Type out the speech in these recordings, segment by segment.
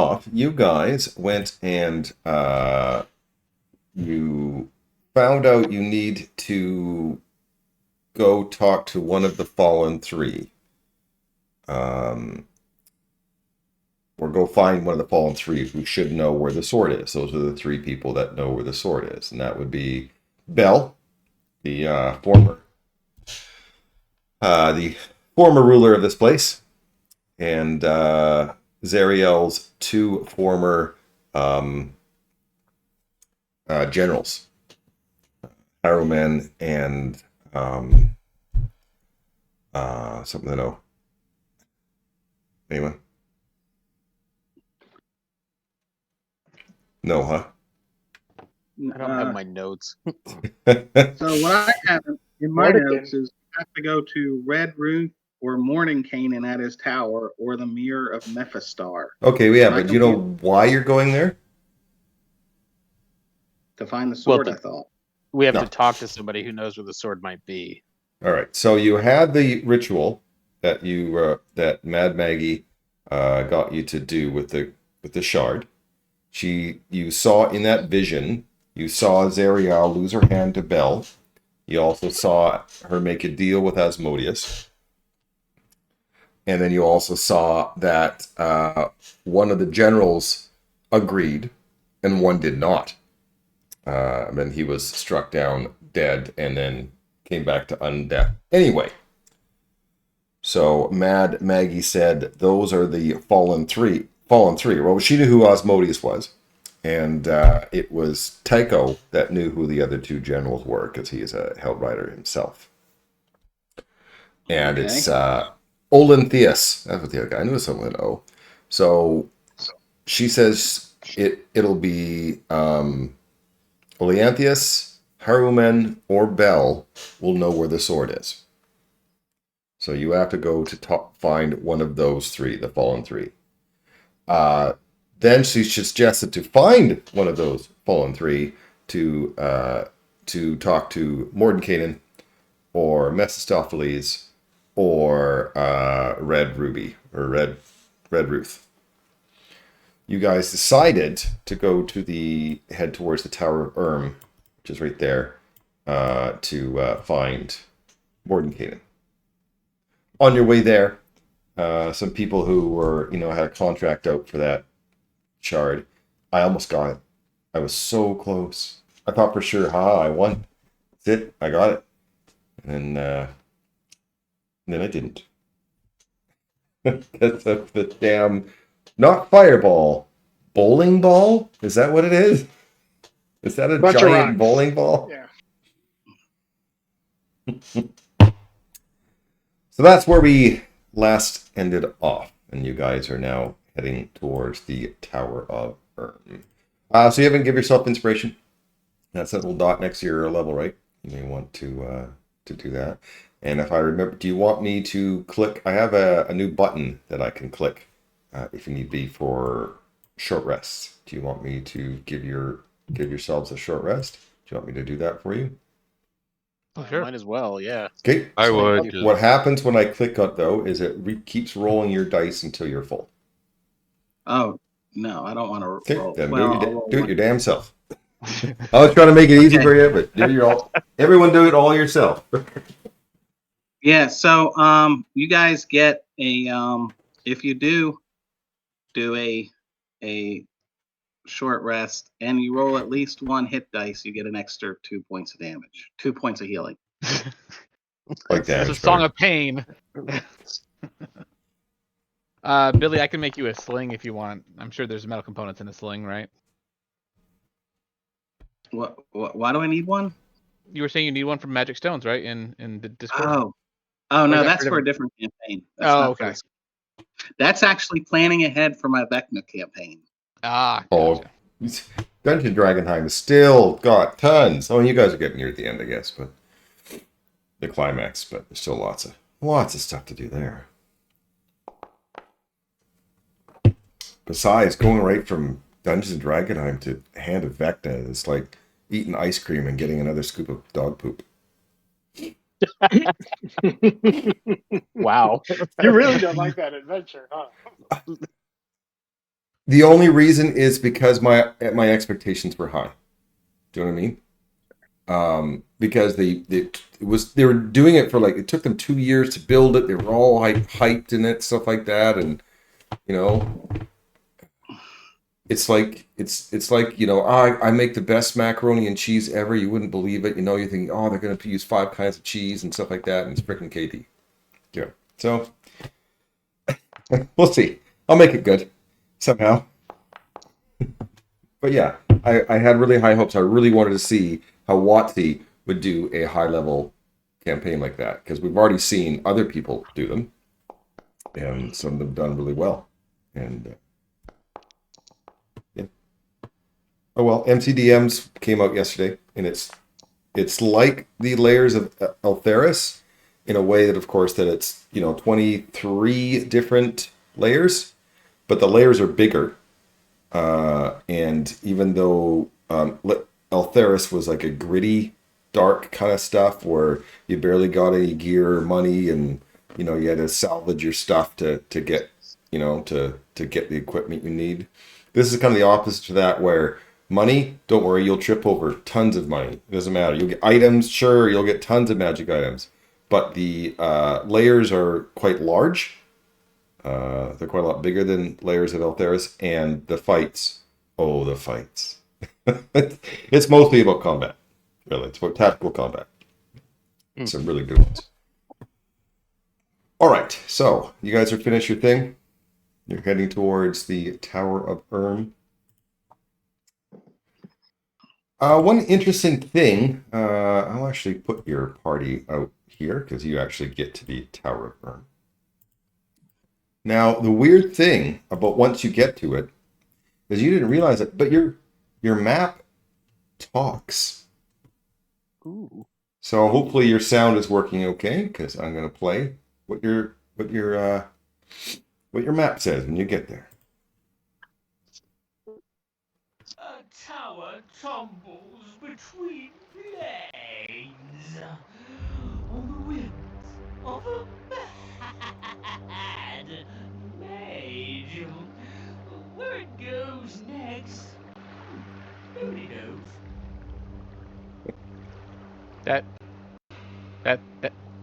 off, you guys went and you found out you need to go talk to one of the fallen three. Or go find one of the fallen three who should know where the sword is. Those are the three people that know where the sword is. And that would be Bel, the former ruler of this place, and Zariel's two former generals, Haruman and something to know. Anyone? No, huh? I don't have my notes. So what I have in my notes is you have to go to Red Ruth or Morning Canaan at his tower or the Mirror of Mephistar. Okay, yeah, but do you know why you're going there? To find the sword, Well, I thought. We have to talk to somebody who knows where the sword might be. All right. So you had the ritual that you that Mad Maggie got you to do with the shard. You saw in that vision, you saw Zariel lose her hand to Bel. You also saw her make a deal with Asmodeus. And then you also saw that one of the generals agreed and one did not. And then he was struck down dead and then came back to undeath. Anyway, so Mad Maggie said those are the fallen three. Well, she knew who Asmodeus was. And it was Tycho that knew who the other two generals were because he is a Hellrider himself. And it's Olenthius. That's what the other guy knew, someone with an O. So she says it'll be Oleanthius, Haruman, or Bel will know where the sword is. So you have to go to find one of those three, the fallen three. Then she suggested to find one of those fallen three to talk to Mordenkainen or Mephistopheles or Red Ruby or Red Ruth. You guys decided to go to head towards the Tower of Erm, which is right there, to find Mordenkainen. On your way there, some people who were, had a contract out for that shard. I almost got it. I was so close. I thought for sure, I won. That's it. I got it. And then I didn't. That's the damn, not fireball, bowling ball? Is that what it is? Is that a giant bowling ball? Yeah. So that's where we last ended off. And you guys are now heading towards the Tower of Erm. So you haven't give yourself inspiration. That's that little dot next to your level, right? You may want to do that. And if I remember, do you want me to click? I have a new button that I can click if you need be for short rests. Do you want me to give yourselves a short rest? Do you want me to do that for you? Oh, sure. Might as well, yeah. Okay. I would. What happens when I click on though is it keeps rolling your dice until you're full. Oh, no, I don't want to roll. Then do it your damn self. I was trying to make it easy for you, but everyone do it all yourself. Yeah, so you guys get a if you do a short rest and you roll at least one hit dice, you get an extra 2 points of damage, 2 points of healing. Like that. It's a song of pain. Billy, I can make you a sling if you want. I'm sure there's metal components in a sling, right? Why do I need one? You were saying you need one from Magic Stones, right? In the Discord. Oh no, that's for a different campaign. That's okay. That's actually planning ahead for my Vecna campaign. Gotcha. Oh, Dungeon Dragonheim has still got tons. Oh, you guys are getting near the end, I guess, but the climax. But there's still lots of stuff to do there. Besides, going right from Dungeons & Dragonheim to Hand of Vecna is like eating ice cream and getting another scoop of dog poop. Wow. You really don't like that adventure, huh? The only reason is because my expectations were high. Do you know what I mean? Because they were doing it for like, it took them 2 years to build it. They were all hyped in it, stuff like that, and you know, it's like I make the best macaroni and cheese ever. You wouldn't believe it. You think, oh, they're gonna use 5 kinds of cheese and stuff like that, and it's freaking KD. Yeah. So we'll see. I'll make it good somehow. But yeah, I had really high hopes. I really wanted to see how WotC would do a high level campaign like that, because we've already seen other people do them, and some of them done really well. And yeah. Oh well, MCDMs came out yesterday, and it's like the layers of Eltheris in a way that, of course, that it's 23 different layers, but the layers are bigger. And even though Eltheris was like a gritty, dark kind of stuff where you barely got any gear or money, and you had to salvage your stuff to get to get the equipment you need. This is kind of the opposite to that, where money, don't worry, you'll trip over tons of money. It doesn't matter. You'll get items, sure, you'll get tons of magic items, but the layers are quite large. They're quite a lot bigger than layers of Eltheris, and the fights. Oh, the fights. It's mostly about combat. Really, it's about tactical combat. Some really good ones. All right, so you guys are finished your thing. You're heading towards the Tower of Urn. One interesting thing, I'll actually put your party out here because you actually get to the Tower of Urn. Now, the weird thing about once you get to it is you didn't realize it, but your map talks. Ooh. So hopefully your sound is working okay, because I'm going to play what your map says when you get there. A tower tumbles between planes on the wings of a mad mage. Where it goes next, nobody knows. That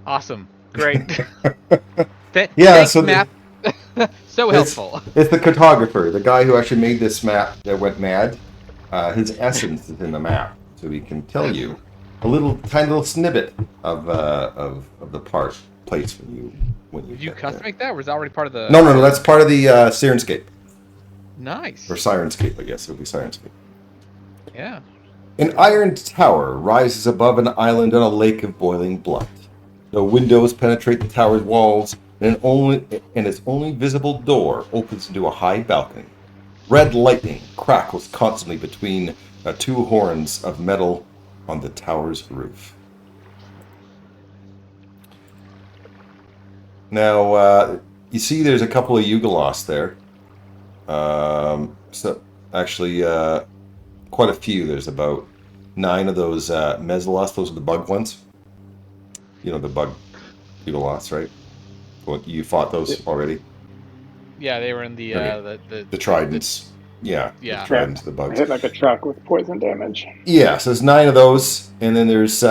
awesome. Great. Yeah, Thanks, so Matt. So helpful. It's the cartographer, the guy who actually made this map that went mad. His essence is in the map, so he can tell you a tiny little snippet of the place when you Did you get custom there. make that, or was that already part of the? No, that's part of the Sirenscape. Nice. Or Sirenscape, I guess. It would be Sirenscape. Yeah. An iron tower rises above an island on a lake of boiling blood. No windows penetrate the tower's walls, and its only visible door opens into a high balcony. Red lightning crackles constantly between two horns of metal on the tower's roof. Now, you see there's a couple of Yugolos there. So actually, quite a few. There's about 9 of those Mesolos. Those are the bug ones. The bug Yugolos, right? Well, you fought those already? Yeah, they were in the The tridents. Yeah. Yeah. The tridents, the bugs. I hit like a truck with poison damage. Yeah, so there's 9 of those, and then there's 3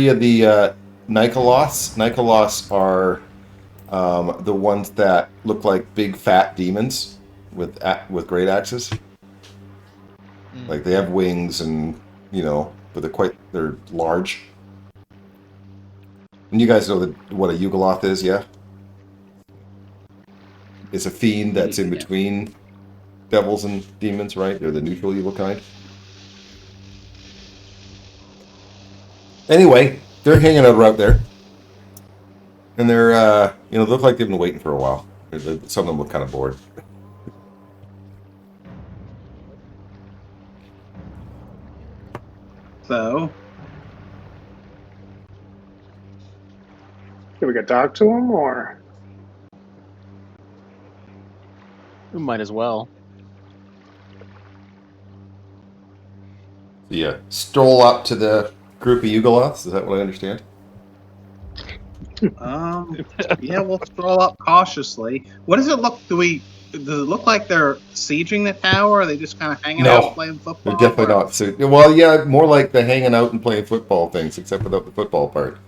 of the Nikolos. Nikolos are the ones that look like big fat demons with great axes. Like they have wings, and but they're large. And you guys know what a Yugoloth is, yeah? It's a fiend that's in between devils and demons, right? They're the neutral evil kind. Anyway, they're hanging out there. And they're, look like they've been waiting for a while. Some of them look kind of bored. So, Can we go talk to him, or? We might as well. Yeah, stroll up to the group of Yugoloths. Is that what I understand? yeah, we'll stroll up cautiously. What does it look? Does it look like they're sieging the tower? Or are they just kind of hanging No, out playing football? they're definitely or- not. So, well, yeah, more like the hanging out and playing football things, except without the football part.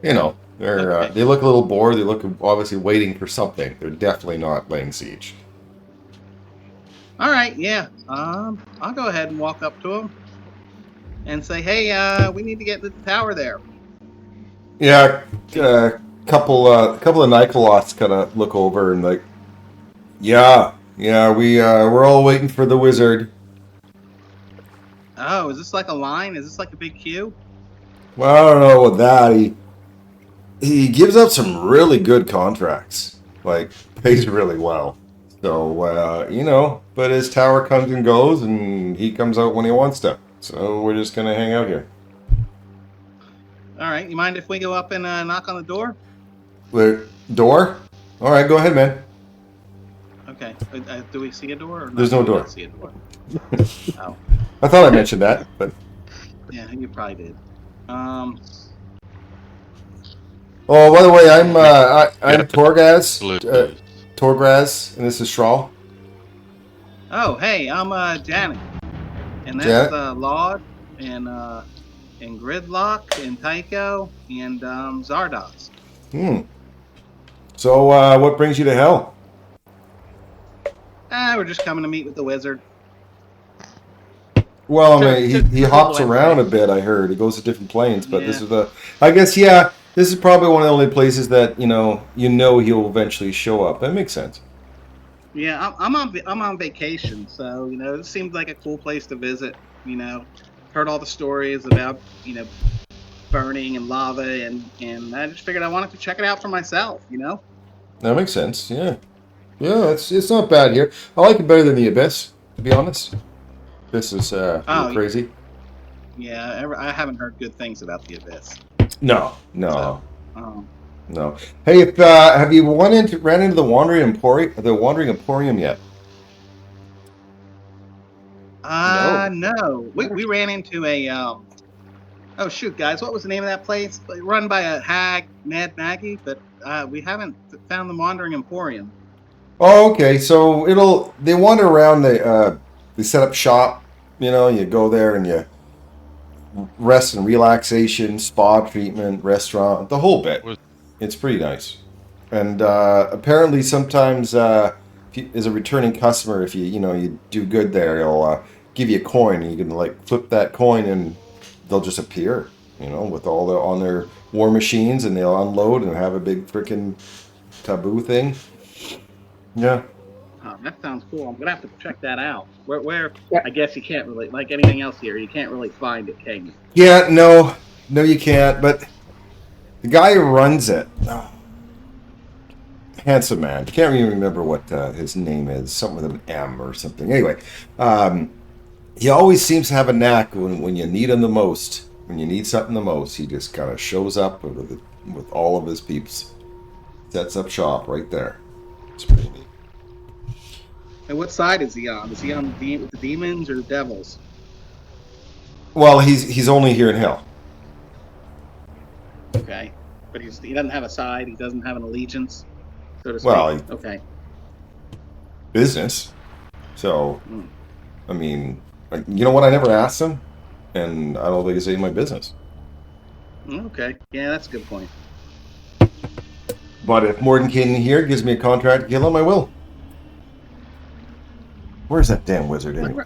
You know, they're Okay. they look a little bored. They look obviously waiting for something. They're definitely not laying siege. All right, yeah. I'll go ahead and walk up to them and say, "Hey, we need to get to the tower there." Yeah, couple of Nikolots kind of look over and like, yeah, we're all waiting for the wizard. Oh, is this like a line? Is this like a big queue? Well, I don't know with that. He gives out some really good contracts, like pays really well. So but his tower comes and goes, and he comes out when he wants to. So we're just gonna hang out here. All right. You mind if we go up and knock on the door? The door? All right, go ahead, man. Okay. Do we see a door? Or There's not? no Do we door. not see a door. Oh, I thought I mentioned that, but yeah, you probably did. oh, by the way, I'm Yeah. Torgaz, Blues. Torgraz, and this is Strahl. Oh, hey, I'm Janet, and Janet? that's Laud and Gridlock and Tycho and Zardoz. So, what brings you to hell? We're just coming to meet with the wizard. Well, I Sure, mean, sure, he sure, hops sure. around a bit. I heard he goes to different planes, but this Yeah. is I guess, yeah, this is probably one of the only places that he'll eventually show up. That makes sense. Yeah, I'm on vacation, so it seems like a cool place to visit. Heard all the stories about burning and lava, and I just figured I wanted to check it out for myself. That makes sense. Yeah, it's not bad here. I like it better than the Abyss, to be honest. This is a little Oh, crazy. Yeah, I haven't heard good things about the Abyss. No. So, No. Hey, if have you ran into the Wandering Emporium yet? no. We ran into a oh shoot, guys, what was the name of that place? Run by a hag, Mad Maggie, but we haven't found the Wandering Emporium. Oh, okay. So they wander around. They set up shop. You go there and you rest and relaxation, spa treatment, restaurant, the whole bit. It's pretty nice. And apparently, sometimes as a returning customer, if you do good there, he'll give you a coin. And you can like flip that coin, and they'll just appear. With all on their war machines, and they'll unload and have a big freaking taboo thing. Yeah. Oh, that sounds cool. I'm gonna have to check that out. Where? Yeah. I guess you can't really, like anything else here, you can't really find it, can you? Yeah. No, you can't. But the guy who runs it, handsome man. Can't even remember what his name is. Something with an M or something. Anyway, he always seems to have a knack when you need him the most. When you need something the most, he just kind of shows up with all of his peeps. Sets up shop right there. It's pretty neat. And what side is he on? Is he on with the demons or the devils? Well, he's only here in hell. Okay, but he doesn't have a side. He doesn't have an allegiance, so to speak. Well, okay. Business. So, I mean, you know what? I never asked him, and I don't think it's any of my business. Okay, yeah, that's a good point. But if Mordenkainen here gives me a contract to kill him, I will. Where's that damn wizard anyway?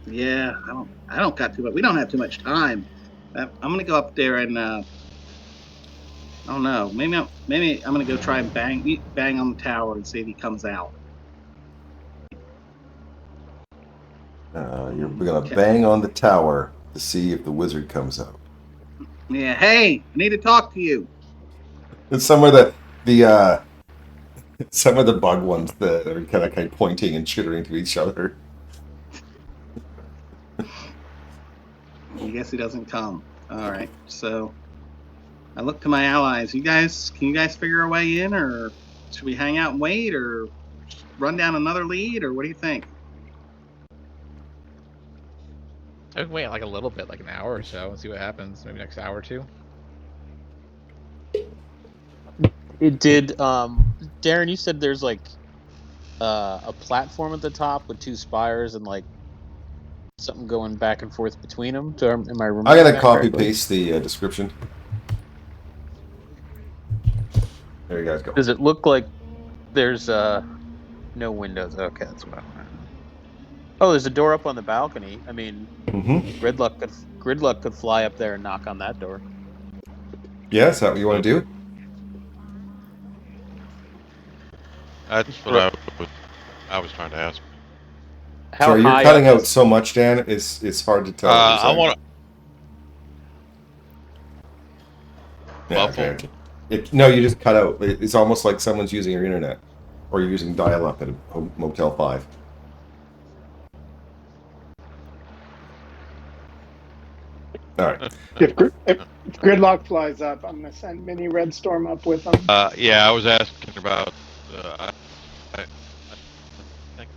Yeah, I don't got too much. We don't have too much time. I'm gonna go up there and I don't know. Maybe I'm gonna go try and bang on the tower and see if he comes out. You're gonna bang on the tower to see if the wizard comes out. Yeah. Hey, I need to talk to you. And some of the some of the bug ones that are kind of pointing and chittering to each other. I guess he doesn't come. All right. So I look to my allies. Can you guys figure a way in, or should we hang out and wait, or run down another lead, or what do you think? I would wait like a little bit, like an hour or so, and see what happens. Maybe next hour or two. It did. Darren, you said there's like a platform at the top with 2 spires and like something going back and forth between them. So am I remembering I gotta that copy correctly? paste the description. There you guys go. Does it look like there's no windows? Okay, that's what I want to know. Oh, there's a door up on the balcony. I mean, Mm-hmm. Gridluck could fly up there and knock on that door. Yeah, is that what you want to do? That's what I was trying to ask. How Sorry, you're high cutting up out so much, Dan. It's hard to tell. What you're I saying. want Yeah, muffle. okay. No, you just cut out. It's almost like someone's using your internet, or you're using dial-up at a Motel 5. All right. If Gridlock flies up, I'm gonna send Mini Red Storm up with him. Yeah, I was asking about. I think.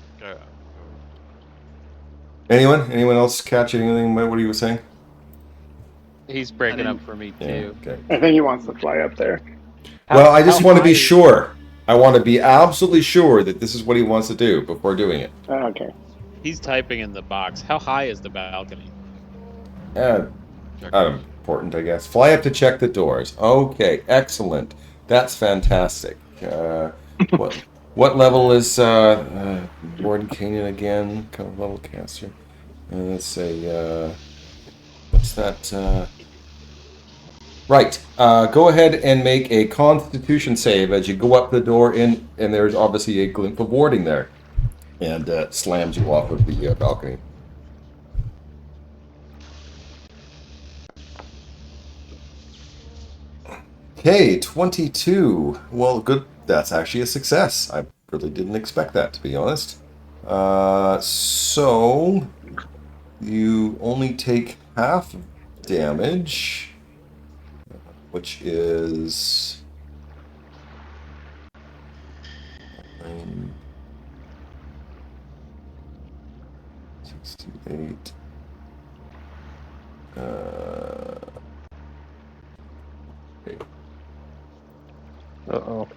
Anyone else catch anything about what he was saying? He's breaking up for me too. Okay. I think he wants to fly up there. Well, I just how want to be high- sure. I want to be absolutely sure that this is what he wants to do before doing it. Okay. He's typing in the box. How high is the balcony? Not important, I guess. Fly up to check the doors. Okay, excellent. That's fantastic. What level is Warden Canyon again? Kind of level caster. Let's say what's that? Right. Go ahead and make a Constitution save as you go up the door in, and there's obviously a glint of warding there, and slams you off of the balcony. Okay, 22. Well, good. That's actually a success. I really didn't expect that, to be honest. So you only take half damage, which is 68. Okay. Uh-oh.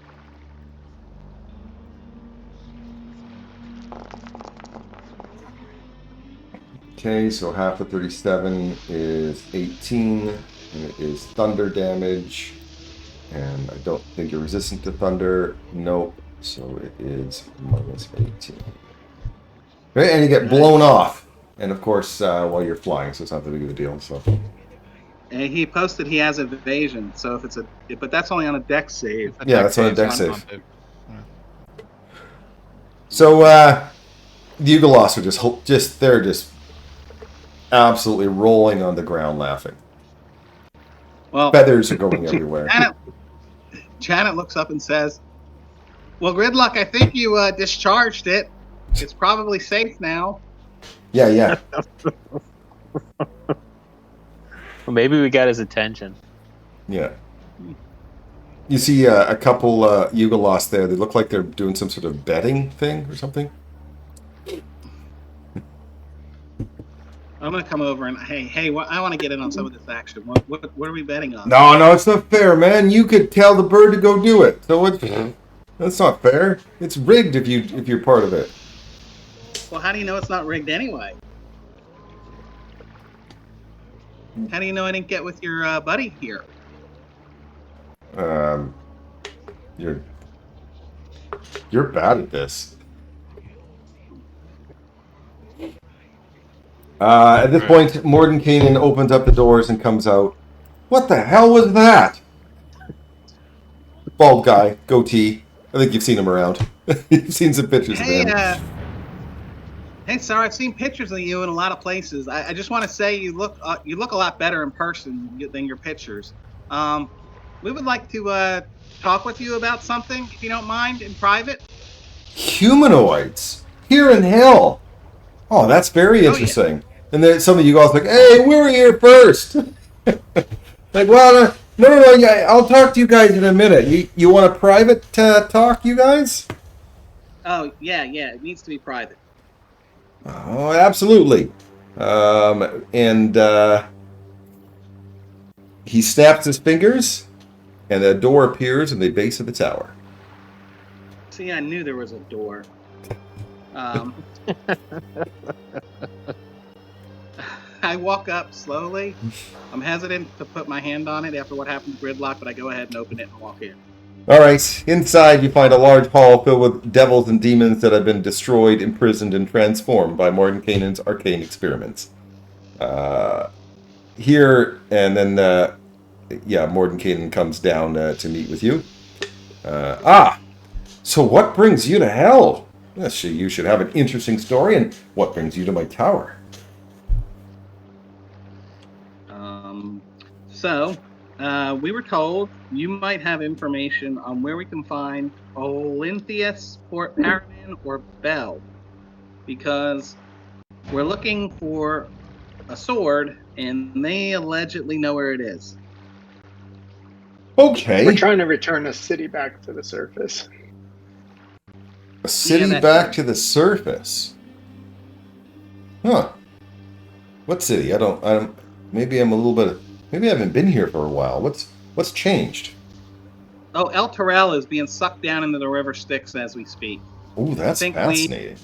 Okay, so half of 37 is 18, and it is thunder damage. And I don't think you're resistant to thunder. Nope. So it is minus 18. Right, and you get blown off. And of course, while you're flying, so it's not that big of a deal. So. And he posted he has evasion, so if it's but that's only on a deck save. Yeah, that's on a deck not save. on the- So the Ugalos are they're just absolutely rolling on the ground laughing. Well, Feathers are going everywhere. Janet looks up and says, "Well, Gridlock, I think you discharged it. It's probably safe now." Yeah. Well, maybe we got his attention. Yeah. You see a couple Ugalos there. They look like they're doing some sort of betting thing or something. I'm gonna come over and hey, I want to get in on some of this action. What are we betting on? No, it's not fair, man. You could tell the bird to go do it. So that's not fair. It's rigged if you're part of it. Well, how do you know it's not rigged anyway? How do you know I didn't get with your buddy here? You're bad at this. At this point, Mordenkainen opens up the doors and comes out. What the hell was that? Bald guy, goatee. I think you've seen him around. You've seen some pictures of him. Hey, sir, I've seen pictures of you in a lot of places. I just want to say you look a lot better in person than your pictures. We would like to talk with you about something, if you don't mind, in private. Humanoids here in hell. Oh, that's very interesting. Yeah. And then some of you guys like, hey, we're here first. Like, well, no, yeah, I'll talk to you guys in a minute. You want a private talk, you guys? Oh, yeah, it needs to be private. Oh, absolutely. And he snaps his fingers, and a door appears in the base of the tower. See, I knew there was a door. Um, I walk up slowly. I'm hesitant to put my hand on it after what happened to Gridlock, but I go ahead and open it and walk in. All right. Inside, you find a large hall filled with devils and demons that have been destroyed, imprisoned, and transformed by Mordenkainen's arcane experiments. Here, and then, Mordenkainen comes down to meet with you. So what brings you to hell? Yes, you should have an interesting story, and what brings you to my tower? We were told you might have information on where we can find Olinthius, Port Paramin, or Bell, because we're looking for a sword, and they allegedly know where it is. Okay. We're trying to return a city back to the surface. A city that back too. to the surface. Huh. What city? I don't. Maybe I'm a little bit. Maybe I haven't been here for a while. What's changed? Oh, El Terrell is being sucked down into the river Styx as we speak. Oh, that's think fascinating.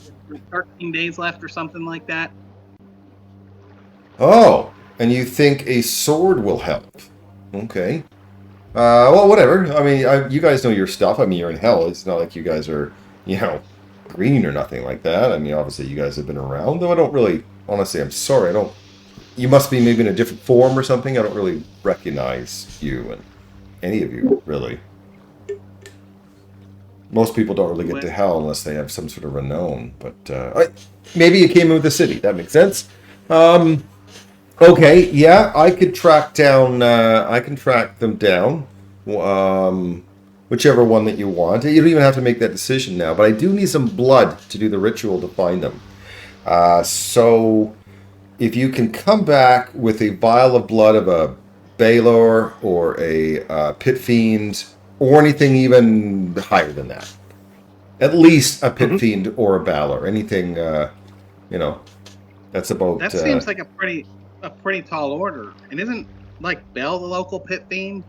13 days left or something like that. Oh, and you think a sword will help? Okay. Well, whatever. I mean, you guys know your stuff. I mean, you're in hell. It's not like you guys are, green or nothing like that. I mean, obviously, you guys have been around. Though I don't really, honestly, I'm sorry. I don't. You must be maybe in a different form or something. I don't really recognize you and any of you, really. Most people don't really get to hell unless they have some sort of renown. But maybe you came in with the city. That makes sense. Okay, yeah, I could track down. I can track them down. Whichever one that you want. You don't even have to make that decision now. But I do need some blood to do the ritual to find them. So, if you can come back with a vial of blood of a Baldur or a pit fiend or anything even higher than that, at least a pit fiend or a Baldur, anything, that's about. That seems like a pretty tall order. And isn't like Bell the local pit fiend?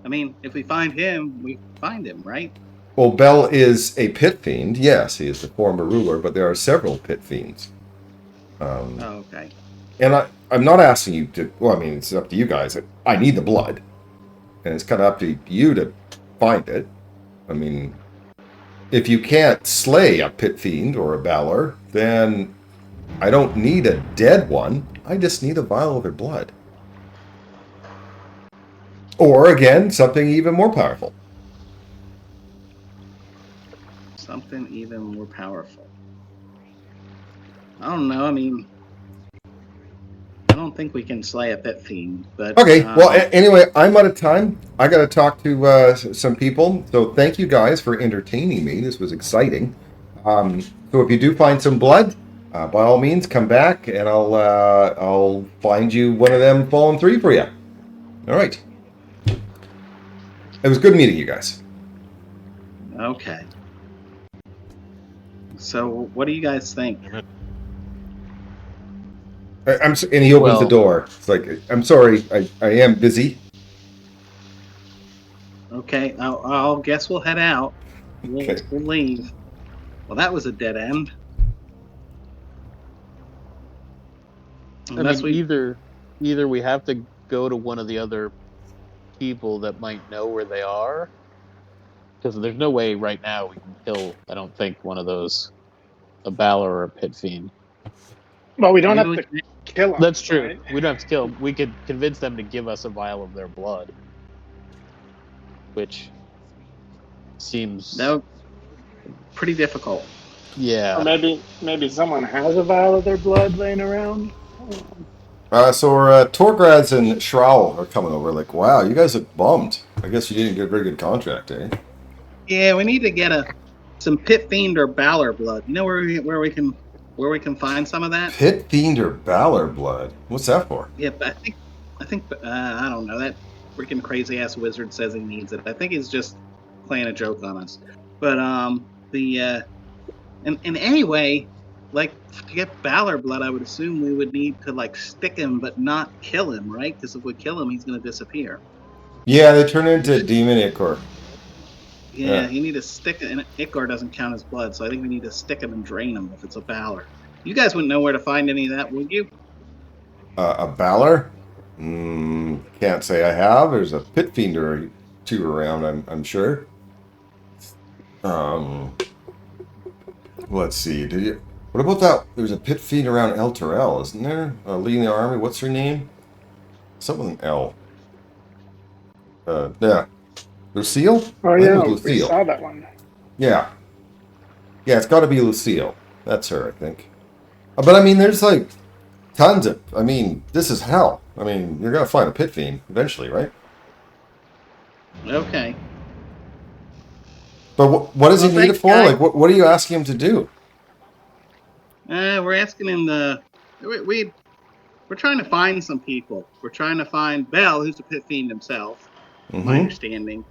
I mean, if we find him, we find him, right? Well, Bell is a pit fiend. Yes, he is the former ruler, but there are several pit fiends. Okay. And I'm not asking you to. Well, I mean, it's up to you guys. I need the blood, and it's kind of up to you to find it. I mean, if you can't slay a pit fiend or a Baldur, then I don't need a dead one. I just need a vial of their blood. Or, again, something even more powerful. Something even more powerful. I don't know. I mean, I don't think we can slay a pit fiend, but... Okay, well, anyway, I'm out of time. I got to talk to some people. So thank you guys for entertaining me. This was exciting. So if you do find some blood, by all means, come back, and I'll find you one of them fallen 3 for you. All right. It was good meeting you guys. Okay. So, what do you guys think? And he opens the door. It's like, I'm sorry, I am busy. Okay, I'll guess we'll head out. We'll leave. Well, that was a dead end. Unless either we have to go to one of the other people that might know where they are, because there's no way right now we can kill, I don't think, one of those, a Balor or a pit fiend. Well, we don't have to kill them. That's true. Right? We don't have to kill them. We could convince them to give us a vial of their blood, which seems pretty difficult. Yeah. Or maybe someone has a vial of their blood laying around. Torgrads and Shrowl are coming over. Like, wow, you guys look bummed. I guess you didn't get a very good contract, eh? Yeah, we need to get some pit fiend or Balor blood. You know where we can find some of that? Pit fiend or Balor blood? What's that for? Yeah, I think I don't know. That freaking crazy ass wizard says he needs it. I think he's just playing a joke on us. But in any way, like to get Balor blood, I would assume we would need to like stick him but not kill him, right? Because if we kill him, he's going to disappear. Yeah, they turn into demon ichor. Yeah, you need to stick it, and Ichor doesn't count as blood, so I think we need to stick him and drain him if it's a Balor. You guys wouldn't know where to find any of that, would you? A Balor? Can't say I have. There's a pit fiend or two around, I'm sure. Let's see. Did you? What about that? There's a pit fiend around El Terrell, isn't there? Leading the army. What's her name? Something with an L. Yeah. Lucille? Oh I think it yeah, was we Lucille. saw that one. Yeah. Yeah, it's got to be Lucille. That's her, I think. But I mean, there's like tons of. I mean, this is hell. I mean, you're gonna find a pit fiend eventually, right? Okay. But what does he Well, need it thanks, for? guys. Like, what are you asking him to do? We're asking him to. We're trying to find some people. We're trying to find Bell, who's the pit fiend himself. My Mm-hmm. understanding.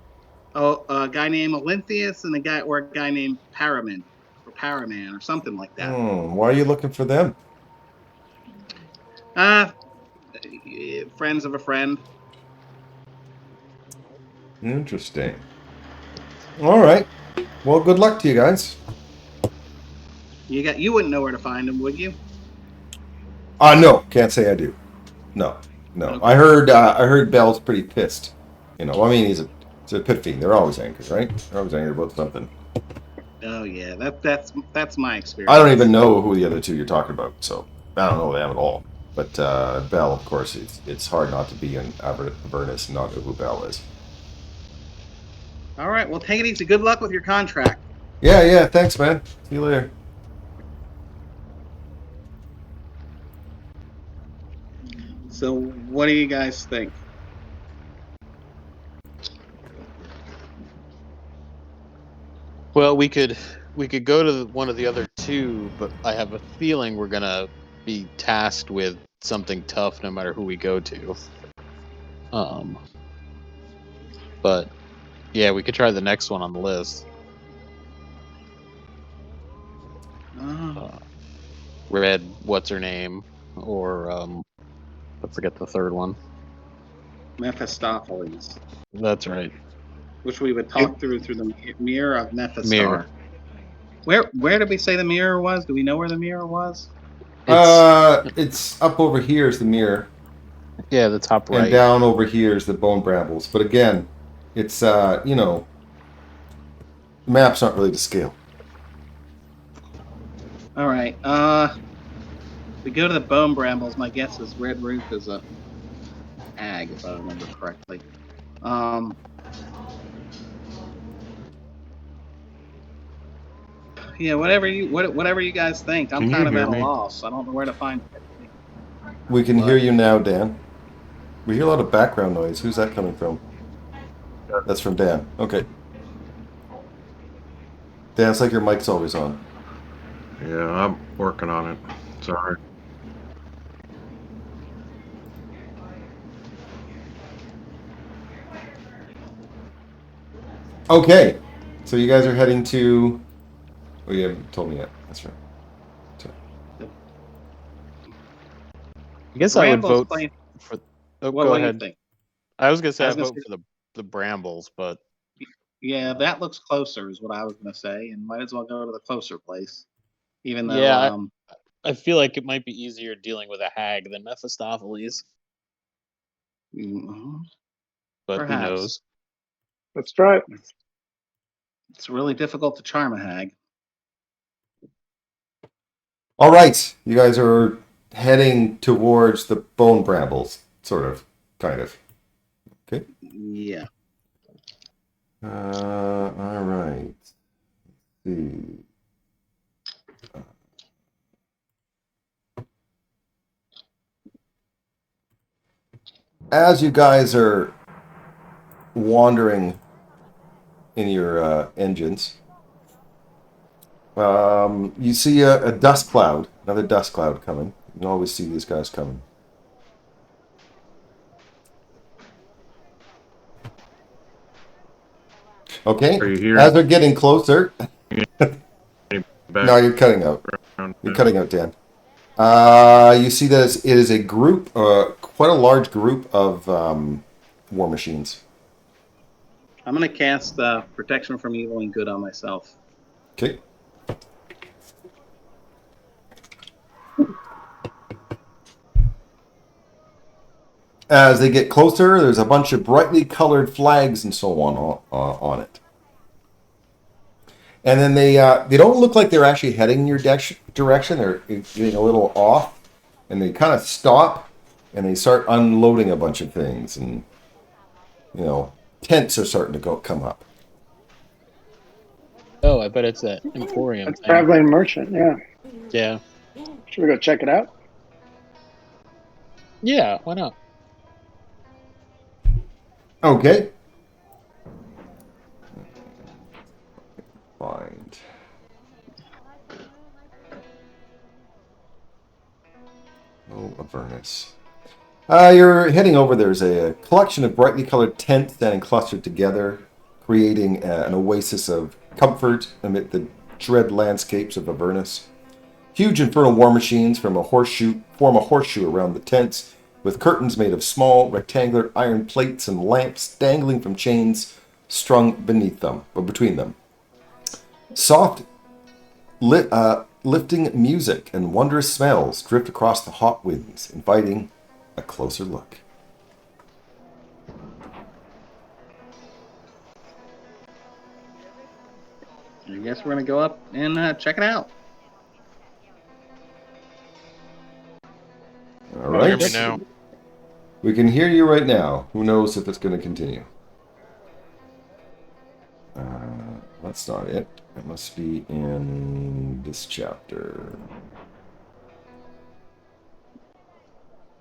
Oh, a guy named Olinthius and a guy named Paraman or something like that. Why are you looking for them? Uh, friends of a friend. Interesting. All right. Well, good luck to you guys. You wouldn't know where to find him, would you? No, can't say I do. No. Okay. I heard Bell's pretty pissed. You know, I mean, he's a pit fiend. They're always angry, right? They're always angry about something. Oh yeah, that's my experience. I don't even know who the other two you're talking about, so I don't know them at all. But Bell, of course, it's hard not to be in Avernus and not know who Bell is. All right, well, take it easy. Good luck with your contract. Yeah. Thanks, man. See you later. So, what do you guys think? Well, we could go to one of the other two, but I have a feeling we're gonna be tasked with something tough no matter who we go to. But yeah, we could try the next one on the list. Red, what's her name, or I forget the third one. Mephistopheles, That's right. which we would talk through the mirror of Mephistar. Mirror. Where did we say the mirror was? Do we know where the mirror was? It's up over here is the mirror, Yeah, the top right. and down over here is the bone brambles. But again, it's the map's not really to scale. All right. We go to the bone brambles. My guess is Red Roof is a hag, if I remember correctly. Yeah, whatever you guys think. I'm kind of at a loss. I don't know where to find it. We can hear you now, Dan. We hear a lot of background noise. Who's that coming from? That's from Dan. Okay. Dan, it's like your mic's always on. Yeah, I'm working on it. Sorry. Okay. So you guys are heading to... Oh, you haven't told me yet. That's right. I guess I would Brambles vote play- for. What Go do you ahead. think? I was gonna say I I was gonna vote say- for the brambles, but Yeah, that looks closer, is what I was gonna say, and might as well go to the closer place. Even though, yeah, I feel like it might be easier dealing with a hag than Mephistopheles, but perhaps. who knows? Let's try it. It's really difficult to charm a hag. All right. You guys are heading towards the bone brambles. Sort of. Kind of. Okay. Yeah. All right. Let's see. As you guys are wandering in your engines, you see a dust cloud, another dust cloud coming. You can always see these guys coming. Okay, Are you here? as they're getting closer... Back No, you're cutting out. around. You're cutting out, Dan. You see that it is a group, quite a large group of war machines. I'm gonna cast protection from evil and good on myself. Okay. As they get closer, there's a bunch of brightly colored flags and so on it. And then they don't look like they're actually heading in your direction. They're getting a little off, and they kind of stop, and they start unloading a bunch of things, and tents are starting to come up. Oh, I bet it's that Emporium A thing. traveling merchant, yeah. Yeah. Should we go check it out? Yeah, why not? Okay. Find. Oh, Avernus. You're heading over. There's a collection of brightly colored tents standing clustered together, creating an oasis of comfort amid the dread landscapes of Avernus. Huge infernal war machines form a horseshoe around the tents, with curtains made of small rectangular iron plates and lamps dangling from chains strung beneath them or between them. Soft, lifting music and wondrous smells drift across the hot winds, inviting a closer look. I guess we're gonna go up and check it out. All Can you hear right. me now? We can hear you right now. Who knows if it's going to continue? That's not it. It must be in this chapter.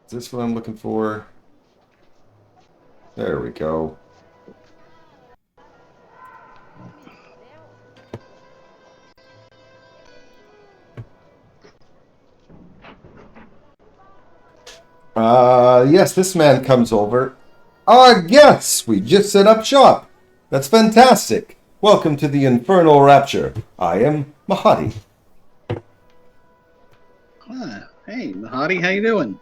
Is this what I'm looking for? There we go. Yes, this man comes over. Yes, we just set up shop. That's fantastic. Welcome to the infernal rapture. I am Mahadi. Hey, Mahadi, how you doing?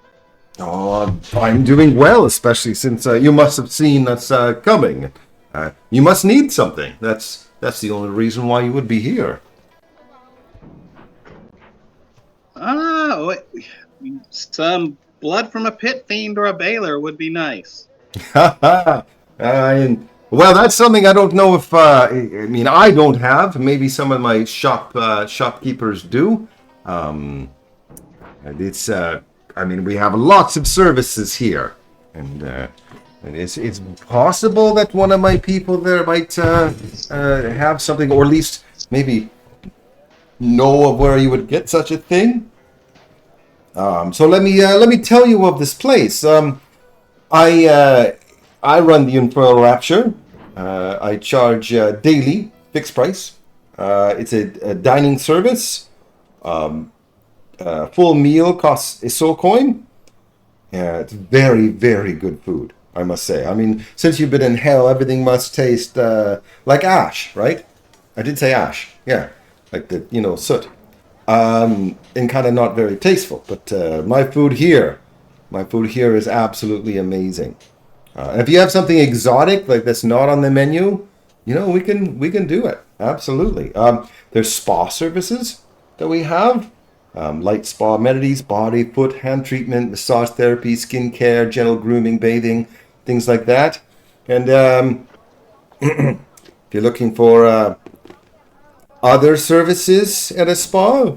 Oh, I'm doing well, especially since you must have seen us coming. You must need something. That's the only reason why you would be here. Some blood from a pit fiend or a bailer would be nice. Well, that's something I don't know if. I mean, I don't have. Maybe some of my shopkeepers do. It's. I mean, we have lots of services here, and it's possible that one of my people there might have something, or at least maybe know of where you would get such a thing. So let me tell you of this place. I run the Infernal Rapture. I charge daily, fixed price. It's a dining service. Full meal costs a soul coin. It's very, very good food, I must say. I mean, since you've been in hell, everything must taste like ash, right? I did say ash, yeah, like the soot. And kind of not very tasteful, but my food here is absolutely amazing. And if you have something exotic like that's not on the menu, we can do it. Absolutely. There's spa services that we have. Light spa amenities, body, foot, hand treatment, massage therapy, skin care, gentle grooming, bathing, things like that. And if you're looking for other services at a spa,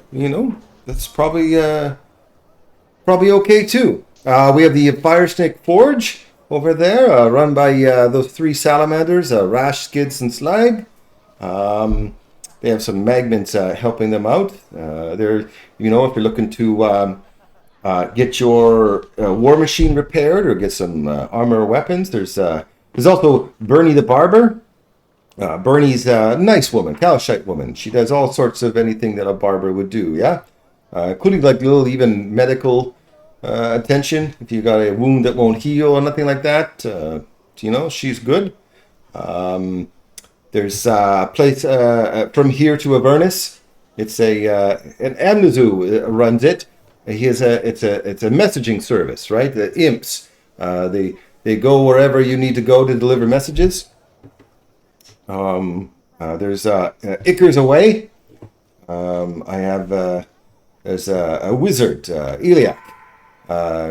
that's probably okay too. We have the Fire Snake Forge over there, run by those three salamanders, Rash, Skids, and Slag. They have some magments helping them out. They're, if you're looking to get your war machine repaired or get some armor or weapons, there's also Bernie the Barber. Bernie's a nice woman, Calishite woman. She does all sorts of anything that a barber would do, yeah? Including like little even medical attention. If you got a wound that won't heal or nothing like that, she's good. There's a place from here to Avernus. It's an Amnazu runs it. It's a messaging service, right? The imps, they go wherever you need to go to deliver messages. There's Icar's Away. I have there's a wizard, Eliac.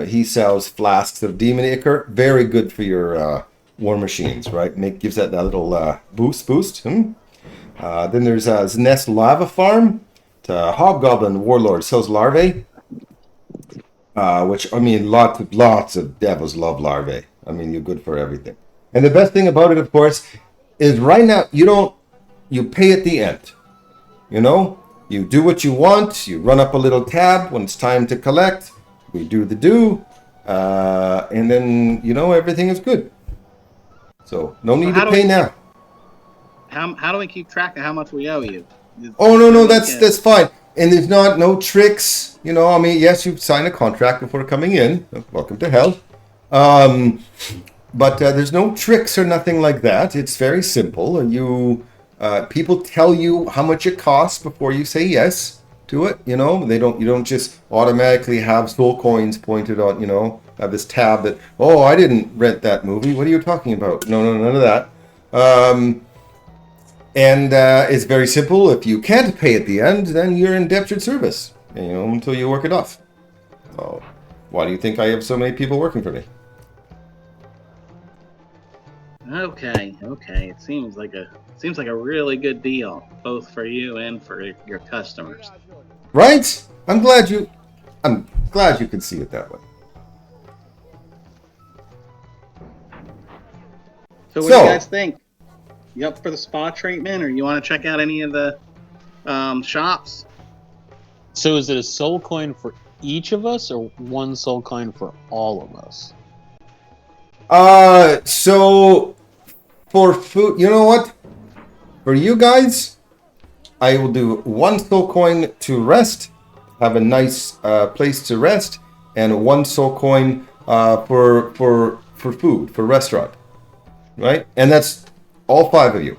He sells flasks of demon ichor. Very good for your war machines, right? Gives that little boost. Then there's Znest Lava Farm. Hobgoblin Warlord sells larvae. Which, I mean, lots of devils love larvae. I mean, you're good for everything. And the best thing about it, of course, is right now you pay at the end. You know, you do what you want. You run up a little tab when it's time to collect. We do the do, and then everything is good. So no need to pay now. How do we keep track of how much we owe you? Oh no, that's fine. And there's no tricks. I mean, yes, you sign a contract before coming in. Welcome to hell. But there's no tricks or nothing like that. It's very simple. And people tell you how much it costs before you say yes to it. You don't just automatically have soul coins pointed on. Have this tab that, oh, I didn't rent that movie. What are you talking about? No, none of that. And it's very simple. If you can't pay at the end, then you're indentured service. Until you work it off. Oh, why do you think I have so many people working for me? Okay. It seems like a really good deal, both for you and for your customers. Right? I'm glad you can see it that way. So what do you guys think? You up for the spa treatment, or you want to check out any of the shops? So is it a soul coin for each of us, or one soul coin for all of us? So for food, you know what? For you guys, I will do one soul coin to rest, have a nice place to rest, and one soul coin for food, for restaurant, right? And that's all 5 of you.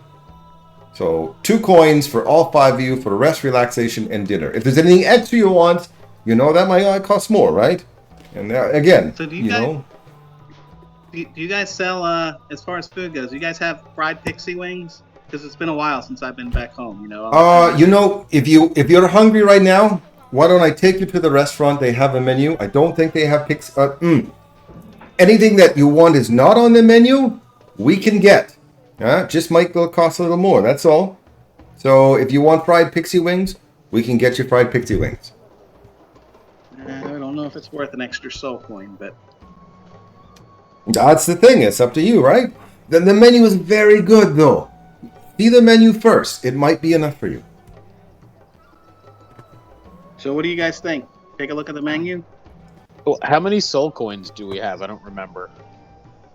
So 2 coins for all 5 of you for rest, relaxation, and dinner. If there's anything extra you want, that might cost more, right? And again, so do you guys sell, as far as food goes, do you guys have fried pixie wings? Because it's been a while since I've been back home, if you're hungry right now, why don't I take you to the restaurant? They have a menu. I don't think they have anything that you want is not on the menu, we can get. Just might cost a little more, that's all. So if you want fried pixie wings, we can get you fried pixie wings. I don't know if it's worth an extra soul coin, but... That's the thing, it's up to you, right? The menu is very good, though. See the menu first. It might be enough for you. So what do you guys think? Take a look at the menu? Well, how many soul coins do we have? I don't remember.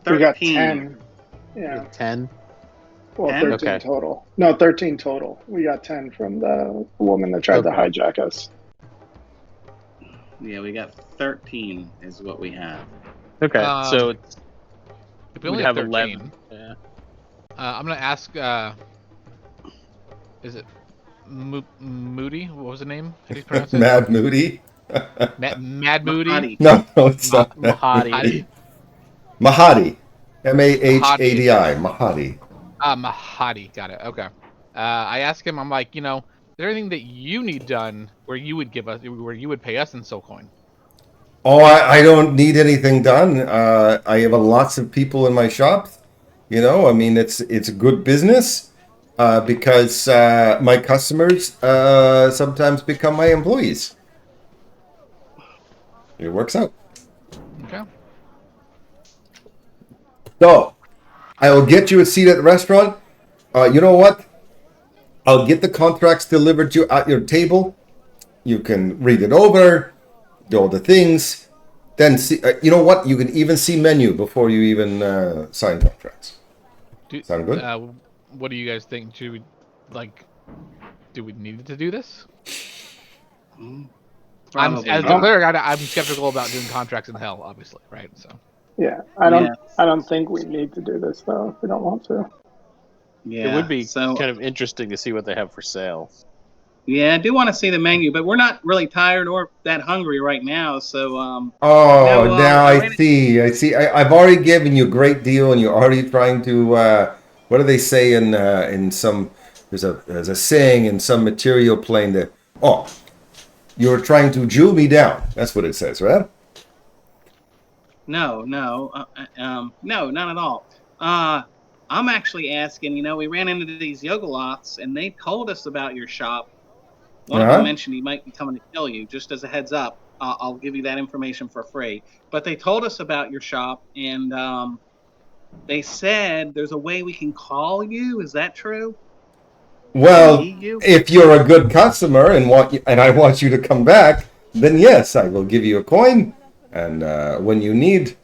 13. We got 10. Yeah. 10? Well, 10? 13 Okay. total. No, 13 total. We got 10 from the woman that tried to hijack us. Yeah, we got 13 is what we have. Okay, so if we only have 13, 11. Yeah. I'm gonna ask. Is it Moody? What was the name? How do you pronounce it? Mad Moody? Mad Moody? Mahadi. No, it's not. Mahadi. Mahadi. Mahadi. Mahadi. Mahadi. Got it. Okay. I asked him. I'm like, is there anything that you need done where you would pay us in soul coin? Oh, I don't need anything done. I have lots of people in my shop. I mean, it's a good business because my customers sometimes become my employees. It works out. Okay. So, I will get you a seat at the restaurant. You know what? I'll get the contracts delivered to you at your table. You can read it over, do all the things. Then, see, you know what? You can even see menu before you even sign contracts. Sound good? What do you guys think? Do we need to do this? As the cleric, I'm skeptical about doing contracts in hell, obviously, right? So. Yeah, I don't think we need to do this though. If we don't want to. Yeah, it would be kind of interesting to see what they have for sale. Yeah, I do want to see the menu, but we're not really tired or that hungry right now. So. Now I see. I've already given you a great deal, and you're already trying to what do they say in some? There's a saying in some material plane that you're trying to jewel me down. That's what it says, right? No, no, no, not at all. I'm actually asking. We ran into these Yogoloths, and they told us about your shop. One of them Uh-huh. mentioned he might be coming to kill you. Just as a heads up, I'll give you that information for free. But they told us about your shop, and they said there's a way we can call you. Is that true? Or Well, meet you? if you're a good customer and I want you to come back, then yes, I will give you a coin. And when you need,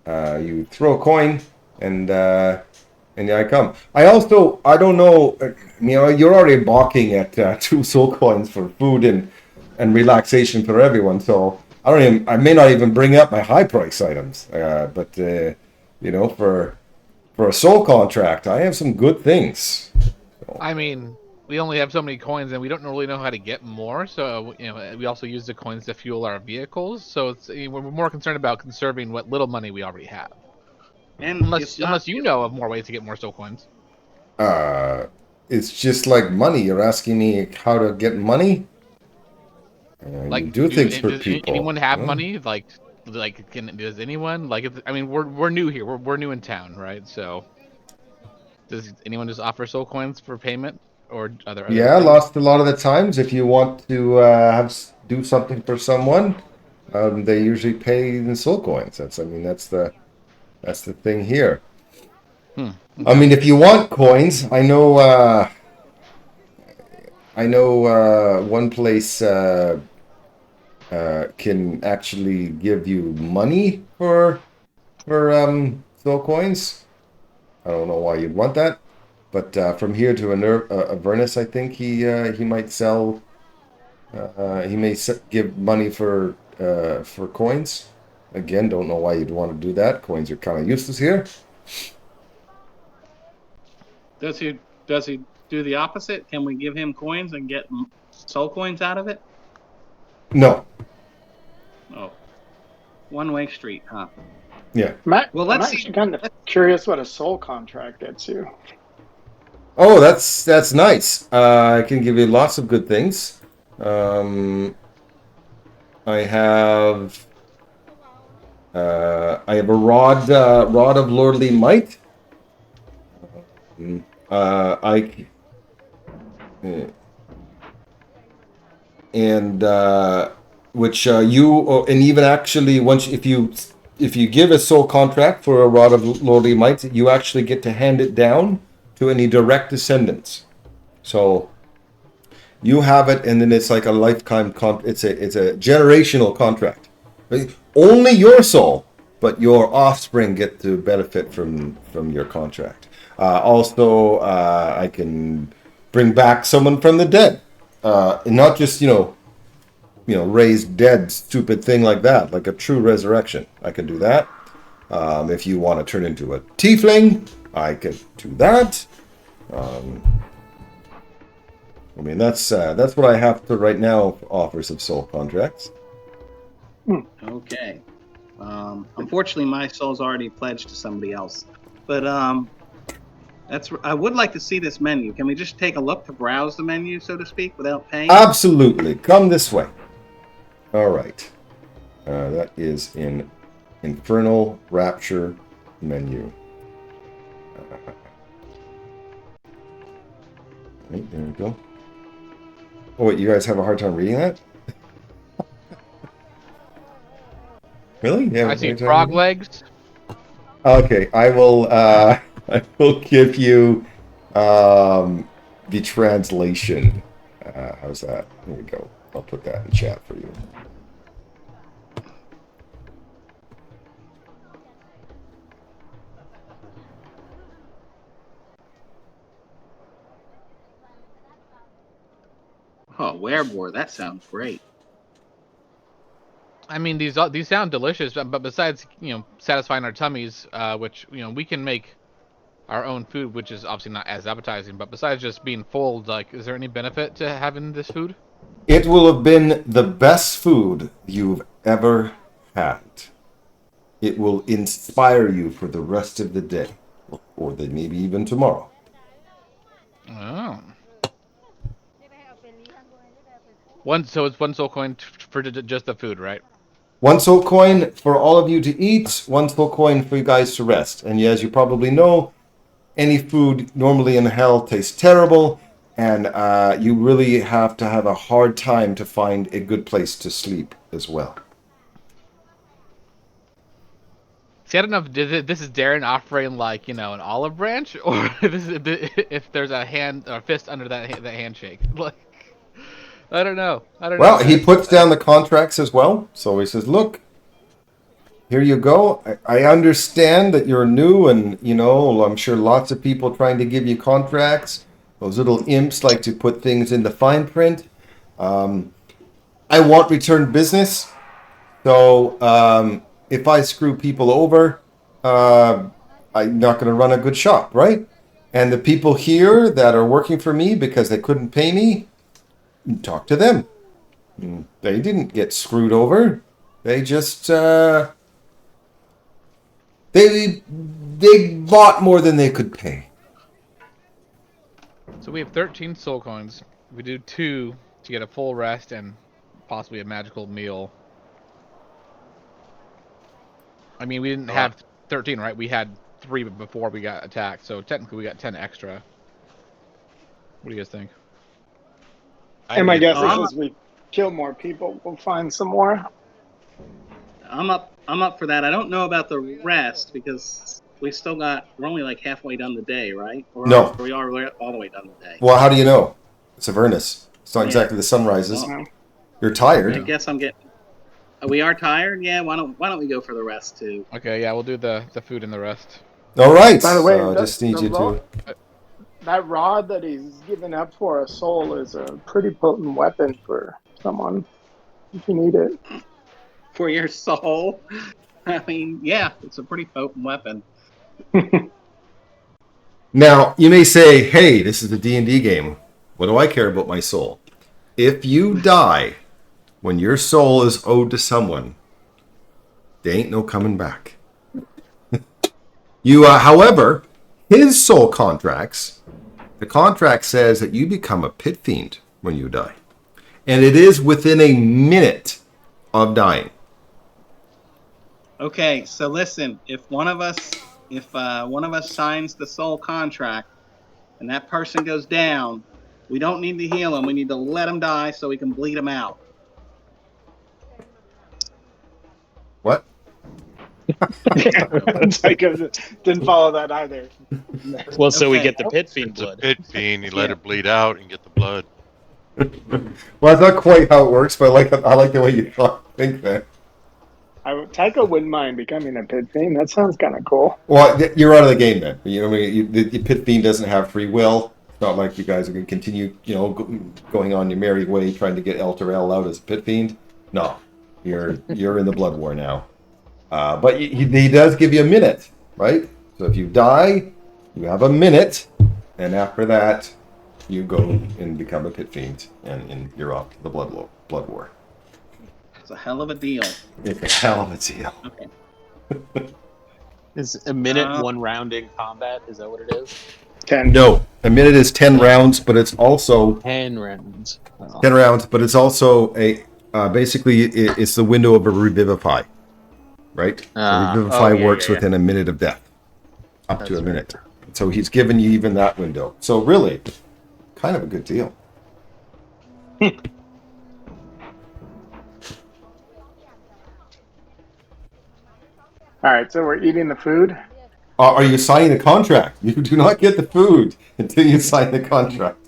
you throw a coin, and I come. I don't know. You're already balking at 2 soul coins for food and relaxation for everyone. So I may not even bring up my high price items. But for a soul contract, I have some good things. I mean, we only have so many coins, and we don't really know how to get more. So we also use the coins to fuel our vehicles. So we're more concerned about conserving what little money we already have. And Unless you know of more ways to get more soul coins. Uh, it's just like money. You're asking me how to get money? You do things for Does people. anyone have Huh? money? Does anyone we're new here. We're new in town, right? So does anyone just offer soul coins for payment, or other Yeah, things? lost a lot of the times. If you want to do something for someone, they usually pay in soul coins. That's the thing here. I Okay. mean, if you want coins, I know one place can actually give you money for soul coins. I don't know why you'd want that, but from here to Avernus, I think he might sell. He may give money for coins. Again, don't know why you'd want to do that. Coins are kind of useless here. does he do the opposite? Can we give him coins and get soul coins out of it? No. Oh, one-way street, huh? Yeah. Well, I'm let's see. actually kind of curious what a soul contract gets you. Oh, that's nice. I can give you lots of good things. Um, I have I have a rod of lordly might. I and which and even actually once if you give a soul contract for a rod of lordly might, you actually get to hand it down to any direct descendants. So you have it, and then it's like a lifetime it's a generational contract. Only your soul, but your offspring get to benefit from your contract. Also, I can bring back someone from the dead, and not just raise dead, stupid thing like that, like a true resurrection. I can do that. If you want to turn into a tiefling, I can do that. I mean, that's what I have to right now offers of soul contracts. Okay. Unfortunately, my soul's already pledged to somebody else. But I would like to see this menu. Can we just take a look to browse the menu, so to speak, without paying? Absolutely. Come this way. All right. That is in Infernal Rapture menu. Right, there we go. Oh, wait, you guys have a hard time reading that? Really? Yeah. I see frog legs. Okay, I will. I will give you the translation. How's that? Here we go. I'll put that in chat for you. Oh, werewolf. That sounds great. I mean, these sound delicious, but besides satisfying our tummies, which we can make our own food, which is obviously not as appetizing. But besides just being full, like, is there any benefit to having this food? It will have been the best food you've ever had. It will inspire you for the rest of the day, or maybe even tomorrow. Oh. So it's one soul coin for just the food, right? One soul coin for all of you to eat, one soul coin for you guys to rest. And as you probably know, any food normally in hell tastes terrible, and you really have to have a hard time to find a good place to sleep as well. See, I don't know if this is Darren offering like an olive branch, or if there's a hand or a fist under that handshake. Like, I don't know. I don't know, Well, he guys. puts down the contracts as well. So he says, look, here you go. I understand that you're new and, I'm sure lots of people trying to give you contracts. Those little imps like to put things in the fine print. I want return business. So if I screw people over, I'm not going to run a good shop, right? And the people here that are working for me because they couldn't pay me, talk to them. They didn't get screwed over. They just they bought more than they could pay. So we have 13 soul coins. We do 2 to get a full rest and possibly a magical meal. I mean, we didn't have 13, right? We had 3 before we got attacked, so technically we got 10 extra. What do you guys think? And my guess is I'm as we kill more people, we'll find some more. I'm up for that. I don't know about the rest because we're only like halfway done the day, right? Or No. we are all the way done the day. Well, how do you know? It's Avernus. It's not Yeah. exactly the sunrises. Well, You're I tired. guess I'm getting. We are tired. Yeah. Why don't we go for the rest too? Okay, yeah, we'll do the food and the rest. All right. By the way, So I just need you to. that rod that he's giving up for a soul is a pretty potent weapon for someone if you need it. For your soul. I mean, yeah, it's a pretty potent weapon. Now you may say, "Hey, this is a D&D game. What do I care about my soul?" If you die when your soul is owed to someone, there ain't no coming back. However, his soul contracts. The contract says that you become a pit fiend when you die, and it is within a minute of dying. Okay, so listen, if one of us signs the soul contract and that person goes down, we don't need to heal him. We need to let him die so we can bleed him out. What? Tycho didn't follow that either. Well, so we Okay. get the pit fiend It's a blood. pit fiend. You let Yeah. it bleed out and get the blood. Well, that's not quite how it works, but I like the way you think that. Tycho wouldn't mind becoming a pit fiend. That sounds kind of cool. Well, you're out of the game then. The pit fiend doesn't have free will. It's not like you guys are going to continue, going on your merry way trying to get Elturel out as a pit fiend. No, you're in the blood war now. But he does give you a minute, right? So if you die, you have a minute, and after that, you go and become a pit fiend, and you're off to the blood war. It's a hell of a deal. It's a hell of a deal. Okay. Is a minute one round in combat? Is that what it is? 10. No, a minute is 10 rounds, but it's also 10 rounds. Oh. 10 rounds, but it's also basically it's the window of a revivify, right? A revivify works within a minute of death, up to a minute. So he's given you even that window. So really, kind of a good deal. All right, so we're eating the food. Are you signing the contract? You do not get the food until you sign the contract.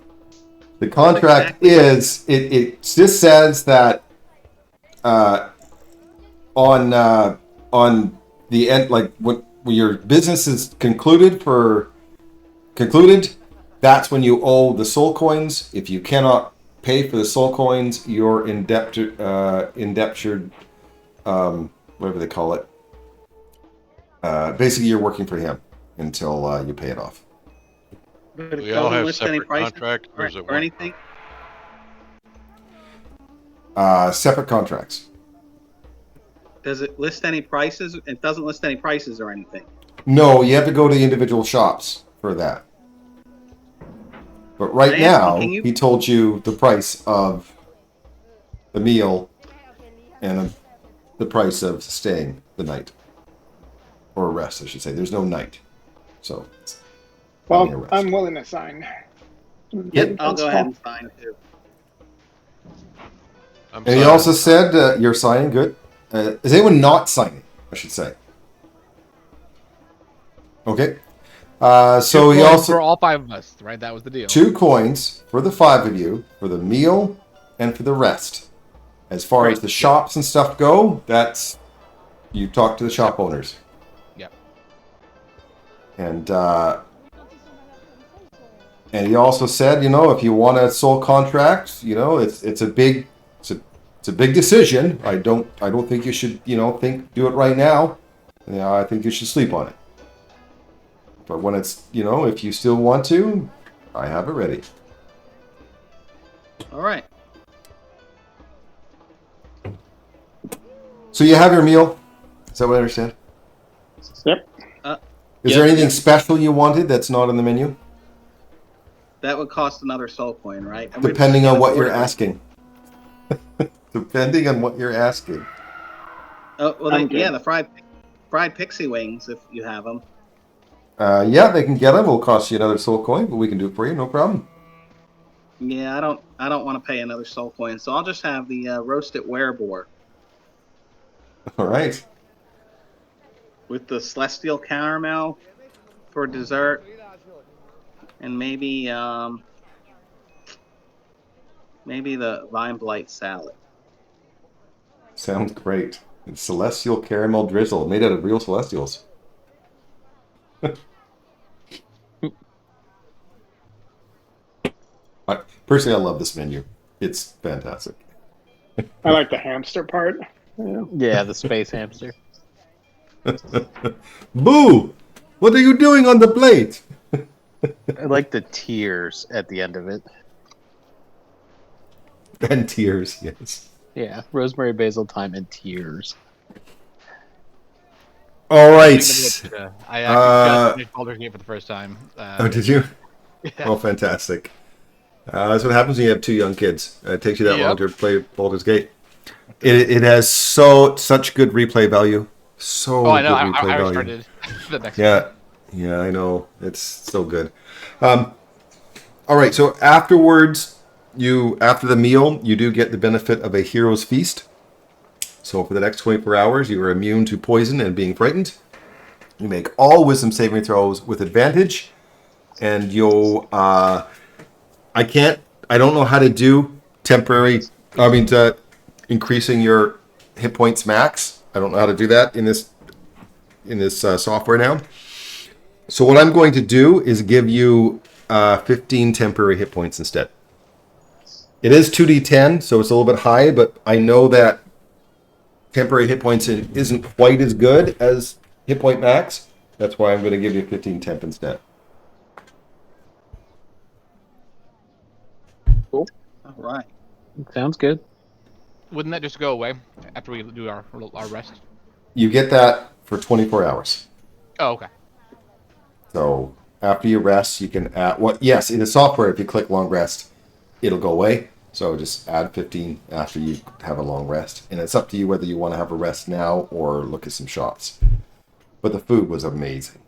The contract is it just says that on the end, like when your business is concluded, that's when you owe the soul coins. If you cannot pay for the soul coins, you're indentured, whatever they call it. Basically, you're working for him until you pay it off. But Do it we all doesn't have list any separate prices contract, or is it or one? anything. Separate contracts. Does it list any prices? It doesn't list any prices or anything. No, you have to go to the individual shops for that. But right Can I ask you, now, can you- he told you the price of the meal and the price of staying the night. Or a rest, I should say. There's no night. So, it's having a Well, rest. I'm willing to sign. Yep, I'll go ahead and sign too. I'm And he sorry. also said, you're signing, good. Is anyone not signing, I should say? Okay. So he Coins also... for all 5 of us, right? That was the deal. 2 coins for the 5 of you, for the meal and for the rest. As far as the shops and stuff go, that's... You talk to the shop owners. Yep. And he also said, if you want a soul contract, it's a big decision. I don't think you should, do it right now. I think you should sleep on it. But when it's, if you still want to, I have it ready. All right. So you have your meal. Is that what I understand? Yep. Is Yep. there anything special you wanted that's not on the menu? That would cost another soul coin, right? And Depending on what you're afford it, right? asking. Depending on what you're asking. Oh well, I'm good. yeah, the fried pixie wings if you have them. Yeah, they can get them. It'll cost you another soul coin, but we can do it for you, no problem. Yeah, I don't want to pay another soul coin, so I'll just have the roasted wereboar All right. with the celestial caramel for dessert, and maybe the vine blight salad. Sounds great. It's celestial caramel drizzle made out of real celestials. Personally, I love this menu. It's fantastic. I like the hamster part. Yeah. Yeah, the space hamster. Boo! What are you doing on the plate? I like the tears at the end of it. And tears, yes. Yeah, rosemary, basil, thyme, and tears. All right. I actually just finished Baldur's Gate for the first time. Oh, did you? Yeah. Oh, fantastic. That's what happens when you have 2 young kids. It takes you that long to play Baldur's Gate. It has such good replay value. Oh, I know. Good replay I value. started the next Yeah, I know. It's so good. All right, so afterwards, after the meal, you do get the benefit of a hero's feast. So for the next 24 hours, you are immune to poison and being frightened. You make all wisdom saving throws with advantage, and you'll. I don't know how to do increasing your hit points max. I don't know how to do that in this software now. So what I'm going to do is give you 15 temporary hit points instead. It is 2d10, so it's a little bit high, but I know that temporary hit points isn't quite as good as hit point max. That's why I'm going to give you 15 temp instead. All right. Sounds good. Wouldn't that just go away after we do our rest? You get that for 24 hours. Oh, okay. So after you rest, you can add yes, in the software, if you click long rest, it'll go away. So just add 15 after you have a long rest. And it's up to you whether you want to have a rest now or look at some shots. But the food was amazing.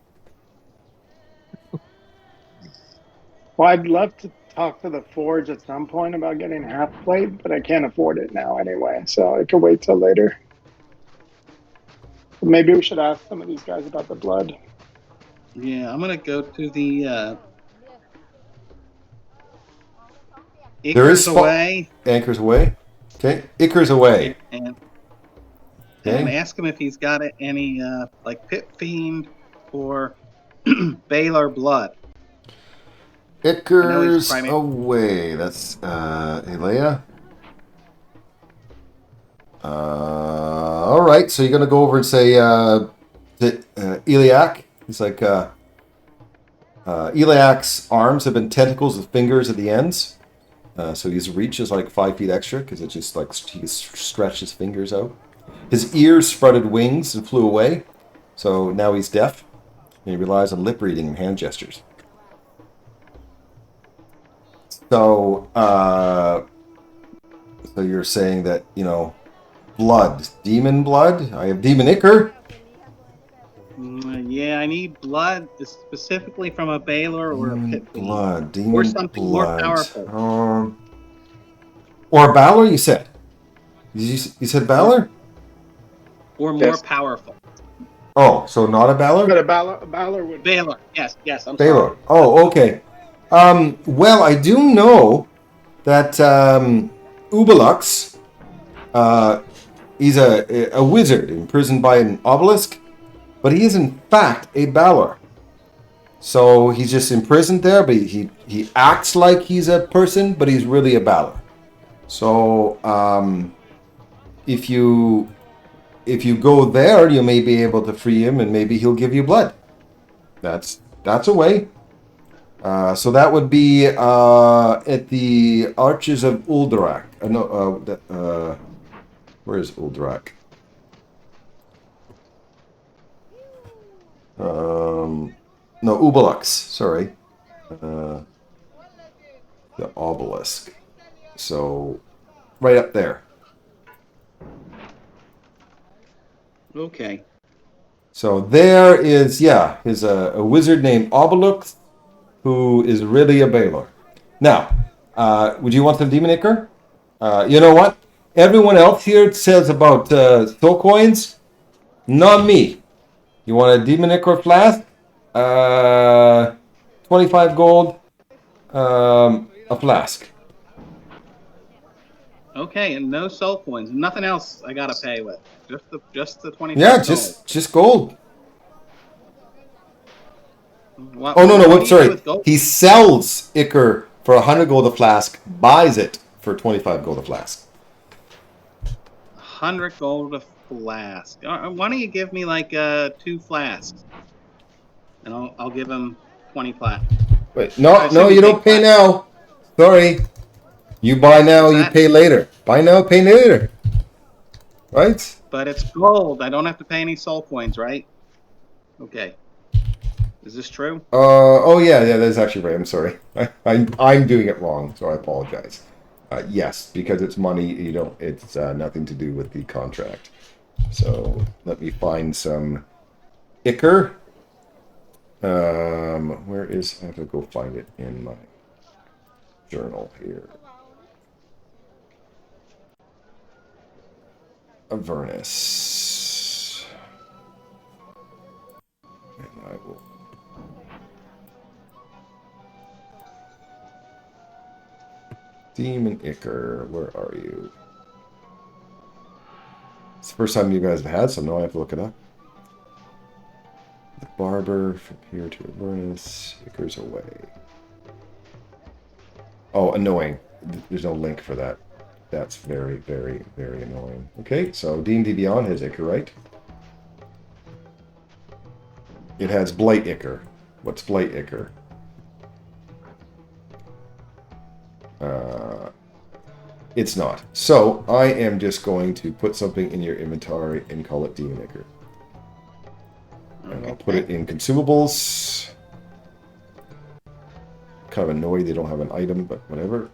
Well, I'd love to talk to the Forge at some point about getting a half plate, but I can't afford it now anyway, so I could wait till later. Maybe we should ask some of these guys about the blood. Yeah, I'm gonna go to the There is Away Anchors away. Okay, Icar's away. and Okay. ask him if he's got any like Pit Fiend or Baylor blood. Icar's away. That's Elea. All right, so you're gonna go over and say Eliac. He's like Eliac's arms have been tentacles with fingers at the ends. So his reach is like 5 feet extra because it just like he can stretch his fingers out. His ears sprouted wings and flew away. So now he's deaf and he relies on lip reading and hand gestures. So, so you're saying that, blood, demon blood? I have demon ichor. Yeah, I need blood specifically from a Baylor or a Demon Pit Queen. blood, Or demon something more blood. powerful. Or Balor, you said? You said Balor? Or more Yes. powerful. Oh, so not a Balor? But a Balor would. Baylor. Yes, I'm Balor. sorry. Oh, okay. Well, I do know that Ubelux, he's a wizard imprisoned by an obelisk, but he is in fact a Balor. So he's just imprisoned there, but he acts like he's a person, but he's really a Balor. So if you go there, you may be able to free him, and maybe he'll give you blood. That's a way. So that would be at the Arches of Uldarak. Where is Uldarak? No, Ubelux. Sorry. The obelisk. So, right up there. Okay. So there is, is a wizard named Obelux, who is really a Balor. Now, would you want the demon ichor? You know what? Everyone else here says about soul coins. Not me. You want a demon ichor flask? 25 gold. A flask. Okay, and no soul coins. Nothing else I gotta pay with. Just the 25 Yeah, gold. just gold. What, Oh no, what do you do sorry. with gold? He sells ichor for 100 gold a flask, buys it for 25 gold a flask. 100 gold a flask. Why don't you give me like 2 flasks, and I'll give him 20 plat. Wait, no, you don't pay now. Sorry. You buy now, What's you that? pay later. Buy now, pay later. Right? But it's gold. I don't have to pay any soul coins, right? Okay. Is this true? Oh yeah, that's actually right. I'm sorry. I'm doing it wrong, so I apologize. Yes, because it's money. It's nothing to do with the contract. So let me find some ichor. Where is? I have to go find it in my journal here. Avernus. And I will. Demon ichor, where are you? It's the first time you guys have had, so now I have to look it up. The barber, from here to Avernus, ichor's away. Oh, annoying. There's no link for that. That's very, very, very annoying. Okay, so D&D Beyond has ichor, right? It has blight ichor. What's blight ichor? It's not. So I am just going to put something in your inventory and call it demon ichor. And I'll put it in consumables. Kind of annoyed they don't have an item, but whatever.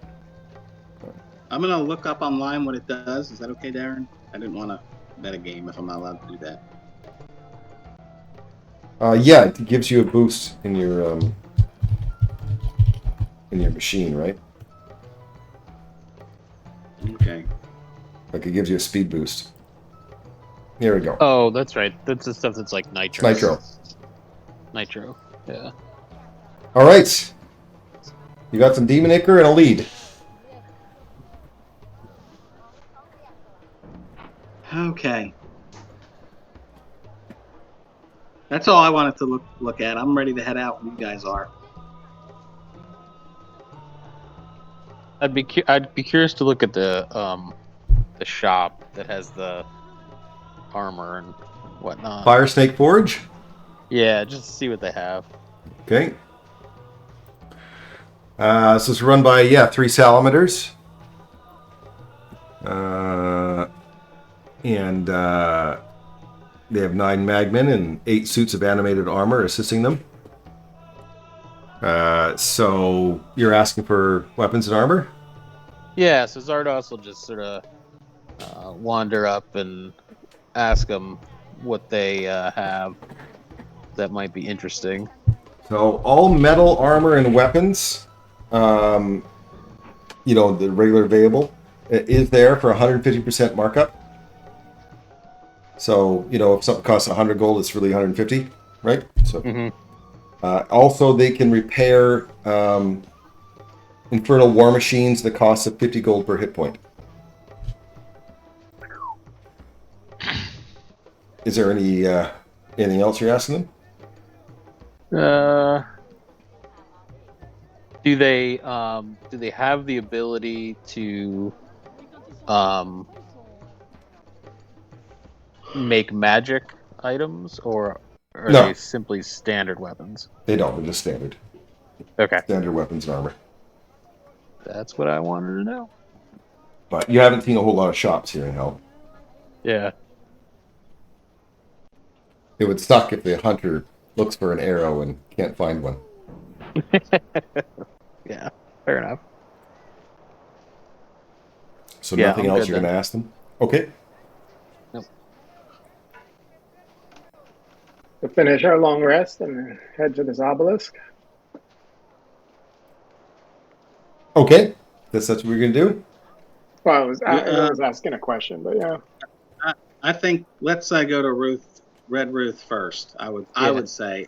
I'm gonna look up online what it does. Is that okay, Darren? I didn't want to bet a game if I'm not allowed to do that. Yeah, it gives you a boost in your machine, right? Okay. Like it gives you a speed boost. Here we go. Oh, that's right. That's the stuff that's like nitro. Nitro. Nitro. Yeah. All right. You got some demon ichor and a lead. Okay. That's all I wanted to look at. I'm ready to head out when you guys are. I'd be curious to look at the shop that has the armor and whatnot. Fire Snake Forge. Yeah, just to see what they have. Okay. So it's run by 3 salamanders. And they have 9 magmen and 8 suits of animated armor assisting them. So you're asking for weapons and armor? Yeah, so Zardos will just sort of wander up and ask them what they have that might be interesting. So all metal armor and weapons, the regular available, is there for 150% markup. So, if something costs 100 gold, it's really 150, right? So, also they can repair infernal war machines at the cost of 50 gold per hit point. Is there anything else you're asking them? Do they have the ability to make magic items, or are No. they simply standard weapons? They don't. They're just standard. Okay. Standard weapons and armor. That's what I wanted to know. But you haven't seen a whole lot of shops here in Hell. Yeah. It would suck if the hunter looks for an arrow and can't find one. Yeah, fair enough. So Yeah, nothing I'm else good you're going then. to ask them? Okay. Nope. To finish our long rest and head to this obelisk. Okay. That's what we're going to do? Well, I was asking a question, but yeah. I think let's go to Red Ruth first. I would say.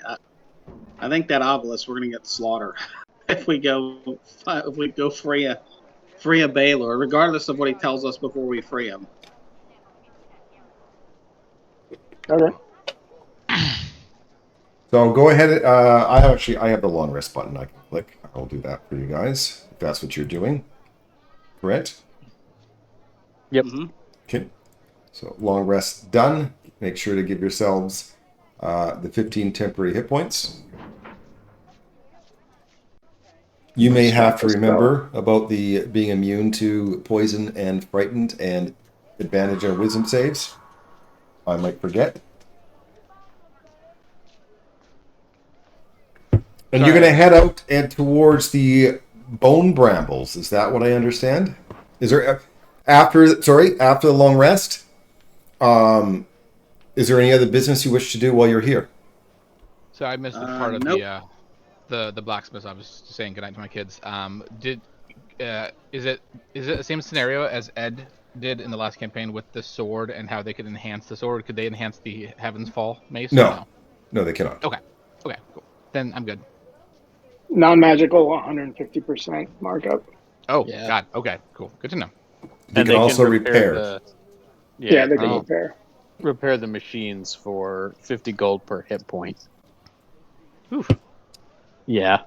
I think that obelisk we're gonna get slaughtered if we go free a Baldur, regardless of what he tells us before we free him. Okay. So go ahead. I have the long rest button I can click. I'll do that for you guys if that's what you're doing. Correct? Yep. Mm-hmm. Okay. So long rest done. Make sure to give yourselves the 15 temporary hit points. You may have to remember about the being immune to poison and frightened and advantage on wisdom saves. I might forget. And you're going to head out and towards the bone brambles. Is that what I understand? Is there after the long rest? Is there any other business you wish to do while you're here? So I missed the part of Nope. the blacksmith. I was just saying goodnight to my kids. Is it the same scenario as Ed did in the last campaign with the sword and how they could enhance the sword? Could they enhance the Heaven's Fall mace? No, they cannot. Okay, cool. Then I'm good. Non-magical, 150% markup. Oh, Yeah. God. Okay, cool. Good to know. They can also repair. They can repair. Repair the machines for 50 gold per hit point. Oof. Yeah.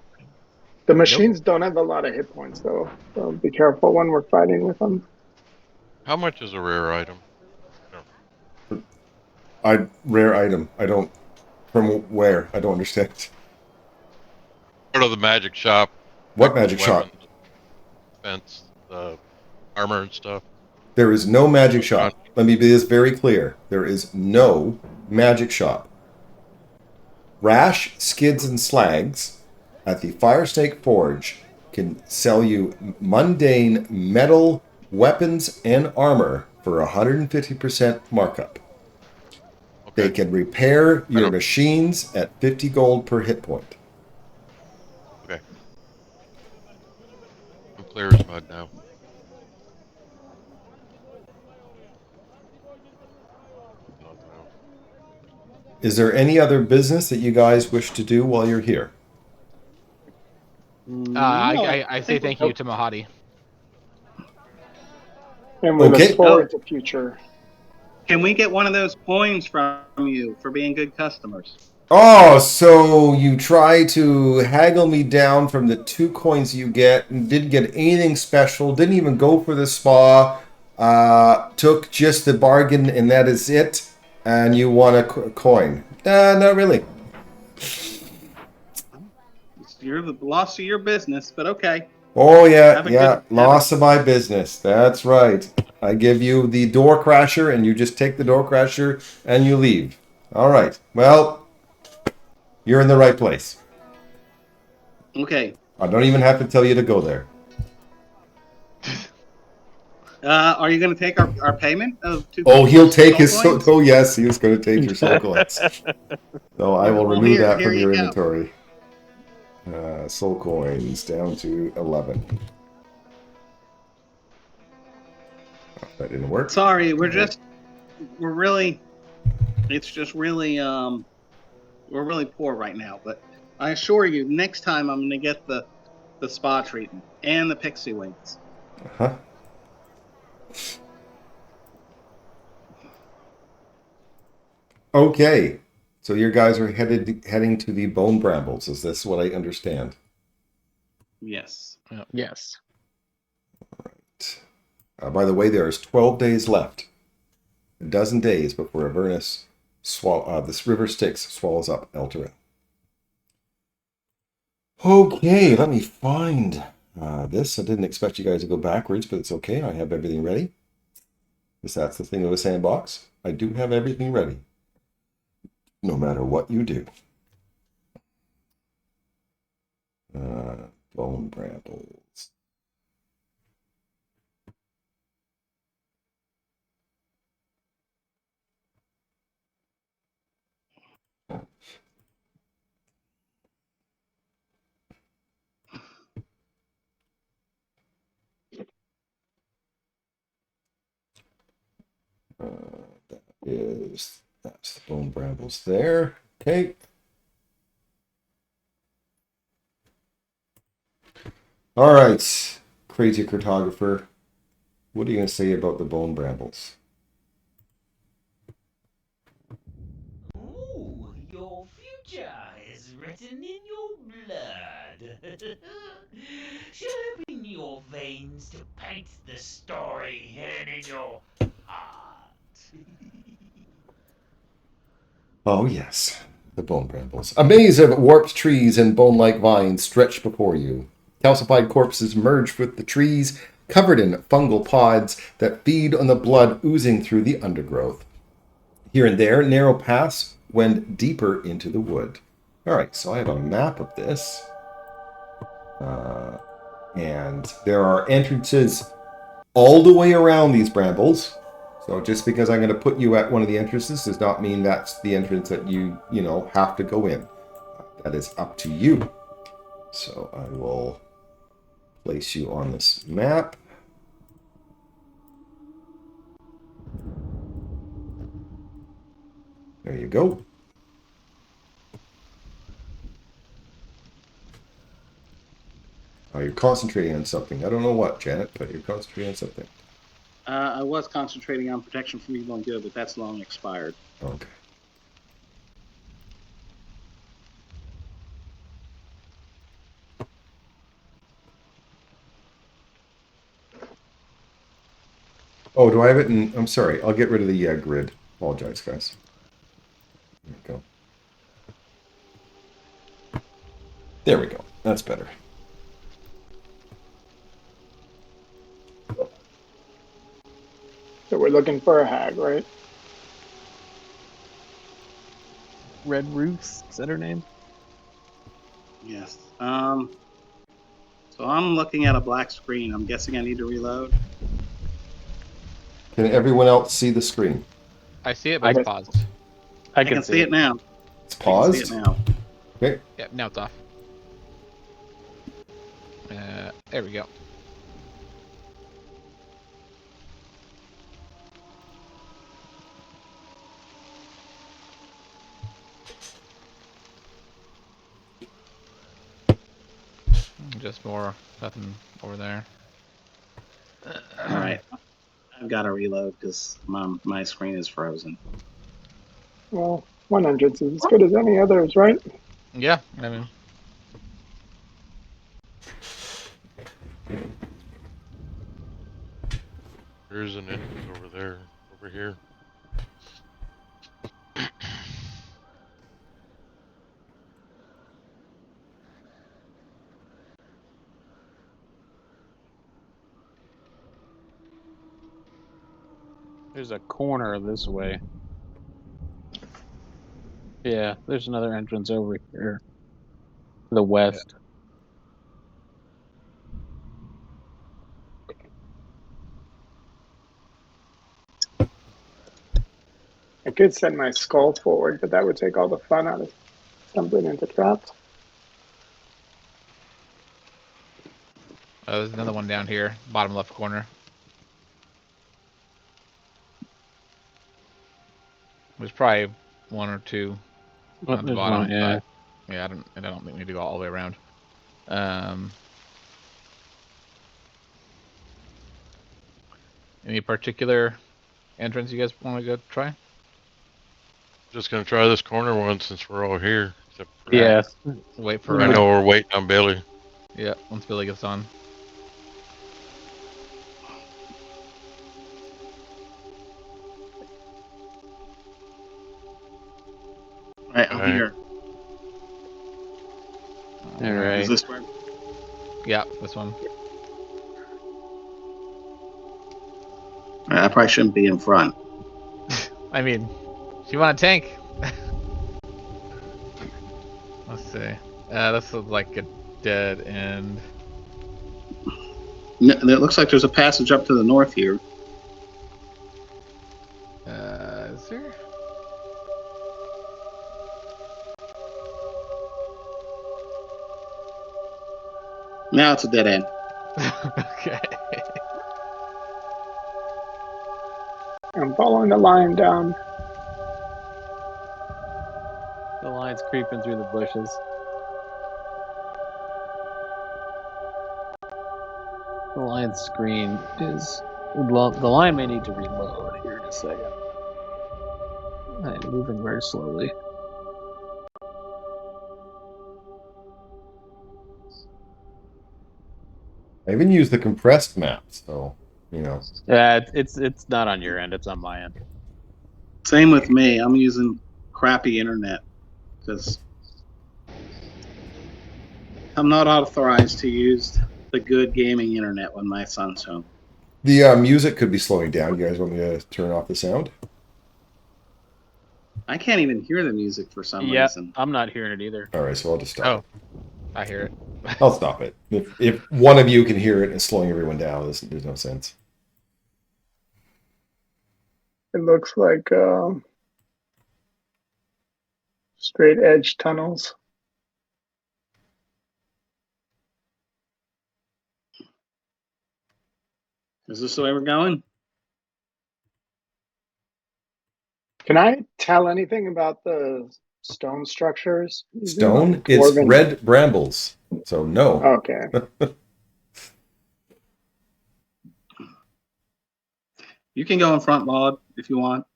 The machines don't have a lot of hit points, though. So be careful when we're fighting with them. How much is a rare item? Rare item. I don't. From where? I don't understand. Part of the magic shop. What magic shop? Defense, armor and stuff. There is no magic shop. Let me be this very clear. There is no magic shop. Rash, Skids, and Slags at the Firesnake Forge can sell you mundane metal weapons and armor for 150% markup. Okay. They can repair your machines at 50 gold per hit point. Okay. I'm clear as mud now. Is there any other business that you guys wish to do while you're here? I say thank you to Mahadi. And we look forward to future. Can we get one of those coins from you for being good customers? Oh, so you try to haggle me down from the 2 coins you get and didn't get anything special, didn't even go for the spa, took just the bargain and that is it, and you want a coin. Not really. You're the loss of your business, but okay. Oh, yeah, loss of my business. That's right. I give you the door crasher, and you just take the door crasher, and you leave. All right. Well, you're in the right place. Okay. I don't even have to tell you to go there. Are you going to take our payment of 2? Oh, he'll take soul his soul. coins? Oh, yes, he was going to take your soul coins. So I will Well, remove that here from you your go. inventory. Soul coins down to 11. Oh, that didn't work. Sorry, it's just really, we're really poor right now. But I assure you, next time I'm going to get the spa treatment and the pixie wings. Huh? Okay. So your guys are heading to the bone brambles. Is this what I understand? Yes. Yes. By the way, there's 12 days left. A dozen days before Avernus this river Styx swallows up Elturel. Okay, let me find this. I didn't expect you guys to go backwards, but it's okay. I have everything ready. Because that's the thing of a sandbox. I do have everything ready. No matter what you do. Bone brambles. That's the bone brambles there. Okay. All right, crazy cartographer. What are you going to say about the bone brambles? Ooh, your future is written in your blood. Shall open your veins to paint the story hidden in your heart. Oh, yes, the bone brambles. A maze of warped trees and bone-like vines stretch before you. Calcified corpses merge with the trees, covered in fungal pods that feed on the blood oozing through the undergrowth. Here and there, narrow paths wend deeper into the wood. All right, so I have a map of this. And there are entrances all the way around these brambles. So just because I'm going to put you at one of the entrances does not mean that's the entrance that you have to go in. That is up to you. So I will place you on this map. There you go. You're concentrating on something. I don't know what, Janet, but you're concentrating on something. I was concentrating on protection from evil and good, but that's long expired. Okay. Oh, do I have it in? I'm sorry. I'll get rid of the grid. Apologize, guys. There we go. There we go. That's better. So we're looking for a hag, right? Red Ruth, is that her name? Yes. So I'm looking at a black screen. I'm guessing I need to reload. Can everyone else see the screen? I see it, but it's paused. I I can see it now. It's I can see paused? it now. Okay. Yeah, now it's off. There we go. Just more, nothing over there. All right. I've got to reload because my screen is frozen. Well, one entrance is as good as any others, right? Yeah, I mean, There's an entrance over there, over here. There's a corner this way. Yeah, there's another entrance over here. To the west. could send my skull forward, but that would take all the fun out of stumbling into traps. There's another one down here, bottom left corner. There's probably one or two at the bottom. One, yeah. But yeah, I don't think we need to go all the way around. Any particular entrance you guys want to go try? Just gonna try this corner one since we're all here. Except for Yeah. Wait for. I know we're waiting on Billy. Yeah, once Billy gets on. All right, I'm Okay. here. All right. Is this where? Yeah, this one. All right, I probably shouldn't be in front. I mean, if you want a tank. Let's see. This is like a dead end. It looks like there's a passage up to the north here. Is there? Now it's a dead end. Okay. I'm following the line down. The line's creeping through the bushes. The line screen is... The line may need to reload here in a second. I'm moving very slowly. I even use the compressed map, so you know. Yeah, it's not on your end. It's on my end. Same with me. I'm using crappy internet because I'm not authorized to use the good gaming internet when my son's home. The music could be slowing down. You guys want me to turn off the sound? I can't even hear the music for some Yeah, reason. I'm not hearing it either. All right, so I'll just stop. Oh, I hear it. I'll stop it. If one of you can hear it and it's slowing everyone down, there's no sense. It looks like straight edge tunnels. Is this the way we're going? Can I tell anything about the stone structures? Stone? It's red brambles. So no. Okay. You can go in front, Maud, if you want.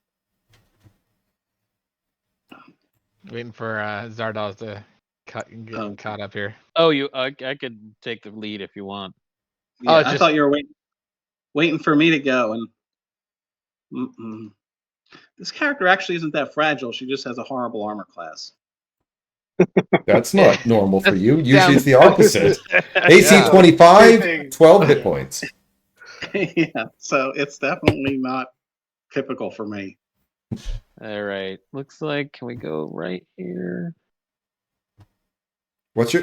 Waiting for Zardoz to get caught up here. Oh, I could take the lead if you want. Yeah, it's I just- thought you were waiting for me to go. And this character actually isn't that fragile. She just has a horrible armor class. That's not normal for you. Usually Sounds- it's the opposite. AC Yeah. 25, 12 hit points. Yeah, so it's definitely not typical for me. All right. Looks like, can we go right here?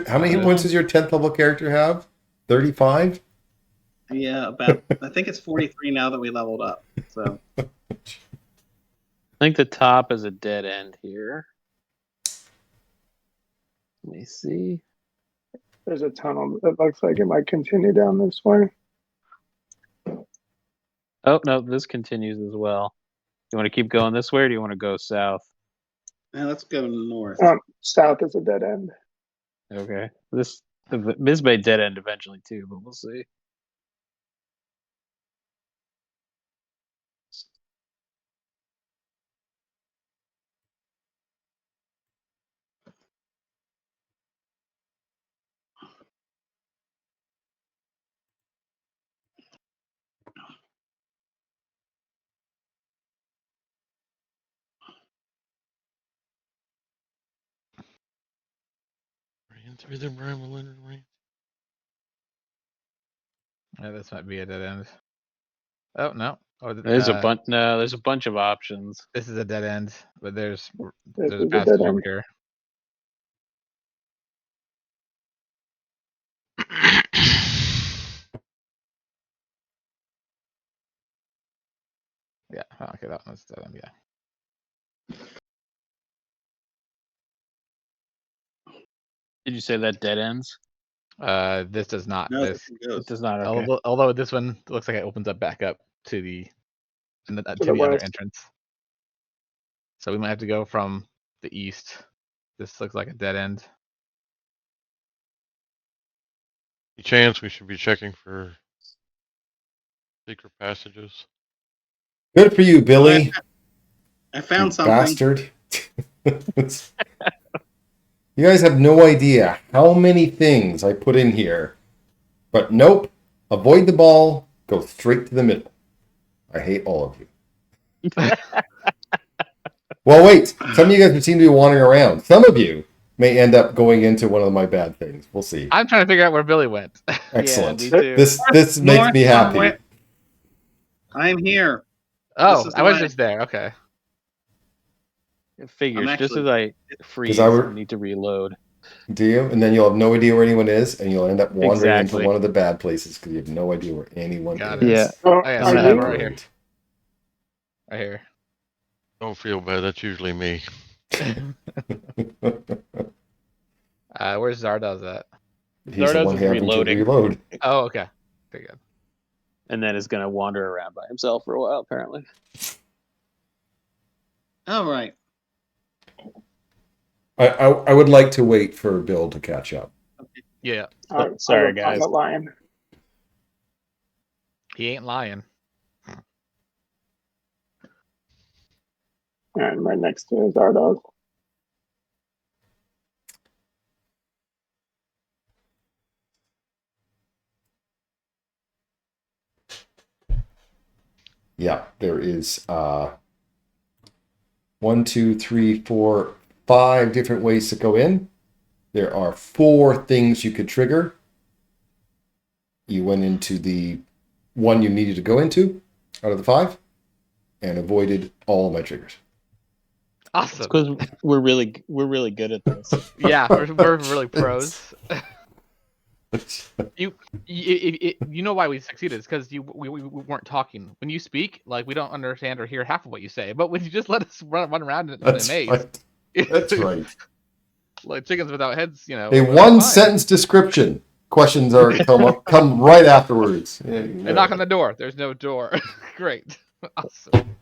How many hit points does your 10th level character have? 35? Yeah, I think it's 43 now that we leveled up. So I think the top is a dead end here. Let me see. There's a tunnel that looks like it might continue down this way. Oh, no, this continues as well. You want to keep going this way, or do you want to go south? now let's go north. South is a dead end. Okay. This may dead end eventually too, but we'll see. Ran through the bramble and ran. Yeah, this might be a dead end. Oh no! Oh, There's a bunch. No, there's a bunch of options. This is a dead end, but there's This a is a passage dead over end. here. Yeah. Okay, that one's dead end. Yeah. Did you say that dead ends? This does not. No, This it goes. It does not. Okay. although this one looks like it opens up back up to the to To the the other west. entrance. So we might have to go from the east. This looks like a dead end. Any chance we should be checking for secret passages? Good for you, Billy. I found You something. bastard. You guys have no idea how many things I put in here. But nope. Avoid the ball. Go straight to the middle. I hate all of you. Well, wait. Some of you guys seem to be wandering around. Some of you may end up going into one of my bad things. We'll see. I'm trying to figure out where Billy went. Excellent. me too. This makes me happy. North. I'm here. Oh, is I was the way- just there. Okay. It figures. I'm Just actually- as I freeze, I were- I need to reload. Do you? And then you'll have no idea where anyone is, and you'll end up wandering Exactly. into one of the bad places because you have no idea where anyone Got is. it. Yeah. So, yeah, are so you? right here. Right here. Don't feel bad. That's usually me. Where's Zardoz at? He's the Zardoz one is having to reloading. reload. Oh, okay. Very good. And then is going to wander around by himself for a while, apparently. All right. I would like to wait for Bill to catch up. Yeah, Sorry, I'm guys. a lion. he ain't lying. I'm right next to Zardoz. Yeah, there is 1, 2, 3, 4, 5 different ways to go in. There are 4 things you could trigger. You went into the one you needed to go into out of the 5 and avoided all my triggers. Awesome. Because we're really good at this. Yeah, we're really pros. You know why we succeeded? It's because we weren't talking. When you speak, like we don't understand or hear half of what you say. But when you just let us run around in a That's maze, right. That's right. like chickens without heads, you know. A we're one fine. sentence description. Questions are come right afterwards. Yeah, And knock on the door. There's no door. Great. Awesome.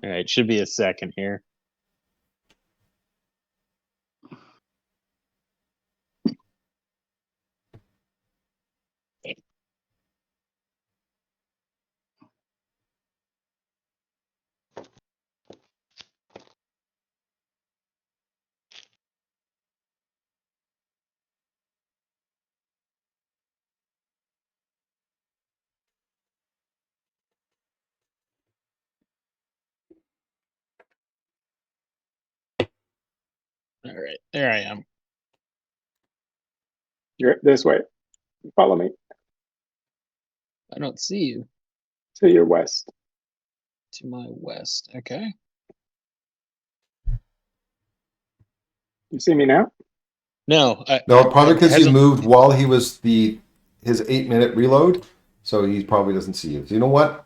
All right, should be a second here. All right, there I am. You're this way. Follow me I don't see you. to your west. To my west. Okay. You see me now? No. No, probably because you hasn't- moved while he was his 8-minute reload, so he probably doesn't see you. So you know what?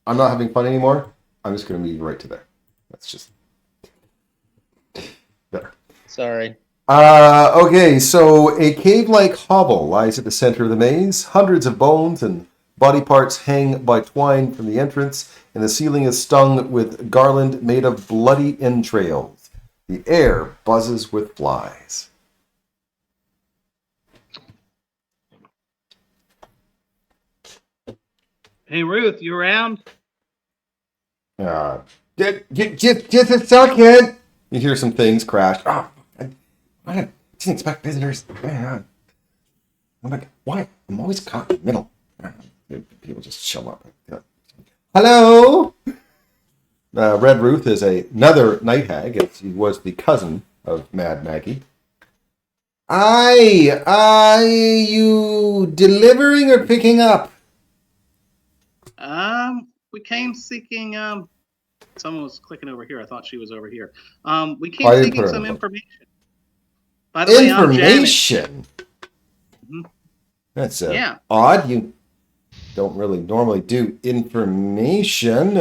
I'm not having fun anymore. I'm just going to move right to there. That's just better. Sorry. Okay, so a cave-like hovel lies at the center of the maze. Hundreds of bones and body parts hang by twine from the entrance, and the ceiling is stung with garland made of bloody entrails. The air buzzes with flies. Hey, Ruth, you around? Just a second. You hear some things crash. Oh, I didn't expect visitors. I'm like, why? I'm always caught in the middle. People just show up. Hello. Red Ruth is another night hag. He was the cousin of Mad Maggie. Are you delivering or picking up? We came seeking. Someone was clicking over here. I thought she was over here. We I came didn't seeking put her some on the phone. information. By the way, I'm Janet. Information. Mhm. That's Yeah. odd. You don't really normally do information.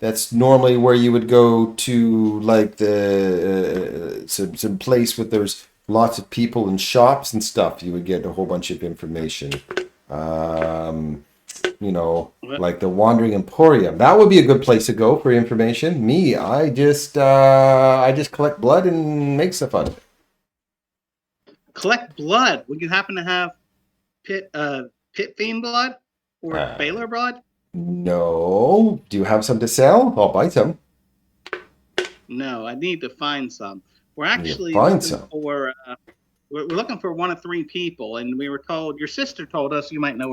That's normally where you would go to, like the some place where there's lots of people and shops and stuff. You would get a whole bunch of information. Like the Wandering Emporium. That would be a good place to go for information. Me, I just collect blood and make stuff out of it. Collect blood. Would you happen to have pit fiend blood or Balor blood? No. Do you have some to sell? I'll buy some. No, I need to find some. We're actually we're looking for one of 3 people, and we were told your sister told us you might know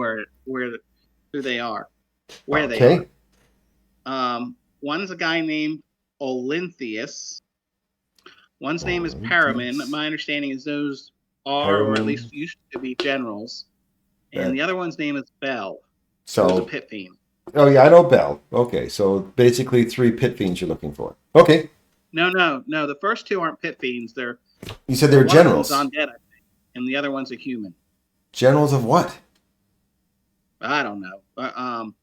who they are, where they are. One's a guy named Olinthius. One's name is Paramin. My understanding is those are, or at least used to be, generals. And the other one's name is Bell. So who's a pit fiend. Oh yeah, I know Bell. Okay, so basically 3 pit fiends you're looking for. Okay. No. The first 2 aren't pit fiends. You said they're generals. One of them's undead, I think, and the other one's a human. Generals of what? I don't know.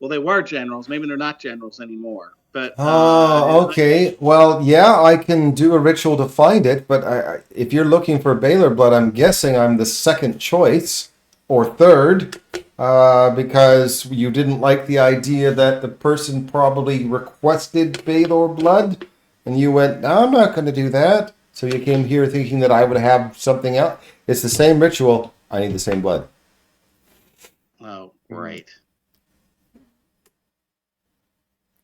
Well, they were generals. Maybe they're not generals anymore. But okay. Well, yeah, I can do a ritual to find it, but if you're looking for Balor blood, I'm guessing I'm the second choice or third, because you didn't like the idea that the person probably requested Balor blood, and you went, "No, I'm not going to do that." So you came here thinking that I would have something else. It's the same ritual. I need the same blood. Oh, right.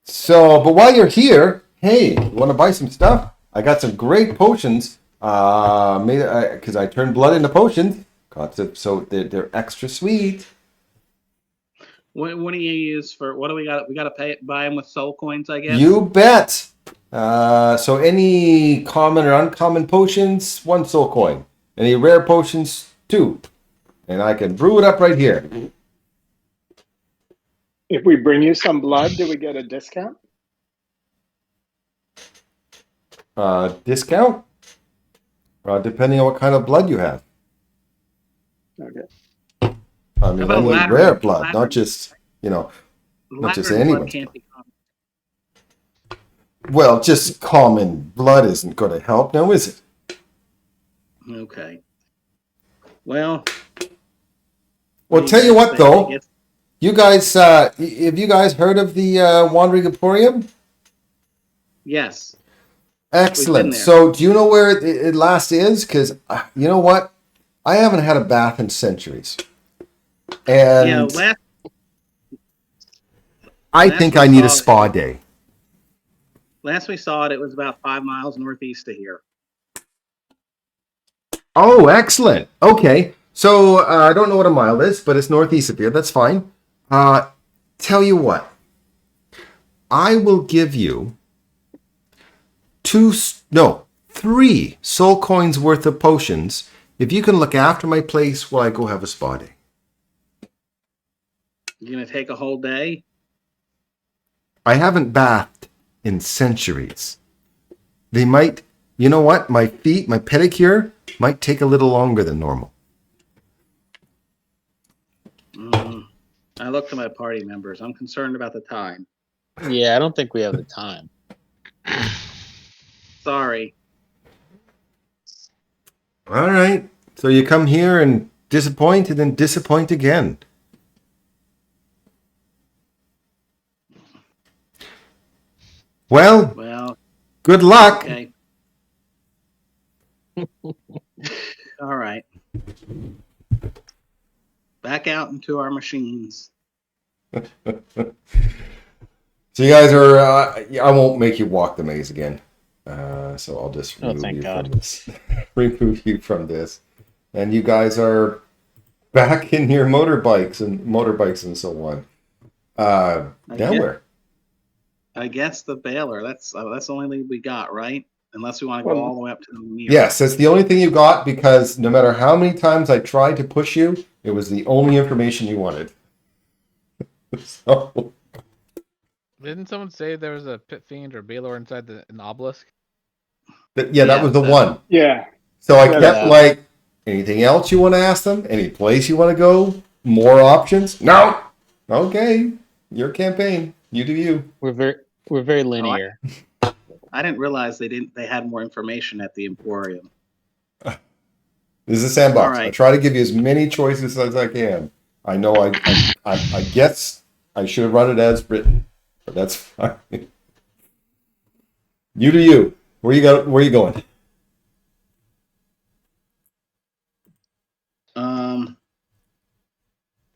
So, but while you're here, hey, you want to buy some stuff? I got some great potions. Because I turned blood into potions. So they're extra sweet. What do you use for? What do we got? We got to buy them with soul coins, I guess. You bet. So any common or uncommon potions, 1 soul coin. Any rare potions, 2. And I can brew it up right here. If we bring you some blood, do we get a discount? Discount? Depending on what kind of blood you have. Okay. I mean, I need rare blood, not just, not just anyone. Can't be common. Well, just common blood isn't going to help, now is it? Okay. Well, tell you what, though. You guys, have you guys heard of the Wandering Emporium? Yes. Excellent. So, do you know where it last is? Because you know what, I haven't had a bath in centuries, and I think I need a spa day. Last we saw it, it was about 5 miles northeast of here. Oh, excellent. Okay, so I don't know what a mile is, but it's northeast of here. That's fine. Tell you what, I will give you 3 soul coins worth of potions if you can look after my place while I go have a spa day. You gonna take a whole day? I haven't bathed in centuries. They might, you know what? My feet, my pedicure might take a little longer than normal. I look to my party members. I'm concerned about the time. Yeah, I don't think we have the time. Sorry. All right. So you come here and disappoint and then disappoint again. Well, good luck. Okay. All right. Back out into our machines. So you guys are, I won't make you walk the maze again. So I'll just remove you from this. Remove you from this. And you guys are back in your motorbikes and so on. Down where? I guess the Balor. That's the only thing we got, right? Unless we want to go all the way up to the mirror. Yes, that's the only thing you got, because no matter how many times I tried to push you, it was the only information you wanted. So... Didn't someone say there was a pit fiend or Balor inside an obelisk? That was the one. Yeah. So I kept like, anything else you want to ask them? Any place you want to go? More options? No. Okay. Your campaign. You do you. We're We're very linear. I didn't realize they had more information at the Emporium. This is a sandbox. All right. I try to give you as many choices as I can. I know I guess I should have run it as written, but that's fine. You do you. Where you going?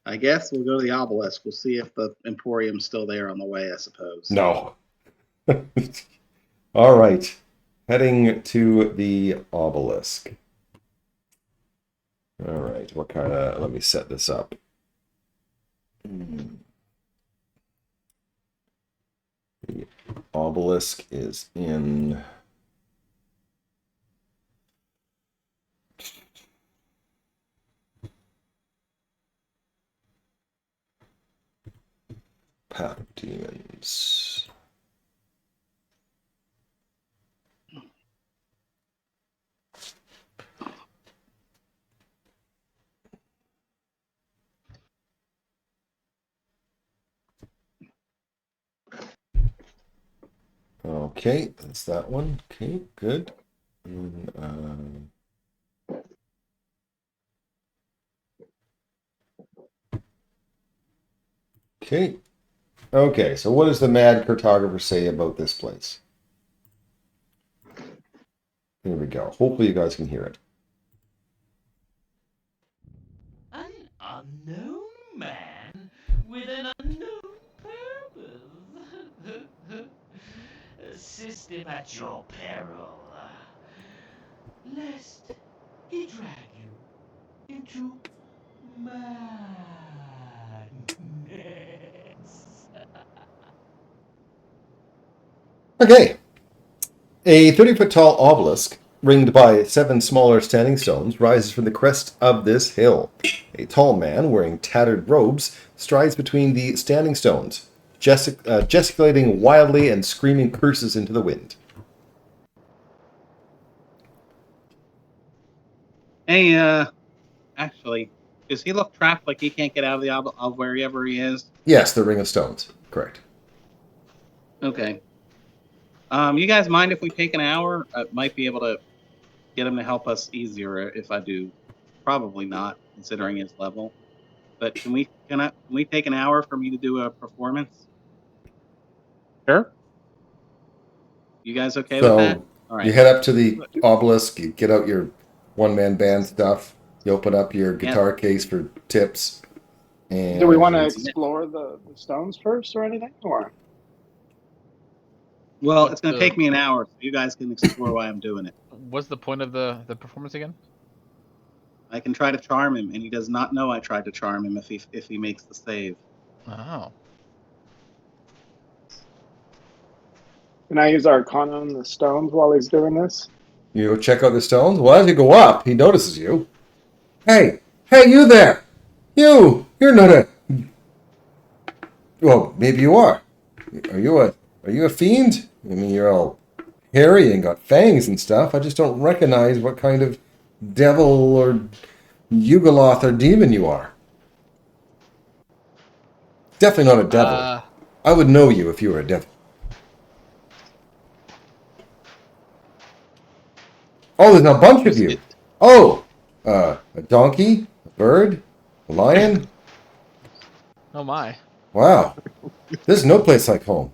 I guess we'll go to the obelisk. We'll see if the Emporium's still there on the way, I suppose. No. All right. Heading to the obelisk. All right. What kind of... Let me set this up. The obelisk is in... Path of Demons. Okay, that's that one. Okay, good. And, okay. Okay, so what does the mad cartographer say about this place? Here we go. Hopefully you guys can hear it. An unknown man with an unknown purpose. Assist him at your peril, lest he drag you into madness. Okay. A 30-foot tall obelisk, ringed by 7 smaller standing stones, rises from the crest of this hill. A tall man, wearing tattered robes, strides between the standing stones, gesticulating wildly and screaming curses into the wind. Hey, actually, does he look trapped like he can't get out of the of wherever he is? Yes, the ring of stones. Correct. Okay. You guys mind if we take an hour? I might be able to get him to help us easier if I do. Probably not, considering his level. But can we take an hour for me to do a performance? Sure. You guys okay with that? All right. You head up to the obelisk, you get out your one-man band stuff, you open up your guitar case for tips. And do we want to explore the stones first or anything? Or well, it's going to take me an hour, so you guys can explore why I'm doing it. What's the point of the performance again? I can try to charm him, and he does not know I tried to charm him if he makes the save. Oh. can I use Arcana on the stones while he's doing this? You go check out the stones. Well, as you go up, he notices you. Hey, you there! You're not a... Well, maybe you are. Are you a fiend? I mean, you're all hairy and got fangs and stuff. I just don't recognize what kind of devil or Yugoloth or demon you are. Definitely not a devil. I would know you if you were a devil. Oh, there's a bunch of you. Oh, a donkey, a bird, a lion. Oh my. Wow. There's no place like home.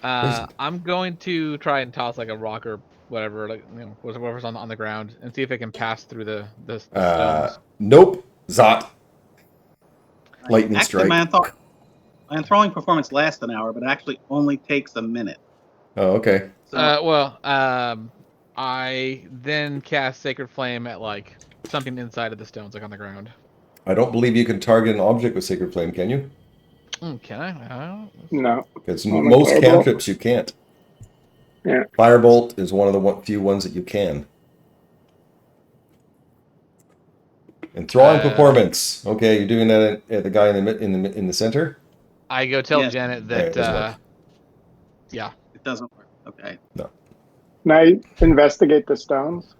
I'm going to try and toss like a rock or whatever, like whatever's on the ground, and see if it can pass through the stones. Nope. Zot. Lightning actually, strike. my throwing performance lasts an hour, but it actually only takes a minute. Oh, okay. So, I then cast Sacred Flame at like something inside of the stones, like on the ground. I don't believe you can target an object with Sacred Flame, can you? Can I? No. Because most cantrips you can't. Yeah. Firebolt is one of the few ones that you can. And throwing performance. Okay, you're doing that at the guy in the center. I go tell Janet that. Yeah, it doesn't work. Okay. No. Can I investigate the stones?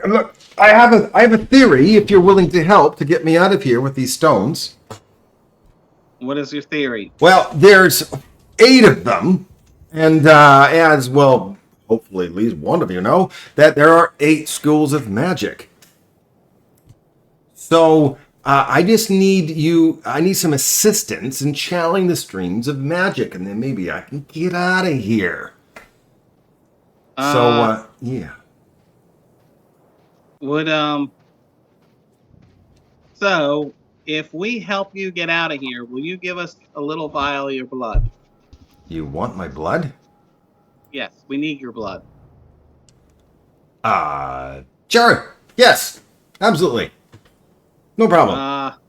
Look, I have a theory. If you're willing to help to get me out of here with these stones. What is your theory? Well, there's 8 of them. And as well, hopefully at least one of you know that there are 8 schools of magic. So I just need you. I need some assistance in channeling the streams of magic, and then maybe I can get out of here. Yeah. So if we help you get out of here, will you give us a little vial of your blood? You want my blood? Yes, we need your blood. Sure. Yes. Absolutely. No problem.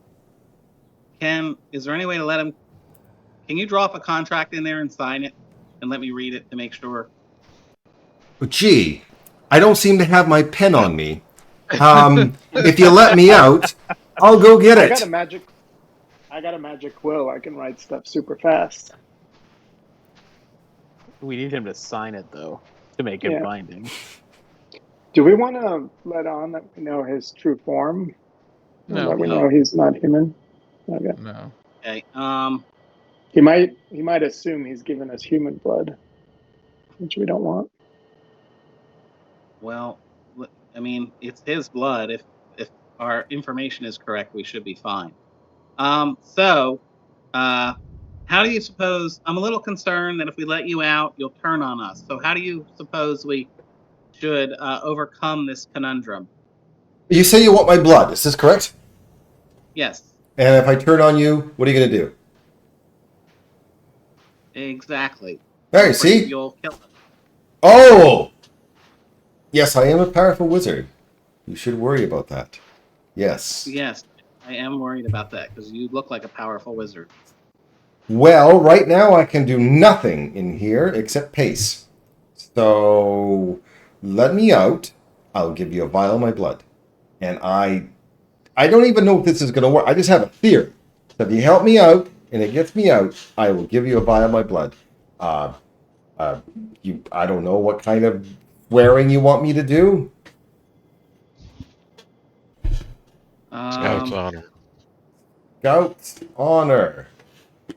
Is there any way to let him? Can you draw up a contract in there and sign it, and let me read it to make sure? Gee, I don't seem to have my pen on me. If you let me out, I'll go get it. I got a magic quill. I can write stuff super fast. We need him to sign it though to make it binding. Do we want to let on that we know his true form? No. That we know he's not human. Okay. No. Okay. He might assume he's given us human blood, which we don't want. Well, I mean, it's his blood. If our information is correct, we should be fine. How do you suppose? I'm a little concerned that if we let you out, you'll turn on us. So how do you suppose we should overcome this conundrum? You say you want my blood. Is this correct? Yes. And if I turn on you, what are you going to do? Exactly. Hey, see? You'll kill us. Oh! Yes, I am a powerful wizard. You should worry about that. Yes. Yes, I am worried about that because you look like a powerful wizard. Well, right now I can do nothing in here except pace. So let me out. I'll give you a vial of my blood. And I don't even know if this is going to work. I just have a theory. So if you help me out and it gets me out, I will give you a vial of my blood. I don't know what kind of swearing you want me to do. Scout's honor. Scout's honor.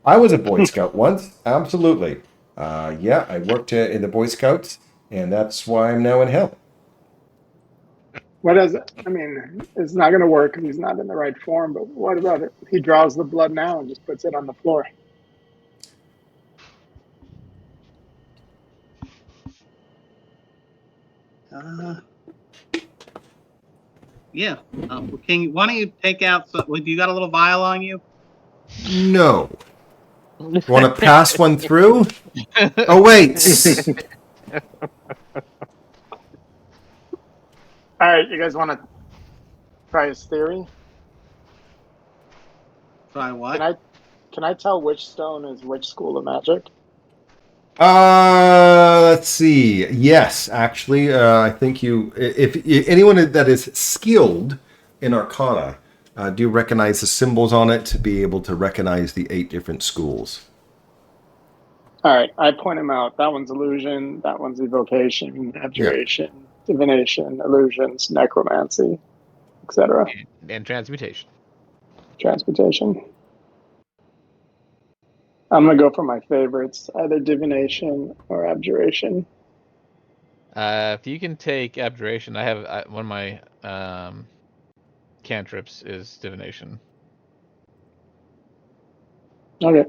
I was a Boy Scout once. Absolutely. Yeah, I worked in the Boy Scouts, and that's why I'm now in hell. What is it? I mean, it's not going to work because he's not in the right form, but what about it? He draws the blood now and just puts it on the floor. Yeah. Why don't you take out? You got a little vial on you? No. Want to pass one through? Oh, wait. All right, you guys want to try his theory? Try what? Can I tell which stone is which school of magic? Let's see. Yes, actually, I think if anyone that is skilled in Arcana, do recognize the symbols on it to be able to recognize the 8 different schools. All right, I point him out. That one's illusion. That one's evocation, abjuration, divination, illusions, necromancy, etc. And transmutation. Transmutation. I'm gonna go for my favorites, either divination or abjuration. If you can take abjuration, I have one of my cantrips is divination. Okay.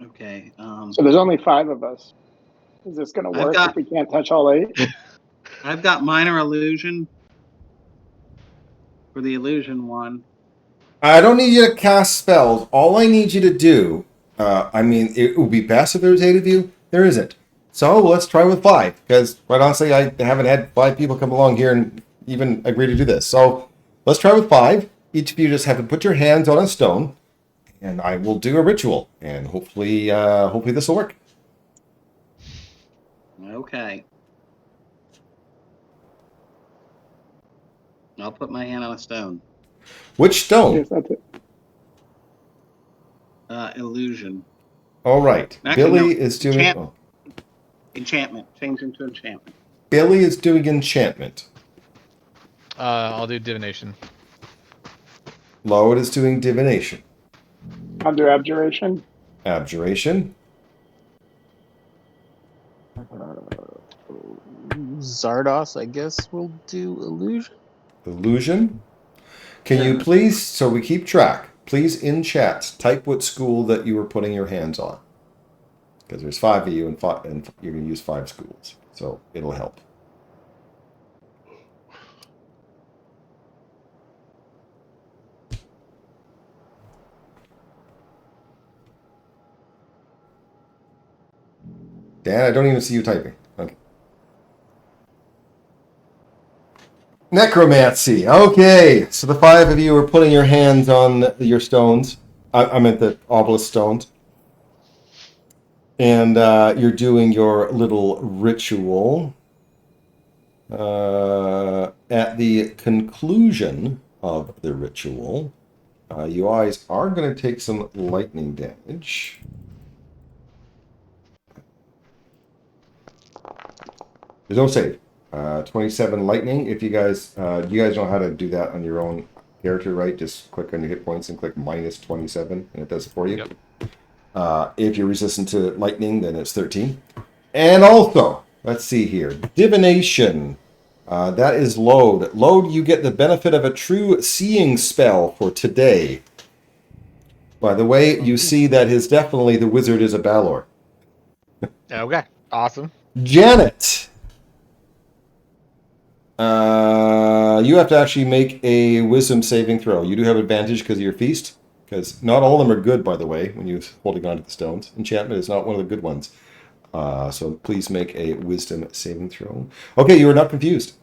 Okay. So there's only 5 of us. Is this gonna work if we can't touch all 8? I've got minor illusion for the illusion one. I don't need you to cast spells. All I need you to do, it would be best if there was 8 of you. There isn't. So let's try with 5, because quite honestly, I haven't had 5 people come along here and even agree to do this. So let's try with 5. Each of you just have to put your hands on a stone, and I will do a ritual, and hopefully this will work. Okay. I'll put my hand on a stone. Which stone? Yes, that's it. Illusion. All right. Actually, Billy is doing... Enchantment. Change into enchantment. Billy is doing enchantment. I'll do divination. Lowood is doing divination. I'll do abjuration. Abjuration. Zardos, I guess, will do illusion. Illusion. Can you Yeah. please, so we keep track, please in chat type what school that you were putting your hands on. Because there's 5 of you and you're going to use 5 schools. So it'll help. Dan, I don't even see you typing. Okay. Necromancy. Okay. So the 5 of you are putting your hands on your stones. I meant the obelisk stones. And you're doing your little ritual. At the conclusion of the ritual, you guys are going to take some lightning damage. There's no save. 27 lightning. If you guys know how to do that on your own character, right? Just click on your hit points and click minus 27, and it does it for you. Yep. If you're resistant to lightning, then it's 13. And also, let's see here, divination. That is load. Load, you get the benefit of a true seeing spell for today. By the way, you see that definitely the wizard is a Baldur. Okay. Awesome. Janet. You have to actually make a wisdom saving throw. You do have advantage because of your feast. Because not all of them are good, by the way, when you're holding on to the stones. Enchantment is not one of the good ones. So please make a wisdom saving throw. Okay, you are not confused.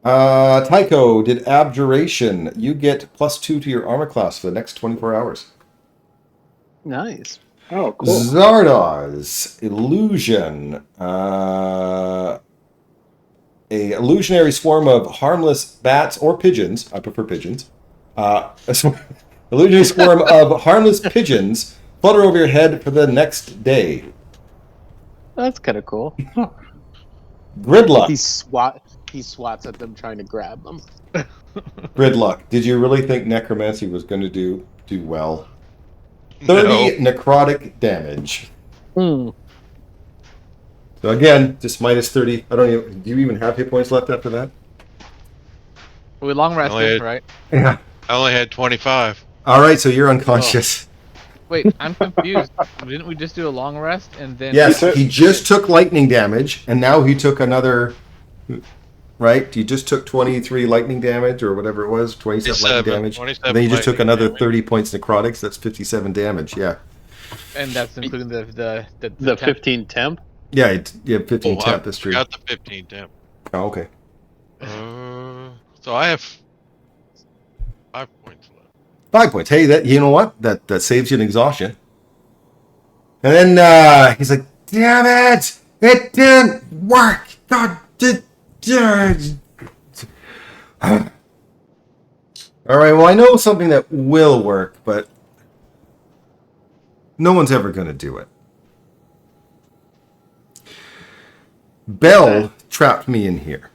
Tycho did abjuration. You get +2 to your armor class for the next 24 hours. Nice. Oh, cool. Zardoz, illusion. A illusionary swarm of harmless bats or pigeons. I prefer pigeons. Illusionary swarm of harmless pigeons flutter over your head for the next day. That's kind of cool. Gridlock. He swats at them trying to grab them. Gridlock. Did you really think necromancy was going to do well? 30 necrotic damage. Mm. So again, just minus 30. Do you even have hit points left after that? We long rested, right? Yeah. I only had 25. All right, so you're unconscious. Wait, I'm confused. Didn't we just do a long rest and then? Yes, he just took lightning damage, and now he took another. Right? He just took 23 lightning damage, or whatever it was, 27 lightning damage. 27 And then he just took lightning another damage. 30 points necrotics. That's 57 damage. Yeah. And that's including the The temp. 15 temp? Yeah, 15 Oh, temp. I That's true. got the 15 temp. Oh, okay. So I have 5 points left. 5 points. Hey, you know what? That saves you an exhaustion. And then he's like, "Damn it! It didn't work. God did." All right. Well, I know something that will work, but no one's ever going to do it. Bell trapped me in here.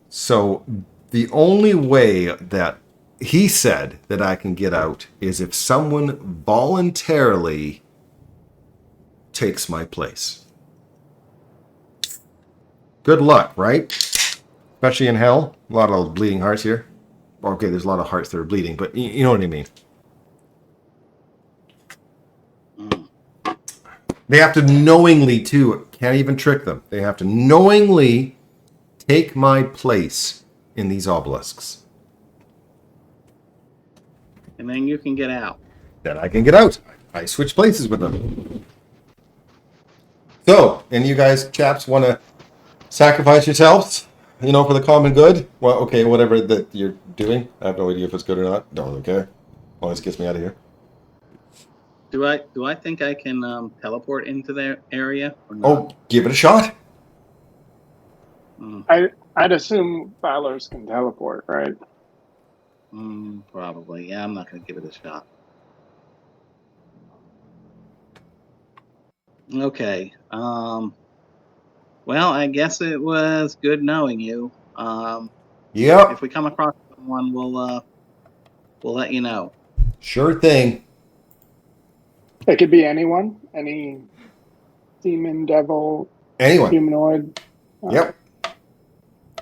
So the only way that he said that I can get out is if someone voluntarily takes my place. Good luck, right? Especially in hell. A lot of bleeding hearts here. Okay, there's a lot of hearts that are bleeding, but you know what I mean. They have to knowingly, too. Can't even trick them. They have to knowingly take my place in these obelisks. And then you can get out. Then I can get out. I switch places with them. So, and you guys, chaps, want to sacrifice yourselves, for the common good? Well, okay, whatever that you're doing. I have no idea if it's good or not. Don't really care. Always gets me out of here. Do I think I can teleport into their area or not? Oh, give it a shot. I'd assume Balors can teleport, right? Probably. Yeah, I'm not going to give it a shot. Okay. Well, I guess it was good knowing you. Yep. If we come across someone, we'll let you know. Sure thing. It could be anyone, any demon, devil, Anyone. humanoid. Yep.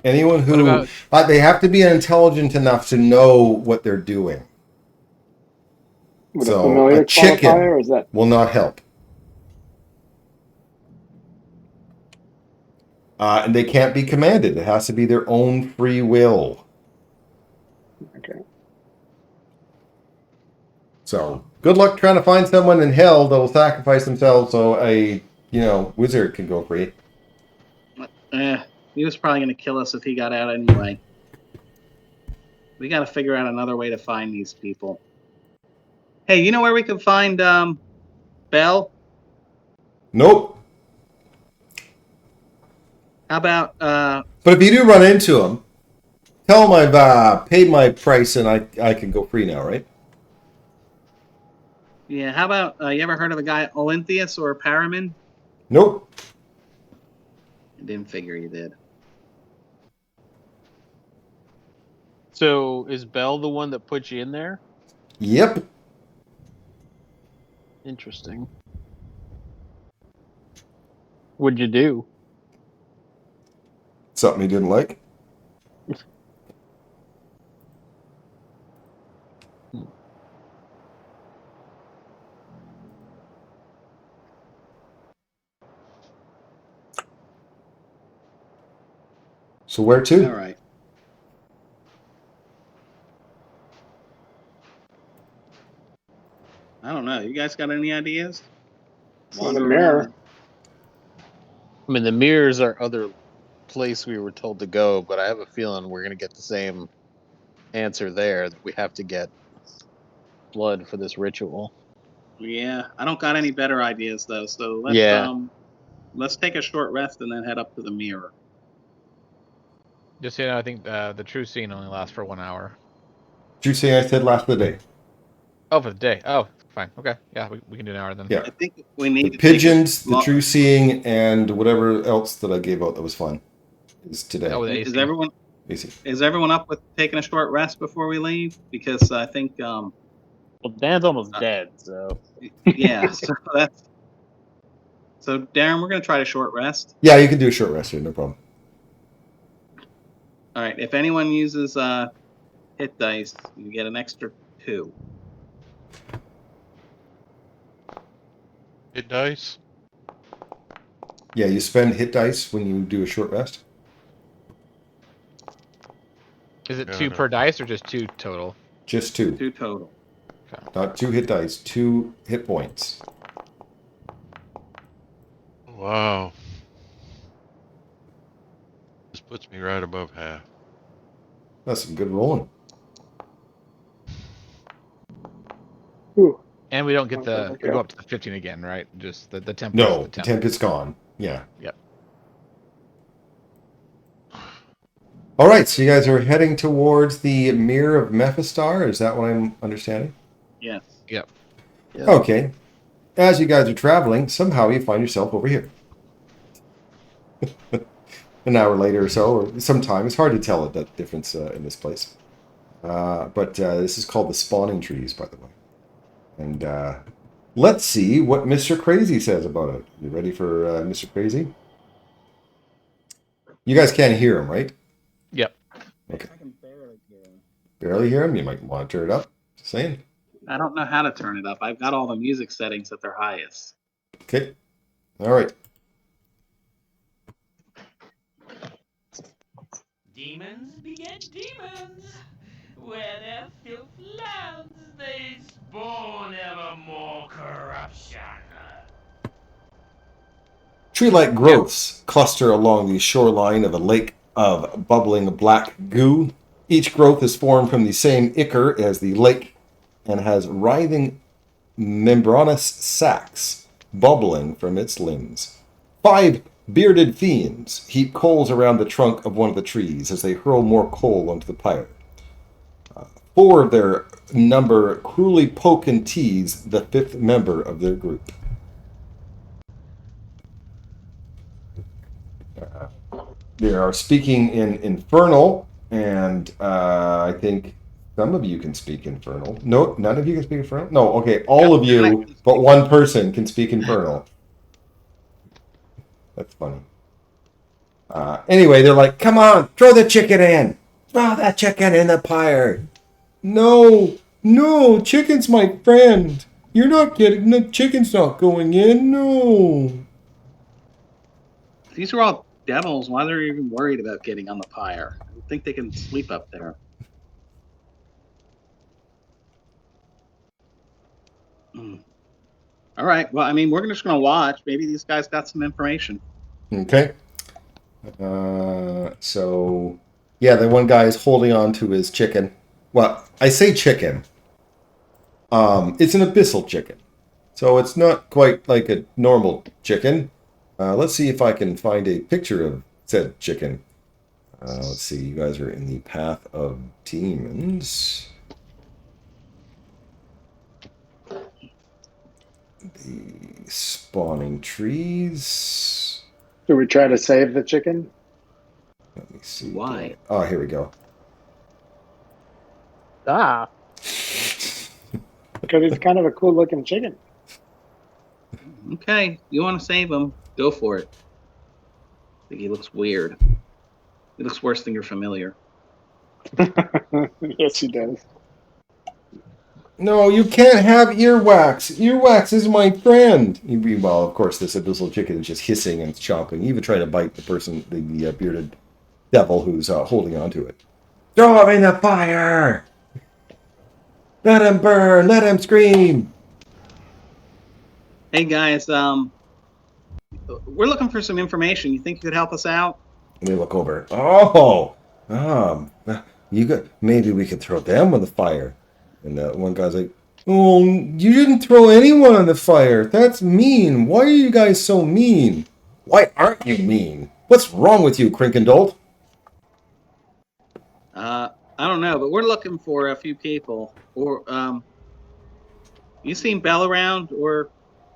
Anyone What who about they have to be intelligent enough to know what they're doing. Would a So familiar a chicken qualifier, or is that will not help. And they can't be commanded. It has to be their own free will. okay? So good luck trying to find someone in hell that'll sacrifice themselves so a wizard can go free. He was probably going to kill us if he got out anyway. We got to figure out another way to find these people. Hey, you know where we could find Bell? Nope. How about But if you do run into him, tell him I've paid my price and I can go free now, right? yeah? How about you ever heard of a guy Olinthius or Paramin? Nope. I didn't figure you did. So is Bell the one that put you in there? Yep. Interesting. What'd you do? Something he didn't like. So where to? All right. I don't know. You guys got any ideas? So the Wander mirror. around. I mean, the mirrors are other place we were told to go, but I have a feeling we're gonna get the same answer there. That we have to get blood for this ritual. Yeah, I don't got any better ideas though. So Yeah. let's take a short rest and then head up to the mirror. just I think the true scene only lasts for 1 hour. Did you say I said last of the day? Oh, for the day. Oh, fine. Okay. Yeah, we can do an hour then. Yeah. I think we The need to pigeons, take a the true seeing, and whatever else that I gave out that was fun is today. Oh, the Is AC. everyone Easy. is everyone up with taking a short rest before we leave? Because I think Well, Dan's almost dead, so yeah. So Darren, we're gonna try to short rest. Yeah, you can do a short rest here, no problem. All right. If anyone uses hit dice, you get an extra 2. Hit dice. Yeah, you spend hit dice when you do a short rest. Is it Yeah, I 2 know. per dice or just 2 total? Just 2. 2 total. Not 2 hit dice, 2 hit points. Wow. This puts me right above half. That's some good rolling. Ooh, And we don't get okay, we go up to the 15 again, right? Just the temp is No, the the temp. temp is gone. Yeah. Yep. All right, so you guys are heading towards the Mirror of Mephistar. Is that what I'm understanding? Yes. Yep. Yep. Okay. As you guys are traveling, somehow you find yourself over here. An hour later or so, or sometime. It's hard to tell the difference in this place. But this is called the Spawning Trees, by the way. And let's see what Mr. Crazy says about it. You ready for Mr. Crazy? You guys can't hear him, right? Yep. Okay. I can barely hear him. Barely hear him? You might want to turn it up. Just saying. I don't know how to turn it up. I've got all the music settings at their highest. Okay. All right. Demons beget demons. Where their filth lands, they spawn ever more corruption. Tree-like growths cluster along the shoreline of a lake of bubbling black goo. Each growth is formed from the same ichor as the lake and has writhing membranous sacs bubbling from its limbs. 5 bearded fiends heap coals around the trunk of one of the trees as they hurl more coal onto the pyre. 4 of their number cruelly poke and tease the 5th member of their group. They are speaking in infernal and I think Some of you can speak infernal. No, none of you can speak infernal? No, okay, all of you, but one person can speak infernal. That's funny. Anyway, they're like, come on, throw the chicken in. Throw that chicken in the pyre. No, no, chicken's my friend. You're not getting, the chicken's not going in, no. These are all devils. Why are they even worried about getting on the pyre? I think they can sleep up there. All right. Well, I mean, we're just going to watch. Maybe these guys got some information. Okay. So, yeah, the one guy is holding on to his chicken. Well, I say chicken. It's an abyssal chicken. So it's not quite like a normal chicken. Let's see if I can find a picture of said chicken. Let's see, you guys are in the path of demons. The spawning trees. Do we try to save the chicken? Let me see. Why? Oh, here we go. Ah, Because he's kind of a cool looking chicken. Okay. You want to save him? Go for it. I think he looks weird. He looks worse than your familiar. Yes, he does. No, you can't have earwax. Earwax is my friend. Well, of course, this abyssal chicken is just hissing and chomping, even trying to bite the person, the bearded devil who's holding onto it. Throw him in the fire! Let him burn! Let him scream! Hey guys, we're looking for some information. You think you could help us out? And they look over. Oh, maybe we could throw them on the fire. And that one guy's like, "Oh, you didn't throw anyone on the fire. That's mean. Why are you guys so mean? Why aren't you mean? What's wrong with you, Crinkendolt?" I don't know, but we're looking for a few people. Or you seen Bell around, or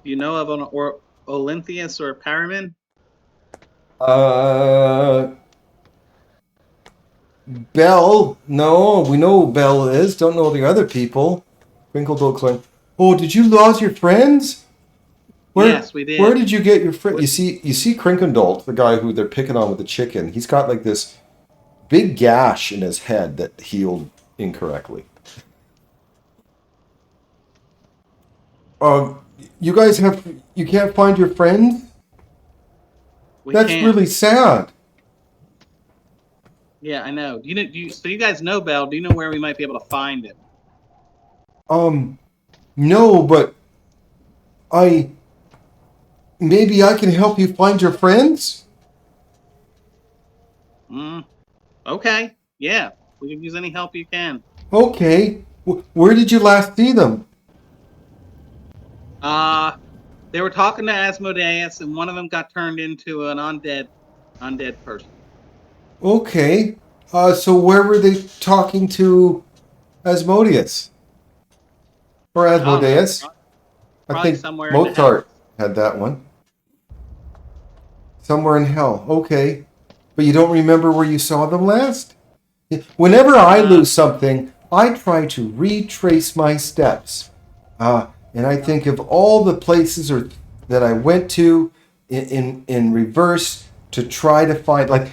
you know of an or Olinthius or Paramin? Bell? No, we know who Bell is. Don't know the other people. Crinkendolt Clink. Oh, did you lose your friends? Yes, we did. Where did you get your friend? You see Crinkendolt, the guy who they're picking on with the chicken. He's got like this big gash in his head that healed incorrectly. You guys you can't find your friend? That's can't. really sad. Yeah, I know. So you guys know Bell. Do you know where we might be able to find him? No, but maybe I can help you find your friends? Okay. Yeah. We can use any help you can. Okay. Where did you last see them? They were talking to Asmodeus, and one of them got turned into an undead person. Okay. So where were they talking to Asmodeus? Or Asmodeus? I think somewhere Mozart had that one. Somewhere in hell. Okay. But you don't remember where you saw them last? Whenever I lose something, I try to retrace my steps. And I think of all the places that I went to in reverse to try to find, like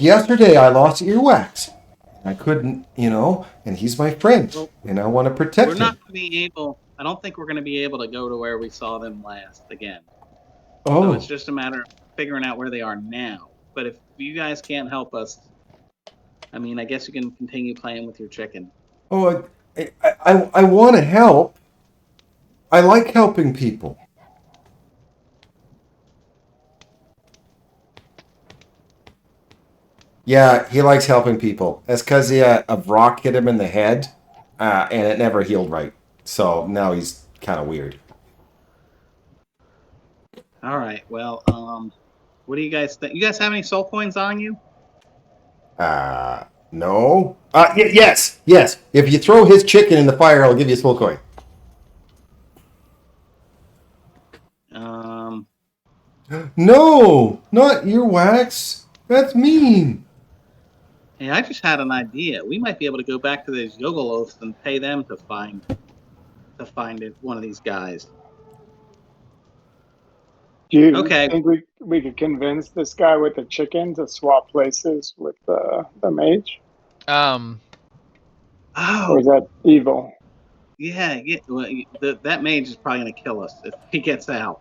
yesterday I lost earwax. I couldn't, and he's my friend, and I want to protect him. We're not going to be able. I don't think we're going to be able to go to where we saw them last again. Oh. So it's just a matter of figuring out where they are now. But if you guys can't help us, I mean, I guess you can continue playing with your chicken. Oh, I want to help. I like helping people. Yeah, he likes helping people. That's because a rock hit him in the head, and it never healed right. So now he's kind of weird. All right. Well, what do you guys think? You guys have any soul coins on you? No. Yes. If you throw his chicken in the fire, I'll give you a soul coin. No, not earwax. That's mean. Hey, I just had an idea. We might be able to go back to those Yogoloths and pay them to find one of these guys. Do you Okay. think we could convince this guy with the chicken to swap places with the mage? Um, Or is Oh, that evil? yeah. Well, that mage is probably gonna kill us if he gets out.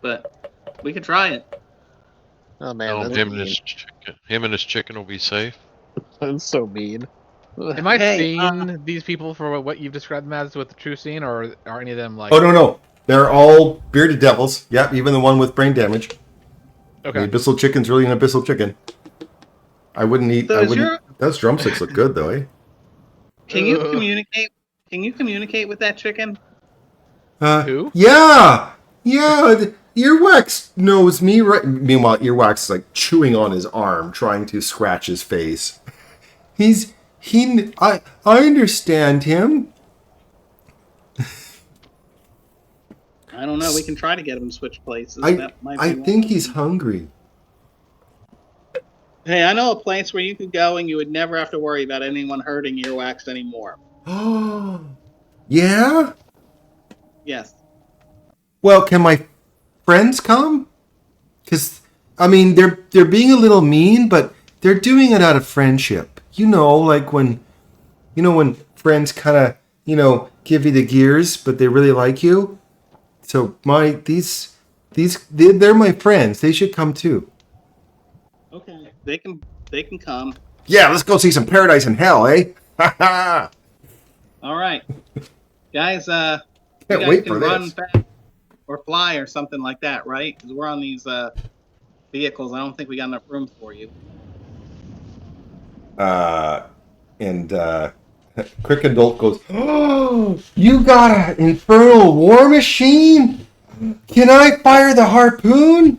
But we could try it. Oh man, Tell him that's mean. him and his chicken will be safe. That's so mean. am I Hey, seeing these people for what you've described them as with the true scene, or are any of them like? Oh no, they're all bearded devils. Yep, even the one with brain damage. Okay. The abyssal chicken's really an abyssal chicken. I wouldn't eat. So I is wouldn't. your Those drumsticks look good though, eh? can you Ugh. communicate? Can you communicate with that chicken? Who? Yeah, yeah. Earwax knows me, right? Meanwhile, Earwax is like chewing on his arm, trying to scratch his face. I understand him. I don't know. We can try to get him to switch places. I That might be one. think he's hungry. Hey, I know a place where you could go and you would never have to worry about anyone hurting Earwax anymore. Oh, yeah. Yes. Well, can my friends come? Because I mean, they're being a little mean, but they're doing it out of friendship. Like when friends kind of give you the gears, but they really like you. So they're my friends. They should come too. Okay. They can come. Yeah, let's go see some paradise and hell, eh? Ha ha! All right. Guys, you Can't guys wait can for run this. fast or fly or something like that, right? Because we're on these vehicles. I don't think we got enough room for you. And Crickendolf goes, "Oh, you got an infernal war machine? Can I fire the harpoon?"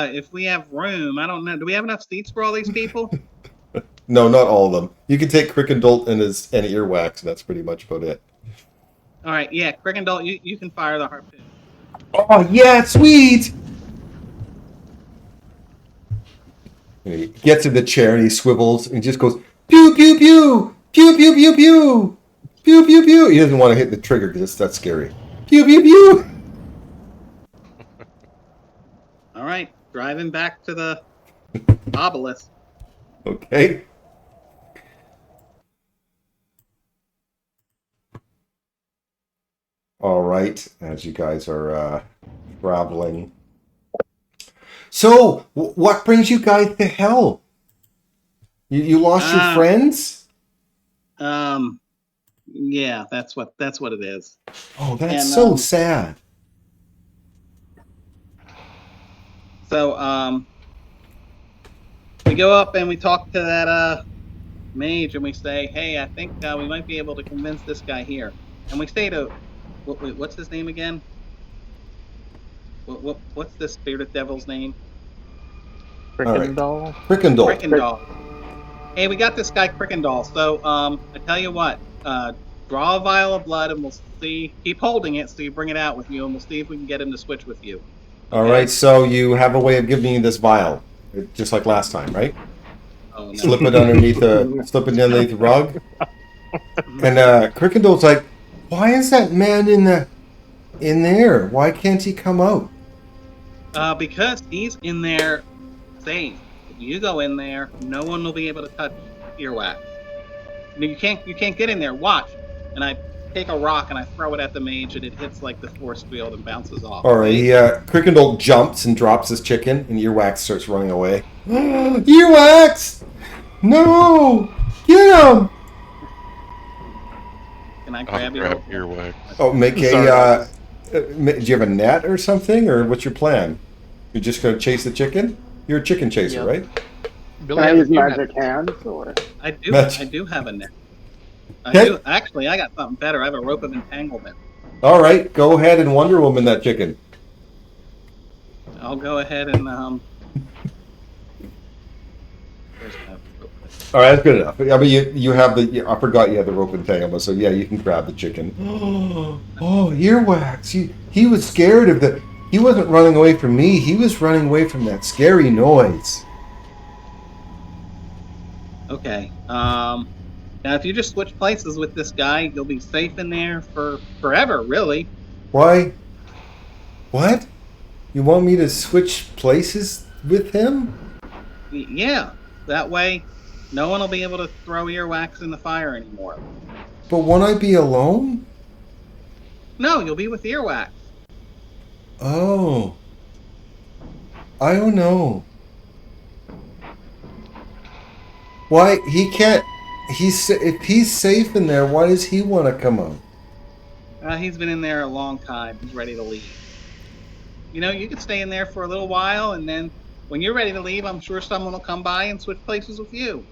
If we have room, I don't know. Do we have enough seats for all these people? No, not all of them. You can take Crickendolt and his earwax, and that's pretty much about it. All right. Yeah, Crickendall, you can fire the harpoon. Oh yeah, sweet! And he gets in the chair and he swivels and he just goes pew pew pew pew pew pew pew pew pew pew. He doesn't want to hit the trigger because that's scary. Pew pew pew. All right. Driving back to the obelisk. Okay. All right, as you guys are traveling. So, what brings you guys to hell? You lost your friends? Yeah, that's what it is. Oh, that's And, so sad. So, we go up and we talk to that mage and we say, "Hey, I think we might be able to convince this guy here." And we say to, what's his name again? What's this spirit devil's name? Frickendall. Crickendall. Crickendall. Hey, we got this guy Crickendall. So, I tell you what, draw a vial of blood and we'll see. Keep holding it so you bring it out with you, and we'll see if we can get him to switch with you. All right, so you have a way of giving me this vial, just like last time, right? Oh no. Slip it underneath the rug. And Crickendall's like, "Why is that man in there? Why can't he come out?" Because he's in there safe. If you go in there, no one will be able to touch earwax. You can't get in there. Watch. And I take a rock and I throw it at the mage and it hits like the force field and bounces off. All right, Crickendall jumps and drops his chicken, and Earwax starts running away. Earwax! No! Get him! Can I I'll grab you? grab earwax. Oh, make Sorry. do you have a net or something, or what's your plan? You're just gonna chase the chicken? You're a chicken chaser, Yep. right? Billy Can I has a use few magic hands or? I do. Match. I do have a net. Okay. I do. Actually, I got something better. I have a rope of entanglement. All right, go ahead and Wonder Woman that chicken. I'll go ahead and where's my rope? All right, that's good enough. I mean, you have the. I forgot you had the rope entanglement, so yeah, you can grab the chicken. Oh, Earwax! He was scared of the. He wasn't running away from me. He was running away from that scary noise. Okay. Now if you just switch places with this guy, you'll be safe in there for forever, really. Why? What? You want me to switch places with him? Yeah. That way, no one will be able to throw earwax in the fire anymore. But won't I be alone? No, you'll be with earwax. Oh. I don't know. Why he can't? If he's safe in there, why does he want to come out? He's been in there a long time. He's ready to leave. You could stay in there for a little while, and then when you're ready to leave, I'm sure someone will come by and switch places with you.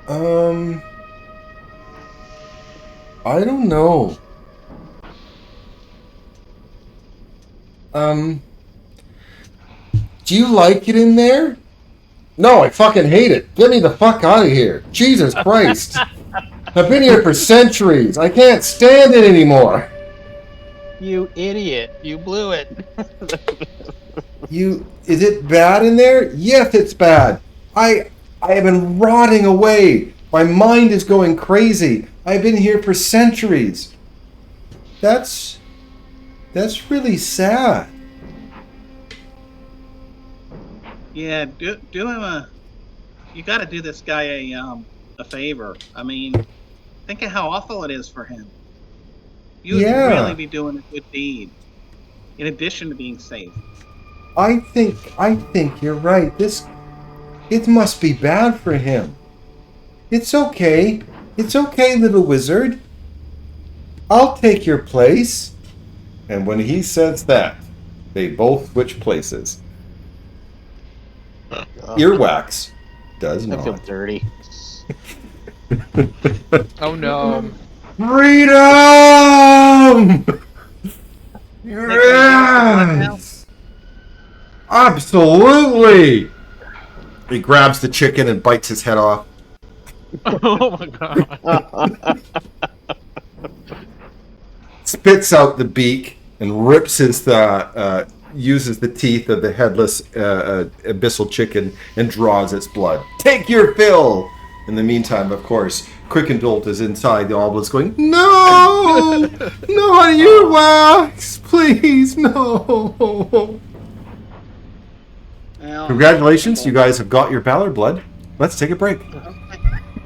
Um, I don't know. Um, do you like it in there? No, I fucking hate it. Get me the fuck out of here. Jesus Christ. I've been here for centuries. I can't stand it anymore. You idiot! You blew it. Is it bad in there? Yes, it's bad. I have been rotting away. My mind is going crazy. I've been here for centuries. That's really sad. Yeah, do him a. You got to do this guy a favor. I mean, think of how awful it is for him. You would really Yeah. be doing a good deed, in addition to being safe. I think you're right. It must be bad for him. It's okay. It's okay, little wizard. I'll take your place. And when he says that, they both switch places. Earwax does I feel not. dirty. Oh no. Freedom! Now? Yes! Absolutely! He grabs the chicken and bites his head off. Oh my god. Spits out the beak and rips uses the teeth of the headless abyssal chicken and draws its blood. Take your fill! In the meantime, of course, Quickandult is inside the obelisk going, no! Not you, Wax! Please, no! Well, Congratulations, you guys have got your Valor blood. Let's take a break.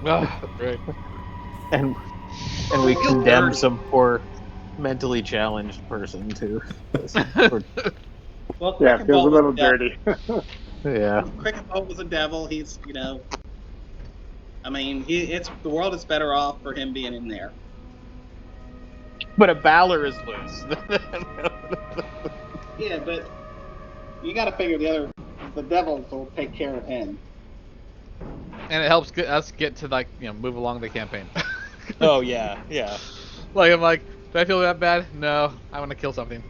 Ah, great. and we Feel condemn dirty. some poor mentally challenged person to. Well, Yeah, it feels a Quickenbolt was little a devil. dirty. Yeah. Quickenbolt was a devil. He's, I mean, the world is better off for him being in there. But a Balor is loose. Yeah, but you got to figure the devils will take care of him. And it helps us get to move along the campaign. Oh yeah, yeah. I'm like, do I feel that bad? No, I want to kill something.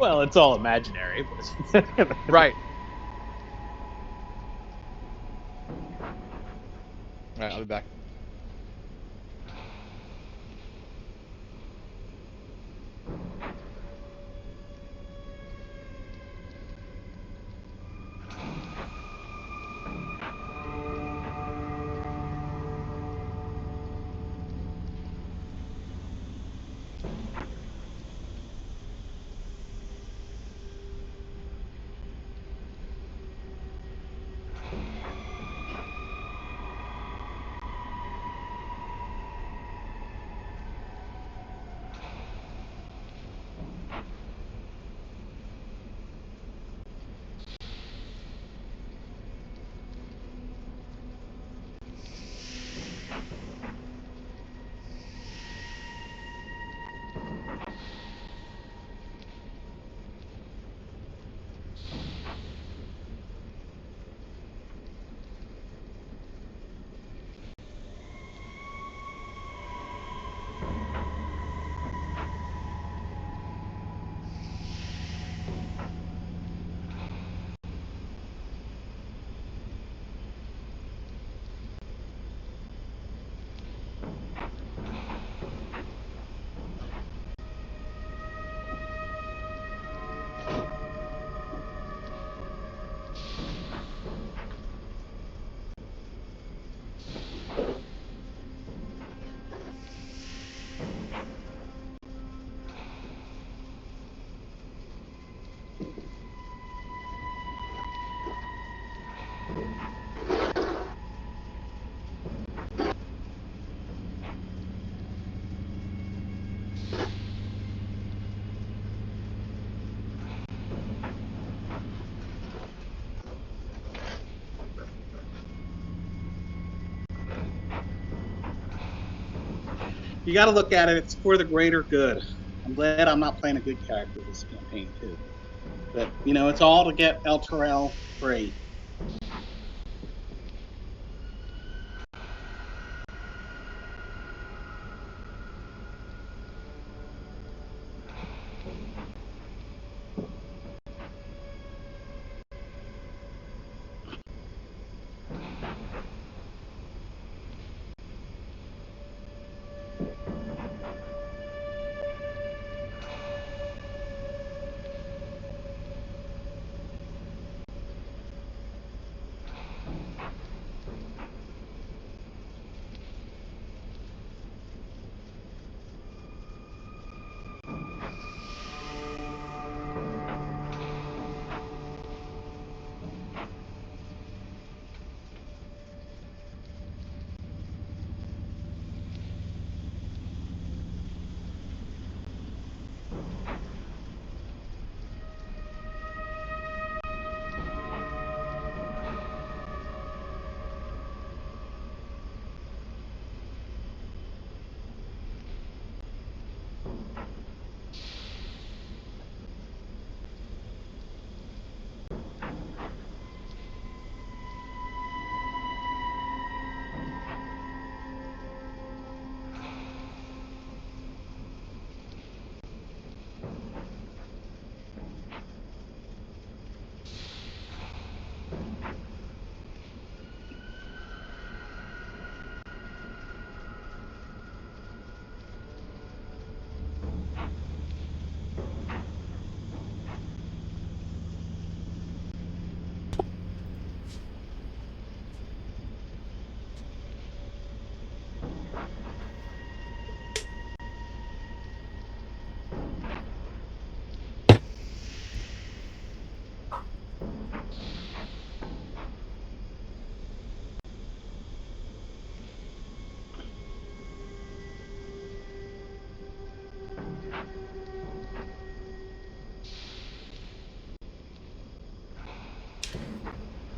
Well, it's all imaginary, but Right. All right, I'll be back. You got to look at it. It's for the greater good. I'm glad I'm not playing a good character this campaign too. But it's all to get El Terrell free.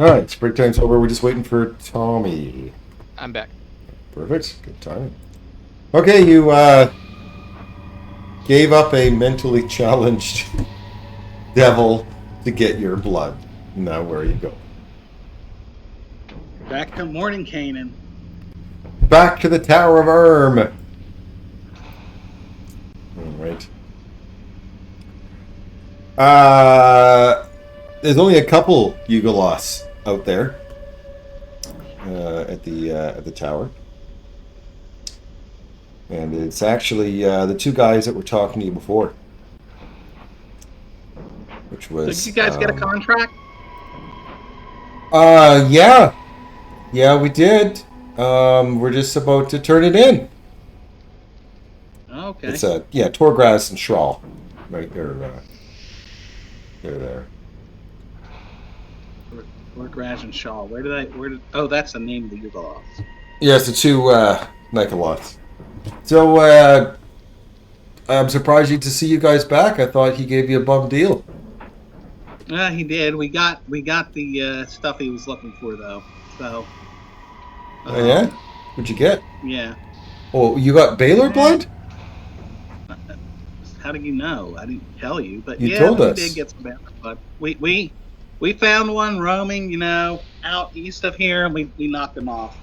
All right, break time's over. We're just waiting for Tommy. I'm back. Perfect. Good timing. Okay, you gave up a mentally challenged devil to get your blood. Now where you go? Back to Morning Canaan. Back to the Tower of Erm. All right. There's only a couple Yugolos out there at the tower, and it's actually the two guys that were talking to you before, which was. Did you guys get a contract? Yeah, we did. We're just about to turn it in. Okay. It's Torgras and Schral, right there. They're there. Torgras and Shaw. Where did? Oh, that's the name of the Yugolovs. Yes, the two Nikolots. So I'm surprised to see you guys back. I thought he gave you a bum deal. He did. We got the stuff he was looking for though. So. Oh yeah? What'd you get? Yeah. Oh, you got Baldur blood? How do you know? I didn't tell you, but you told us. We did get some Baldur blood. We found one roaming, out east of here, and we knocked him off.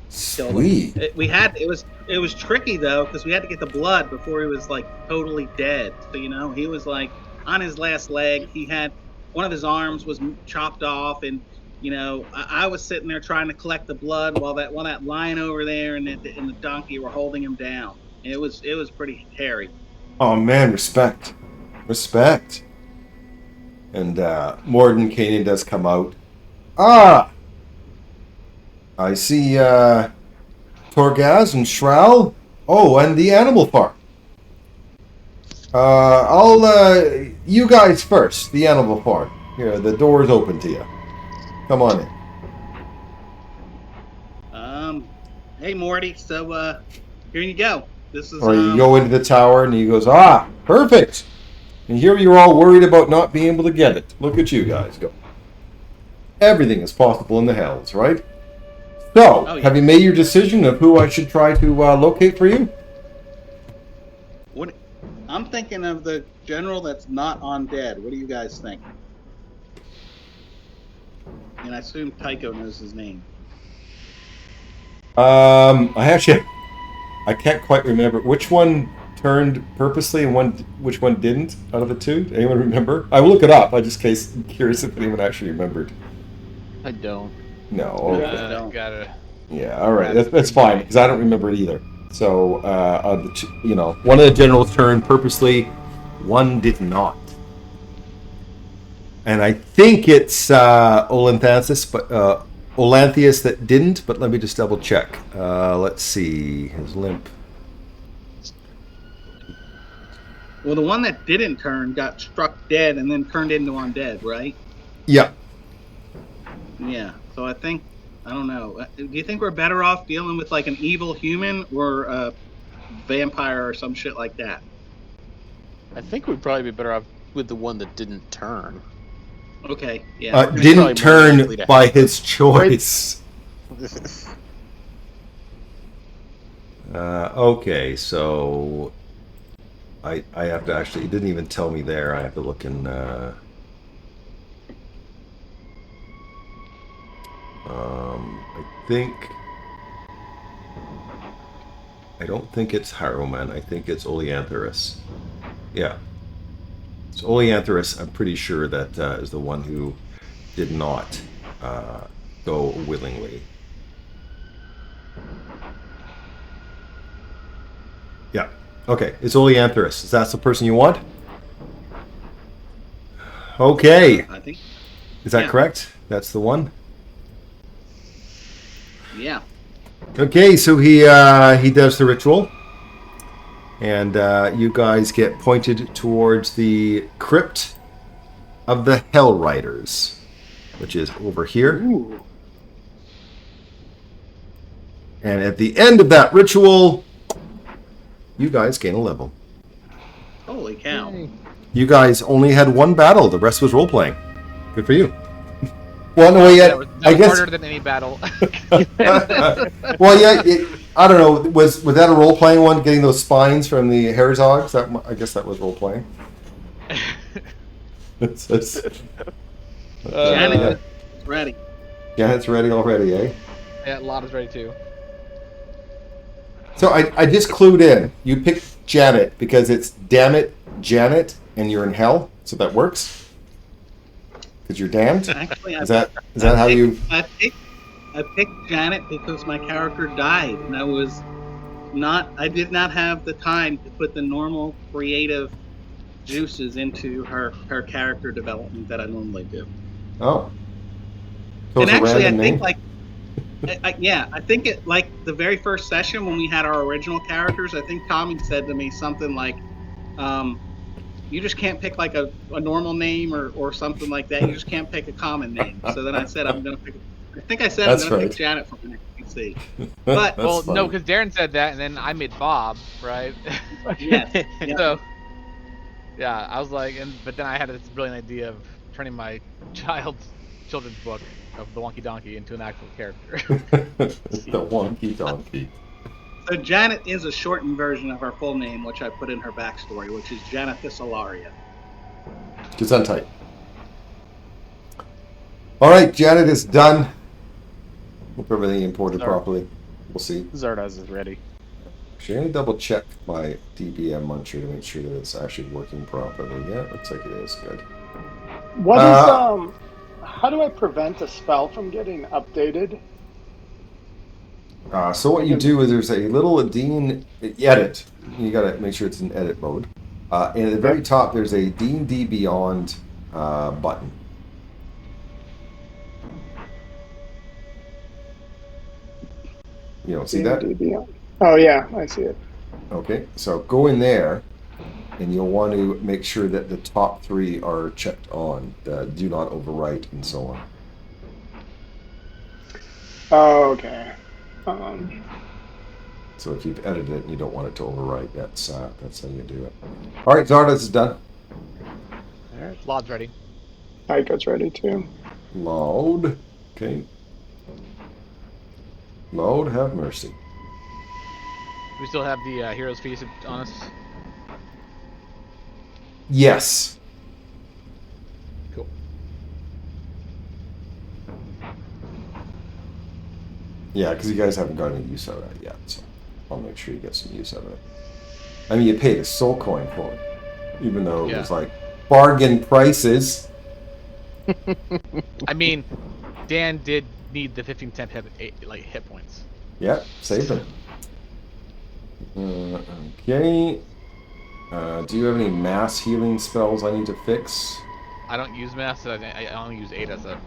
Sweet. It was tricky though, because we had to get the blood before he was like totally dead. So he was like on his last leg. He had one of his arms was chopped off, and I was sitting there trying to collect the blood while that lion over there and the donkey were holding him down. It was pretty hairy. Oh man, respect. And Morden Canaan does come out. I see Torgaz and Schral. Oh, and the animal farm. You guys first, the animal farm. Here, the door's open to you. Come on in. Hey Morty, so here you go. This is Or you go into the tower and he goes, perfect. And here you're all worried about not being able to get it. Look at you guys go. Everything is possible in the hells, right? So, Have you made your decision of who I should try to locate for you? I'm thinking of the general that's not undead. What do you guys think? And I assume Tycho knows his name. I can't quite remember which one turned purposely and which one didn't out of the two. Anyone remember? I will look it up. I just curious if anyone actually remembered. I don't. No. Okay. don't. Gotta. Yeah. All right. That's fine because I don't remember it either. So, one of the generals turned purposely, one did not. And I think it's Olanthanus, but Olanthius that didn't. But let me just double check. Let's see his limp. Well, the one that didn't turn got struck dead and then turned into undead, right? Yeah. Yeah. So I don't know. Do you think we're better off dealing with like an evil human or a vampire or some shit like that? I think we'd probably be better off with the one that didn't turn. Okay. Yeah. Didn't turn by his choice. Okay, so I have to actually. It didn't even tell me there. I have to look in. I don't think it's Harrowman. I think it's Oleantherus. Yeah. It's Oleantherus. I'm pretty sure that is the one who did not go willingly. Yeah. Okay. It's Oleantherus. Is that the person you want? Okay. I think. Is that correct? That's the one? Yeah. Okay, so he does the ritual, and you guys get pointed towards the crypt of the Hell Riders, which is over here. Ooh. And at the end of that ritual, you guys gain a level. Holy cow. Yay. You guys only had one battle. The rest was role playing. Good for you. Well, no, That was harder than any battle. Well, yeah. I don't know. Was that a role playing one? Getting those spines from the Herzogs? I guess that was role playing. Janet is ready. Yeah, it's ready already, eh? Yeah, Lotta's ready too. So I just clued in. You picked Janet because it's damn it, Janet, and you're in hell. So that works. Because you're damned. Actually, Is that how you? I picked Janet because my character died, and I did not have the time to put the normal creative juices into her character development that I normally do. Oh. So And it's a actually, I random think name? I think it like the very first session when we had our original characters. I think Tommy said to me something like, "You just can't pick like a normal name or something like that. You just can't pick a common name." So then I said I'm gonna pick. I think I said That's I'm gonna right. pick Janet from the next PC. But Well, funny. no, because Darren said that, and then I made Bob, right? yes, yeah. So, yeah, I was like, but then I had this brilliant idea of turning my children's book of the Wonky Donkey into an actual character. The wonky donkey. So Janet is a shortened version of her full name, which I put in her backstory, which is Janet Thessalaria. Just untight. All right, Janet is done. Hope everything imported properly. We'll see. Zardoz is ready. Actually, I'm gonna double check my DBM muncher to make sure that it's actually working properly. Yeah, it looks like it is. Good. What is how do I prevent a spell from getting updated? So what you do is there's a little Dean edit. You gotta make sure it's in edit mode. And at the very top, there's a D&D Beyond button. You don't see that? Oh yeah, I see it. Okay, so go in there, and you'll want to make sure that the top three are checked on. Do not overwrite and so on. Oh, okay. So if you've edited it and you don't want it to overwrite, that's how you do it. All right, Zardoz is done. All right, Lod's ready. Tycho's ready too. Loud. Okay. Lord have mercy. We still have the Heroes Feast on us. Yes. Cool. Yeah, because you guys haven't got any use out of that yet, so I'll make sure you get some use out of it. I mean, you paid a soul coin for it, even though it was like bargain prices. I mean, Dan did need the 15 temp hit points. Yeah, saved them. Okay. Do you have any mass healing spells I need to fix? I don't use mass. I only use aid as a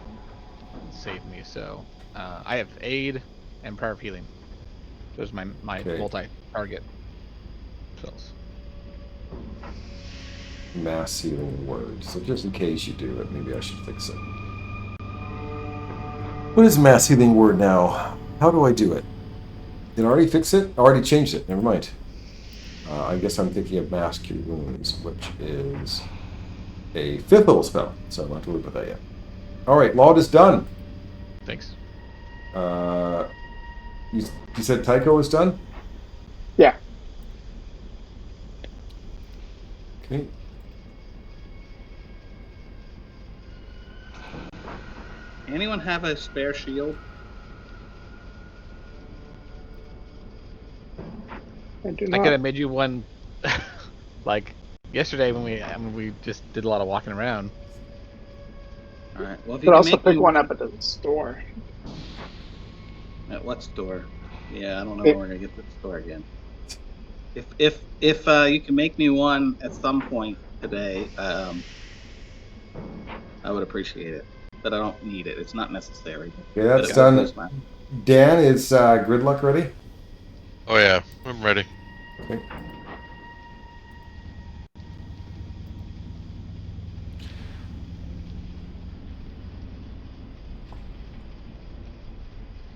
save me. So I have aid and prayer of healing. Those are my Okay. multi-target spells. Mass healing word. So just in case you do it, maybe I should fix it. What is mass healing word now? How do I do it? Did I already fix it? I already changed it. Never mind. I guess I'm thinking of Mass Cure Wounds, which is a 5th level spell, so I'm not to worry about that yet. Alright, Laud is done. Thanks. You said Tycho is done? Yeah. Okay. Anyone have a spare shield? I do I not. could have made you one, like yesterday when we just did a lot of walking around. All right. Well, if you Could can also make pick me one up at the store. At what store? Yeah, I don't know It- when we're gonna get to the store again. If you can make me one at some point today, I would appreciate it. But I don't need it. It's not necessary. Okay, But that's it would done. boost my. Dan, is Gridlock ready? Oh yeah, I'm ready. Okay.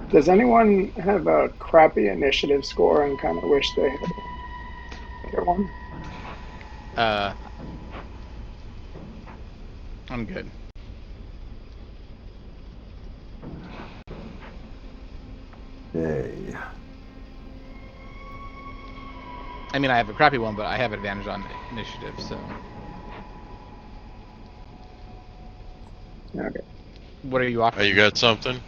Does anyone have a crappy initiative score and kind of wish they had a better one? I'm good. Okay. I mean, I have a crappy one, but I have advantage on initiative. So, Okay. what are you Oh, offering? you got something?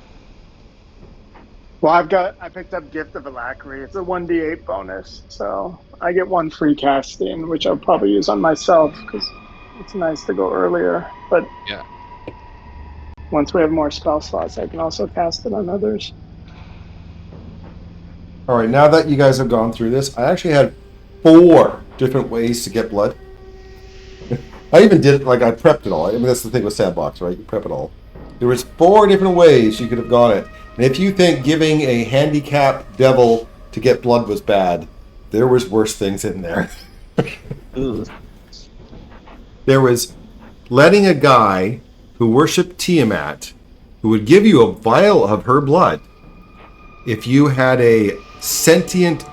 Well, I picked up Gift of Alacrity. It's a 1d8 bonus, so I get one free cast in, which I'll probably use on myself because it's nice to go earlier. But Yeah. once we have more spell slots, I can also cast it on others. Alright, now that you guys have gone through this, I actually had 4 different ways to get blood. I even did it, like, I prepped it all. I mean, that's the thing with Sandbox, right? You prep it all. There was 4 different ways you could have gone it. And if you think giving a handicapped devil to get blood was bad, there was worse things in there. There was letting a guy who worshipped Tiamat, who would give you a vial of her blood, if you had a sentient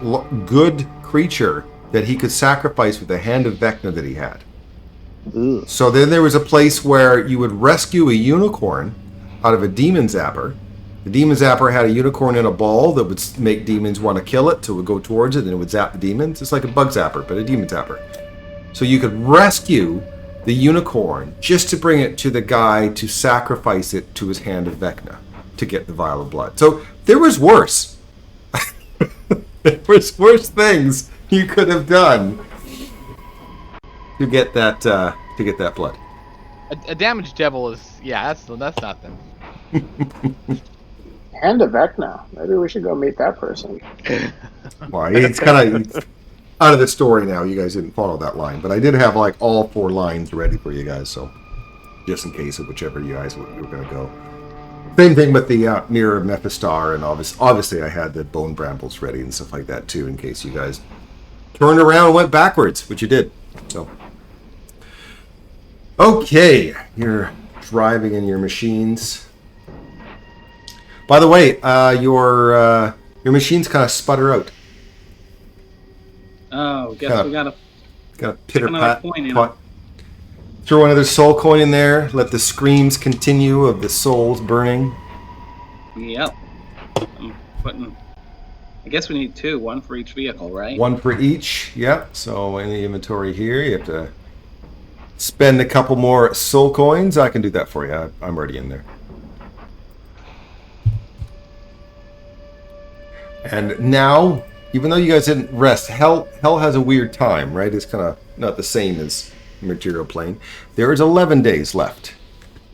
good creature that he could sacrifice with the hand of Vecna that he had. Ugh. So then there was a place where you would rescue a unicorn out of a demon zapper. The demon zapper had a unicorn in a ball that would make demons want to kill it, so it would go towards it and it would zap the demons. It's like a bug zapper, but a demon zapper. So you could rescue the unicorn just to bring it to the guy to sacrifice it to his hand of Vecna to get the vial of blood. So there was worse. There was worse things you could have done to get that blood. A damaged devil is that's nothing. Hand of Vecna. Maybe we should go meet that person. Well, it's kind of out of the story now. You guys didn't follow that line, but I did have like all 4 lines ready for you guys, so just in case of whichever you guys were going to go. Same thing with the Mirror of Mephistar, and obviously I had the Bone Brambles ready and stuff like that too, in case you guys turned around and went backwards, which you did. So, okay, you're driving in your machines. By the way, your machines kind of sputter out. Oh, guess we gotta Got a pitter another pat. coin in. Throw another soul coin in there. Let the screams continue of the souls burning. Yep. I'm putting. I guess we need 2, one for each vehicle, right? 1 for each. Yep. So in the inventory here, you have to spend a couple more soul coins, I can do that for you. I'm already in there. And now, even though you guys didn't rest, hell has a weird time, right? It's kind of not the same as material plane. There is 11 days left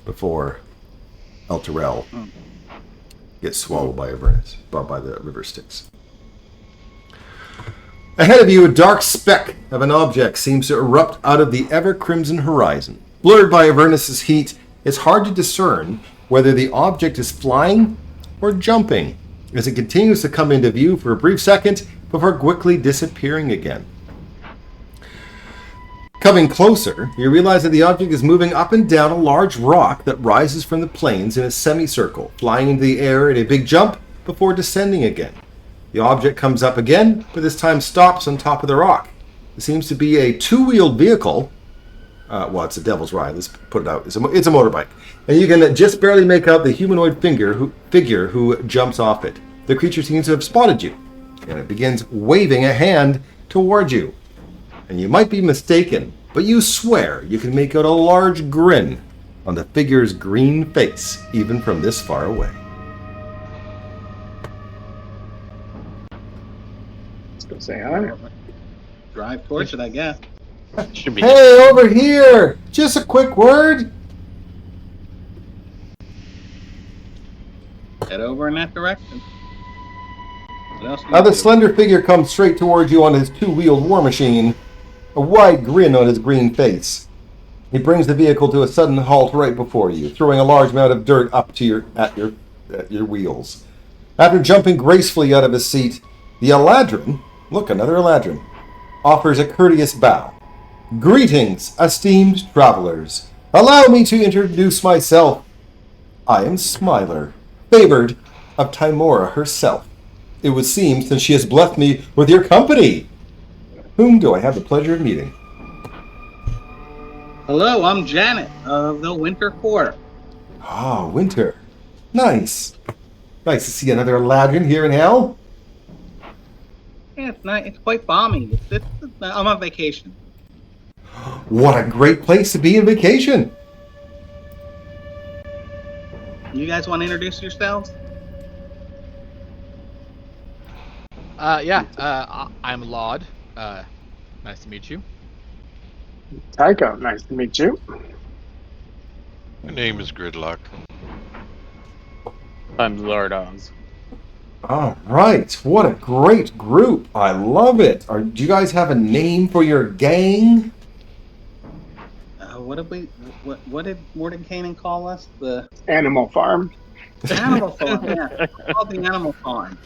before El Terrell gets swallowed by Avernus, by the river Styx. Ahead of you, a dark speck of an object seems to erupt out of the ever-crimson horizon. Blurred by Avernus's heat, it's hard to discern whether the object is flying or jumping, as it continues to come into view for a brief second before quickly disappearing again. Coming closer, you realize that the object is moving up and down a large rock that rises from the plains in a semicircle, flying into the air in a big jump before descending again. The object comes up again, but this time stops on top of the rock. It seems to be a two-wheeled vehicle. Well, it's a devil's ride. Let's put it out. It's a motorbike. And you can just barely make out the humanoid figure who jumps off it. The creature seems to have spotted you, and it begins waving a hand toward you. And you might be mistaken, but you swear you can make out a large grin on the figure's green face, even from this far away. Let's go say hi. Drive towards it, I guess. Should be. Hey, over here! Just a quick word. Head over in that direction. What else? Now the slender figure comes straight towards you on his two-wheeled war machine, a wide grin on his green face. He brings the vehicle to a sudden halt right before you, throwing a large amount of dirt up to at your wheels. After jumping gracefully out of his seat, the Eladrin, look, another Eladrin, offers a courteous bow. Greetings, esteemed travelers. Allow me to introduce myself. I am Smiler, favored of Tymora herself. It would seem, since she has blessed me with your company. Whom do I have the pleasure of meeting? Hello, I'm Janet of the Winter Quarter. Ah, Winter. Nice. Nice to see another Eladrin here in hell. Yeah, it's nice. It's quite balmy. I'm on vacation. What a great place to be on vacation. You guys want to introduce yourselves? I'm Laud. Nice to meet you. Tycho, nice to meet you. My name is Gridlock. I'm Zardoz. All right. What a great group. I love it. Do you guys have a name for your gang? What did Mordenkainen call us? The Animal Farm. Animal Farm. Yeah, it's called the Animal Farm.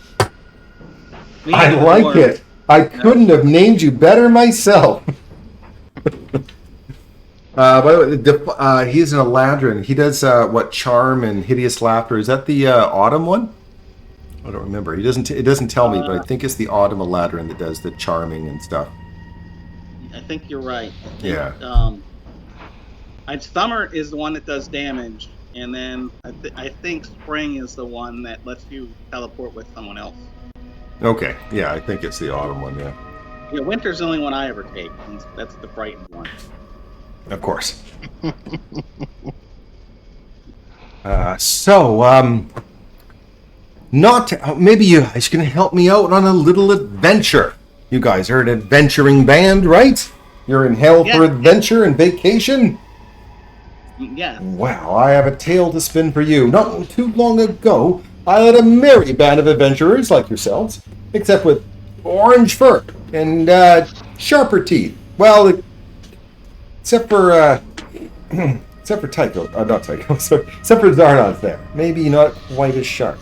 I like it. I couldn't have named you better myself. By the way, he's an Eladrin. He does charm and hideous laughter. Is that the autumn one? I don't remember. It doesn't tell me, but I think it's the autumn Eladrin that does the charming and stuff. I think you're right. Yeah. Summer is the one that does damage, and then I think spring is the one that lets you teleport with someone else. Okay. Yeah, I think it's the autumn one. Yeah. Yeah, winter's the only one I ever take. And that's the frightened one. Of course. Maybe you guys can help me out on a little adventure. You guys are an adventuring band, right? You're in hell for adventure and vacation? Yeah. Well, I have a tale to spin for you. Not too long ago, I led a merry band of adventurers like yourselves, except with orange fur and sharper teeth. Well, except for Tycho, not Tycho, sorry, except for Zarnon's there. Maybe not quite as sharp.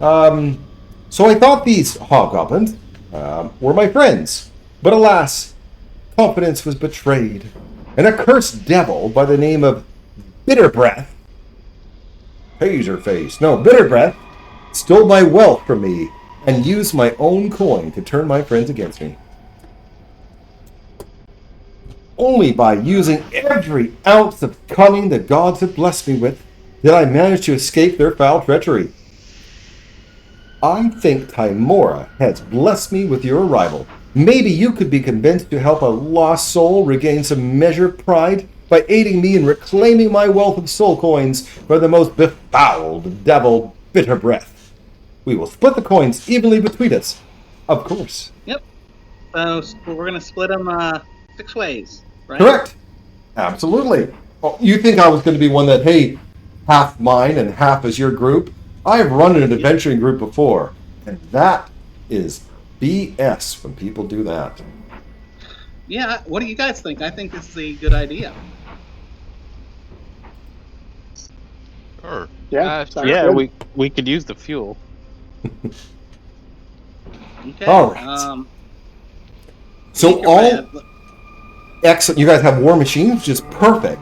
So I thought these hobgoblins were my friends, but alas, confidence was betrayed. An accursed devil by the name of Bitterbreath, Bitterbreath, stole my wealth from me and used my own coin to turn my friends against me. Only by using every ounce of cunning the gods have blessed me with did I manage to escape their foul treachery. I think Tymora has blessed me with your arrival. Maybe you could be convinced to help a lost soul regain some measure of pride by aiding me in reclaiming my wealth of soul coins for the most befouled devil bitter breath. We will split the coins evenly between us. Of course. Yep. So we're gonna split them 6 ways, right? Correct. Absolutely. Oh, you think I was going to be one that, hey, half mine and half is your group? I've run an adventuring group before, and that is BS when people do that. Yeah. What do you guys think? I think this is a good idea. Sure. Yeah, sounds Yeah, good. we could use the fuel. Okay. All right. So Take your all brand. excellent. You guys have war machines, which is perfect.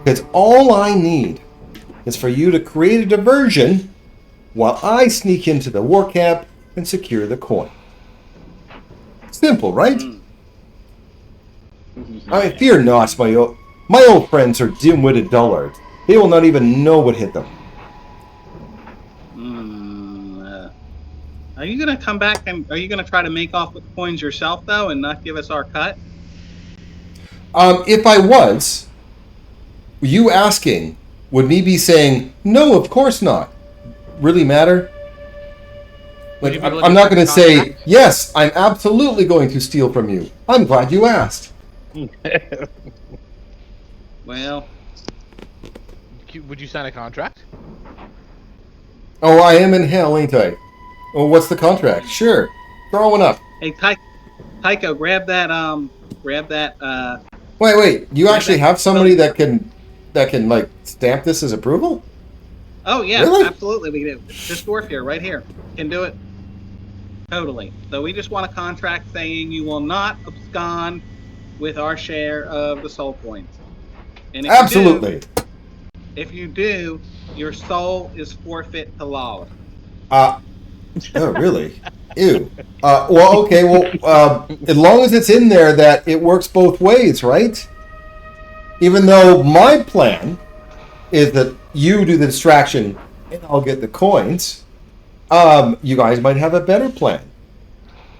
Because all I need is for you to create a diversion while I sneak into the war camp and secure the coin. Simple, right? I mean, fear not, my old friends are dim-witted dullards. They will not even know what hit them. Are you gonna come back and are you gonna try to make off with the coins yourself though, and not give us our cut? If I was, you asking, would me be saying, no, of course not, really matter? Would Like, you be willing I'm to not sign going a to say, contract? yes, I'm absolutely going to steal from you. I'm glad you asked. Well, Would you sign a contract? Oh, I am in hell, ain't I? Oh, what's the contract? Sure. Throw one up. hey Tycho, grab that Wait. You Grab actually that have somebody that can like stamp this as approval? Oh yeah, Really? absolutely we do. This dwarf here, right here, can do it. Totally. So we just want a contract saying you will not abscond with our share of the soul coins. And Absolutely. If you do, your soul is forfeit to law. Oh, really? Ew. Well, okay. Well, as long as it's in there that it works both ways, right? Even though my plan is that you do the distraction and I'll get the coins, you guys might have a better plan.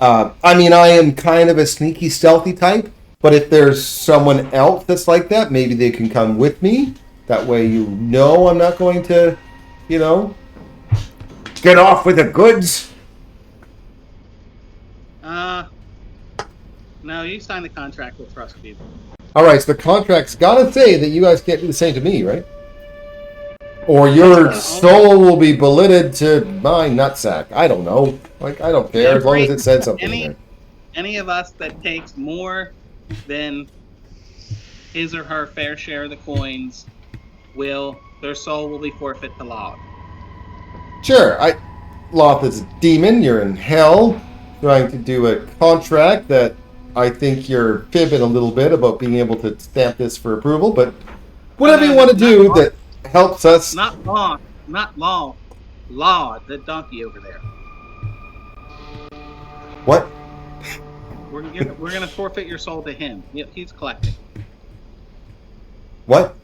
I mean, I am kind of a sneaky, stealthy type, but if there's someone else that's like that, maybe they can come with me. That way you know I'm not going to, get off with the goods. No, you signed the contract with trust people. All right, so the contract's got to say that you guys can't do the same to me, right? Or your soul will be belittled to my nutsack. I don't know. Like, I don't care as long as it said something in there. Any of us that takes more than his or her fair share of the coins their soul will be forfeit to law. Sure, Loth is a demon. You're in hell, trying to do a contract that I think you're fibbing a little bit about being able to stamp this for approval. But whatever you want to do that helps us. Not law, the donkey over there. What? We're gonna forfeit your soul to him. Yep, he's collecting. What?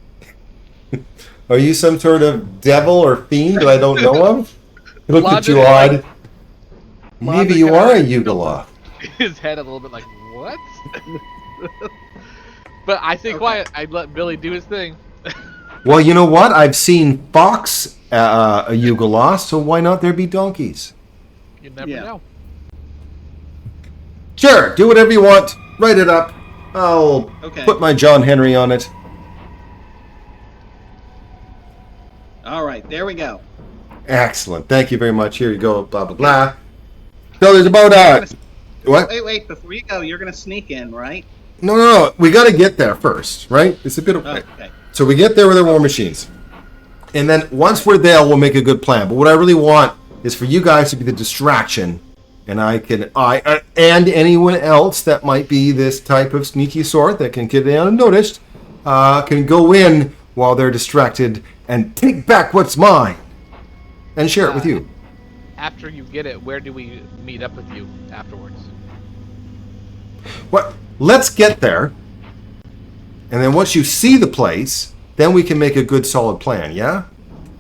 Are you some sort of devil or fiend that I don't know of? Look at you odd. Maybe you are a Yugoloth. His head a little bit like, what? But I stay quiet. I let Billy do his thing. Well, you know what? I've seen Fox a Yugoloth, so why not there be donkeys? You never know. Sure, do whatever you want. Write it up. I'll put my John Henry on it. All right, there we go. Excellent. Thank you very much. Here you go. Blah, blah, blah. So there's about... what? Wait. Before you go, you're going to sneak in, right? No. We got to get there first, right? It's a bit of... Okay. So we get there with our war machines. And then once we're there, we'll make a good plan. But what I really want is for you guys to be the distraction. And I and anyone else that might be this type of sneaky sort that can get unnoticed can go in while they're distracted and take back what's mine and share it with you. After you get it, where do we meet up with you afterwards? Well, let's get there. And then once you see the place, then we can make a good solid plan, yeah?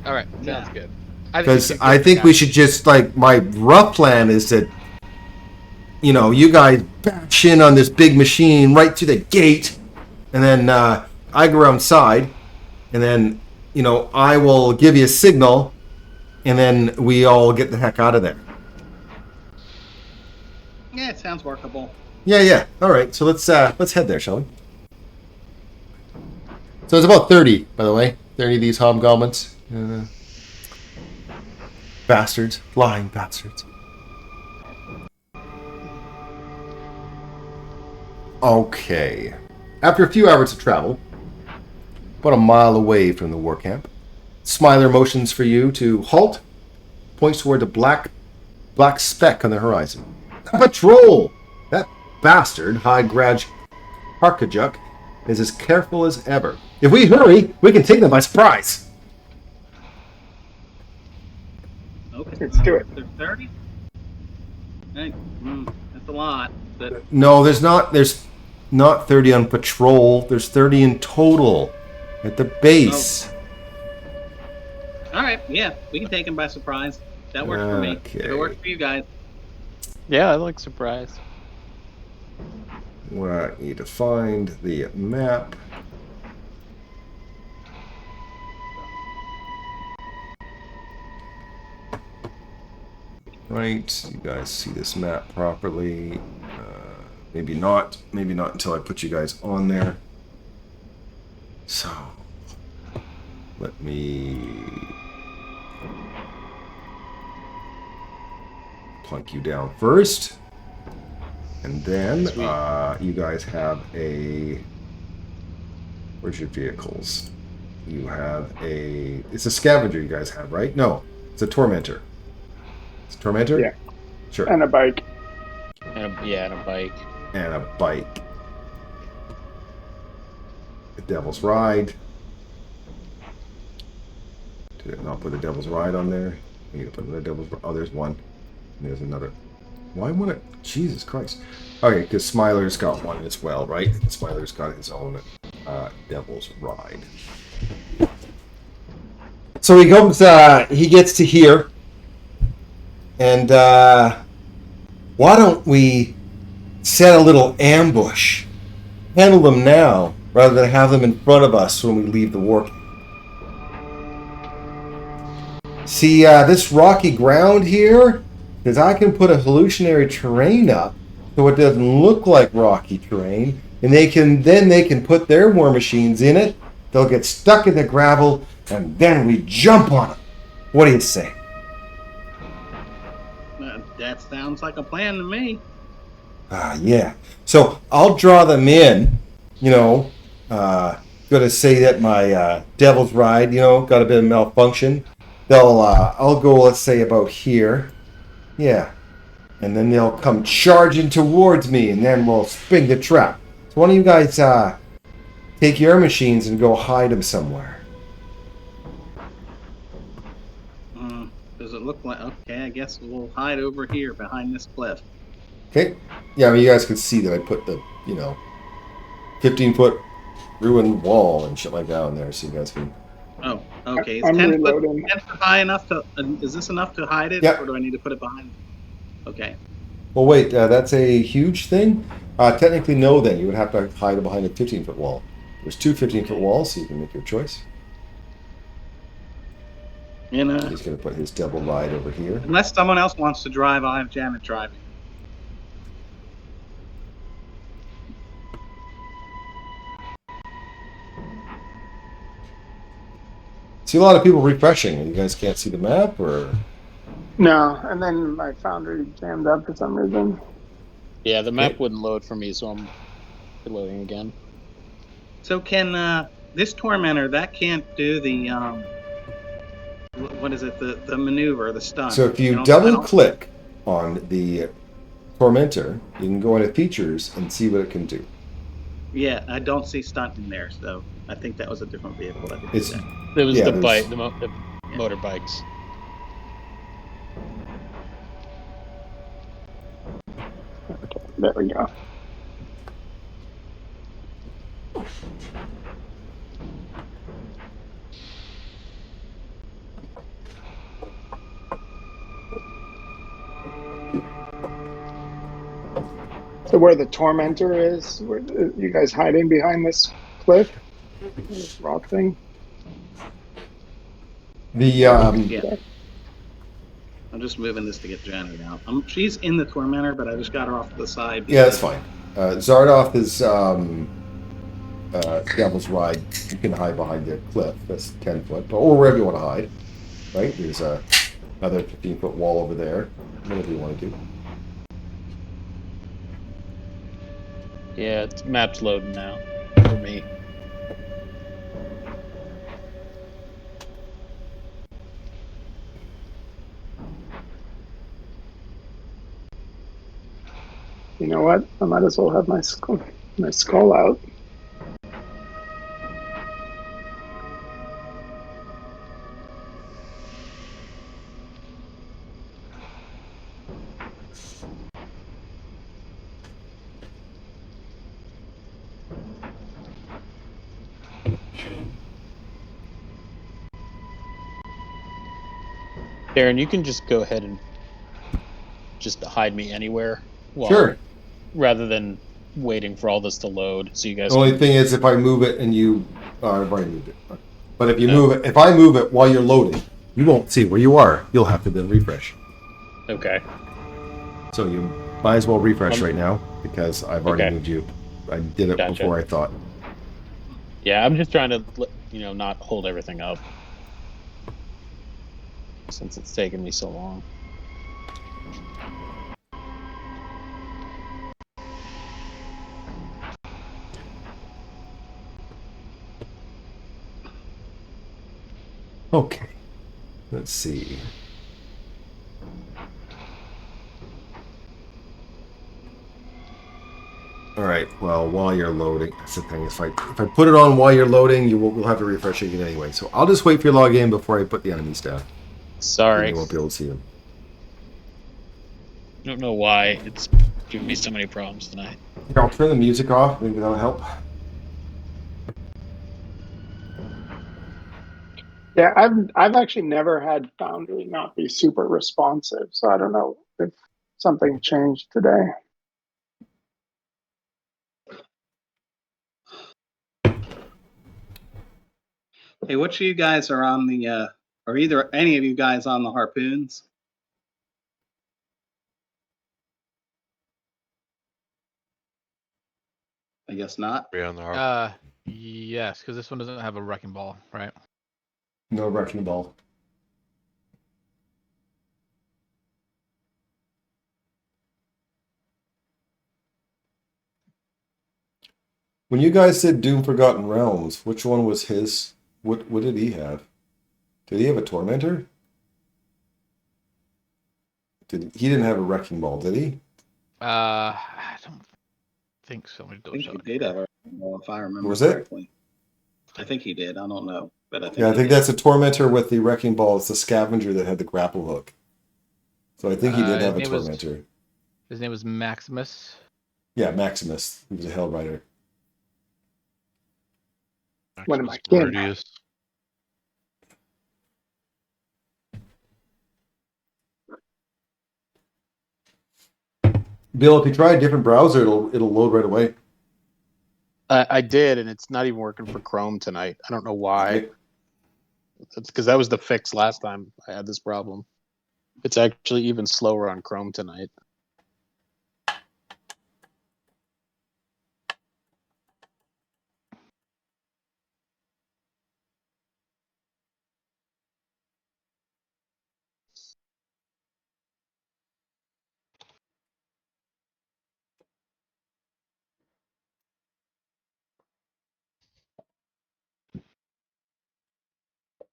All right, sounds good. Because I think we should just, like, my rough plan is that, you guys bash in on this big machine right through the gate, and then I go around side, and then I will give you a signal, and then we all get the heck out of there. Yeah, it sounds workable. Yeah. All right, so let's head there, shall we? So it's about 30, by the way. 30 of these hobgoblins. Bastards. Lying bastards. Okay. After a few hours of travel, about a mile away from the war camp, Smiler motions for you to halt, points toward the black speck on the horizon. A patrol! That bastard, High Grudge Harkajuk, is as careful as ever. If we hurry, we can take them by surprise. Okay. Let's do it. There's 30? Hey, that's a lot. But No, there's not 30 on patrol. There's 30 in total at the base. all right, yeah, we can take him by surprise. That works for me. If it works for you guys. Yeah, I like surprise. Well, I need to find the map. Right, you guys see this map properly. Maybe not until I put you guys on there. So, let me plunk you down first. And then you guys have where's your vehicles? You have it's a scavenger you guys have, right? No, it's a tormentor. It's a tormentor? Yeah. Sure. And a bike. And a bike. And a bike. The Devil's Ride. Did it not put the Devil's Ride on there? I need to put another Devil's Ride. Oh, there's one. And there's another. Why would it? Jesus Christ. Okay, because Smiler's got one as well, right? Smiler's got his own Devil's Ride. So he comes, he gets to here. And why don't we set a little ambush? Handle them now, rather than have them in front of us when we leave the war camp. See, this rocky ground here, because I can put a hallucinatory terrain up so it doesn't look like rocky terrain, and they can put their war machines in it. They'll get stuck in the gravel, and then we jump on them. What do you say? That sounds like a plan to me. Yeah. So I'll draw them in, gonna say that my Devil's Ride, got a bit of malfunction. I'll go, let's say, about here. Yeah. And then they'll come charging towards me, and then we'll spring the trap. So why don't you guys take your machines and go hide them somewhere? Does it look like... Okay, I guess we'll hide over here behind this cliff. Okay. Yeah, I mean, you guys can see that I put the, 15-foot ruined wall and shit like that on there, so you guys can... Oh, okay. Is I'm 10 reloading. foot high enough to... is this enough to hide it? Yep. Or do I need to put it behind? Okay. Well, wait, that's a huge thing? Technically, no, then. You would have to hide it behind a 15-foot wall. There's two 15-foot walls, so you can make your choice. He's going to put his Devil Ride over here. Unless someone else wants to drive, I'll have Janet driving. See a lot of people refreshing. You guys can't see the map, or? No, and then my Foundry jammed up for some reason. Yeah, the map wouldn't load for me, so I'm reloading again. So can this Tormentor, that can't do the what is it, the maneuver, the stunt? So if you double click on the Tormentor, you can go into features and see what it can do. Yeah, I don't see stunt in there, so I think that was a different vehicle. That did It's that. It was the there's- motorbikes. There we go. So where the tormentor is, where you guys hiding behind this cliff, this rock thing. The Yeah. I'm just moving this to get Janet out. She's in the tormentor, but I just got her off to the side. yeah, that's fine. Zardoth is Devil's Ride. You can hide behind the cliff. That's 10 foot, or wherever you want to hide. Right? There's another 15-foot wall over there. Whatever you want to do. Yeah, it's map's loading now for me. You know what? I might as well have my skull out. Darren, you can just go ahead and just hide me anywhere. Sure. Rather than waiting for all this to load, so you guys. The only thing is, if I move it and you, I've already moved it. But if you move it, if I move it while you're loading, you won't see where you are. You'll have to then refresh. Okay. So you might as well refresh right now because I've already moved you. I did it before I thought. Yeah, I'm just trying to, not hold everything up since it's taken me so long. Okay. Let's see. All right. Well, while you're loading, that's the thing. If I put it on while you're loading, we'll have to refresh it again anyway. So I'll just wait for you to log in before I put the enemies down. Sorry. You won't be able to see them. I don't know why it's giving me so many problems tonight. Here, I'll turn the music off. Maybe that'll help. Yeah, I've actually never had Foundry not be super responsive, so I don't know if something changed today. Hey, which of you guys are on the, or either any of you guys on the harpoons? I guess not. Be on the harp. Yes, because this one doesn't have a wrecking ball, right? No wrecking ball. When you guys did Doom Forgotten Realms, which one was his? What did he have? Did he have a tormentor? He didn't have a wrecking ball, did he? I don't think so. I think he did have a, well, if I remember Was it? correctly. I think he did. I don't know, but I think. Yeah, I think that's a tormentor with the wrecking ball. It's the scavenger that had the grapple hook. So I think he did have a tormentor. His name was Maximus. Yeah, Maximus. He was a Hell Rider. One of my Maximus kin. Meridius. Bill, if you try a different browser, it'll load right away. I did, and it's not even working for Chrome tonight. I don't know why. It's because that was the fix last time I had this problem. It's actually even slower on Chrome tonight.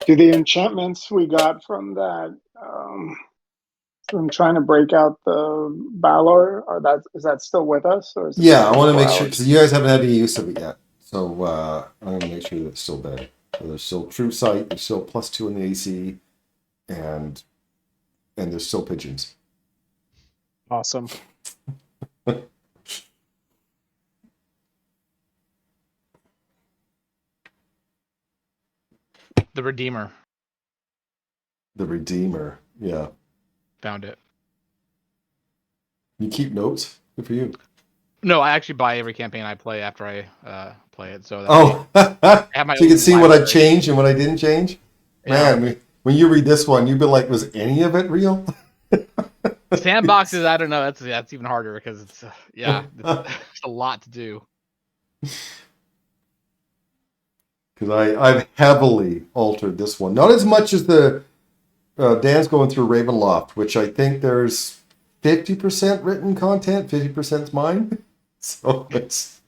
Do the enchantments we got from that, from trying to break out the Balor, is that still with us, or is it? Yeah, I want to make sure because you guys haven't had any use of it yet. So I'm going to make sure that it's still there. So there's still True Sight. There's still +2 in the AC, and there's still pigeons. Awesome. The Redeemer. The Redeemer. Yeah. Found it. You keep notes? Good for you. No, I actually buy every campaign I play after I play it, so that Oh, I have my so you can own see what I library. changed and what I didn't change. Yeah. Man, when you read this one, you'd be like, "Was any of it real?" Sandboxes, I don't know. That's even harder because it's it's a lot to do. Because I've heavily altered this one. Not as much as the Dan's going through Ravenloft, which I think there's 50% written content, 50% mine. So it's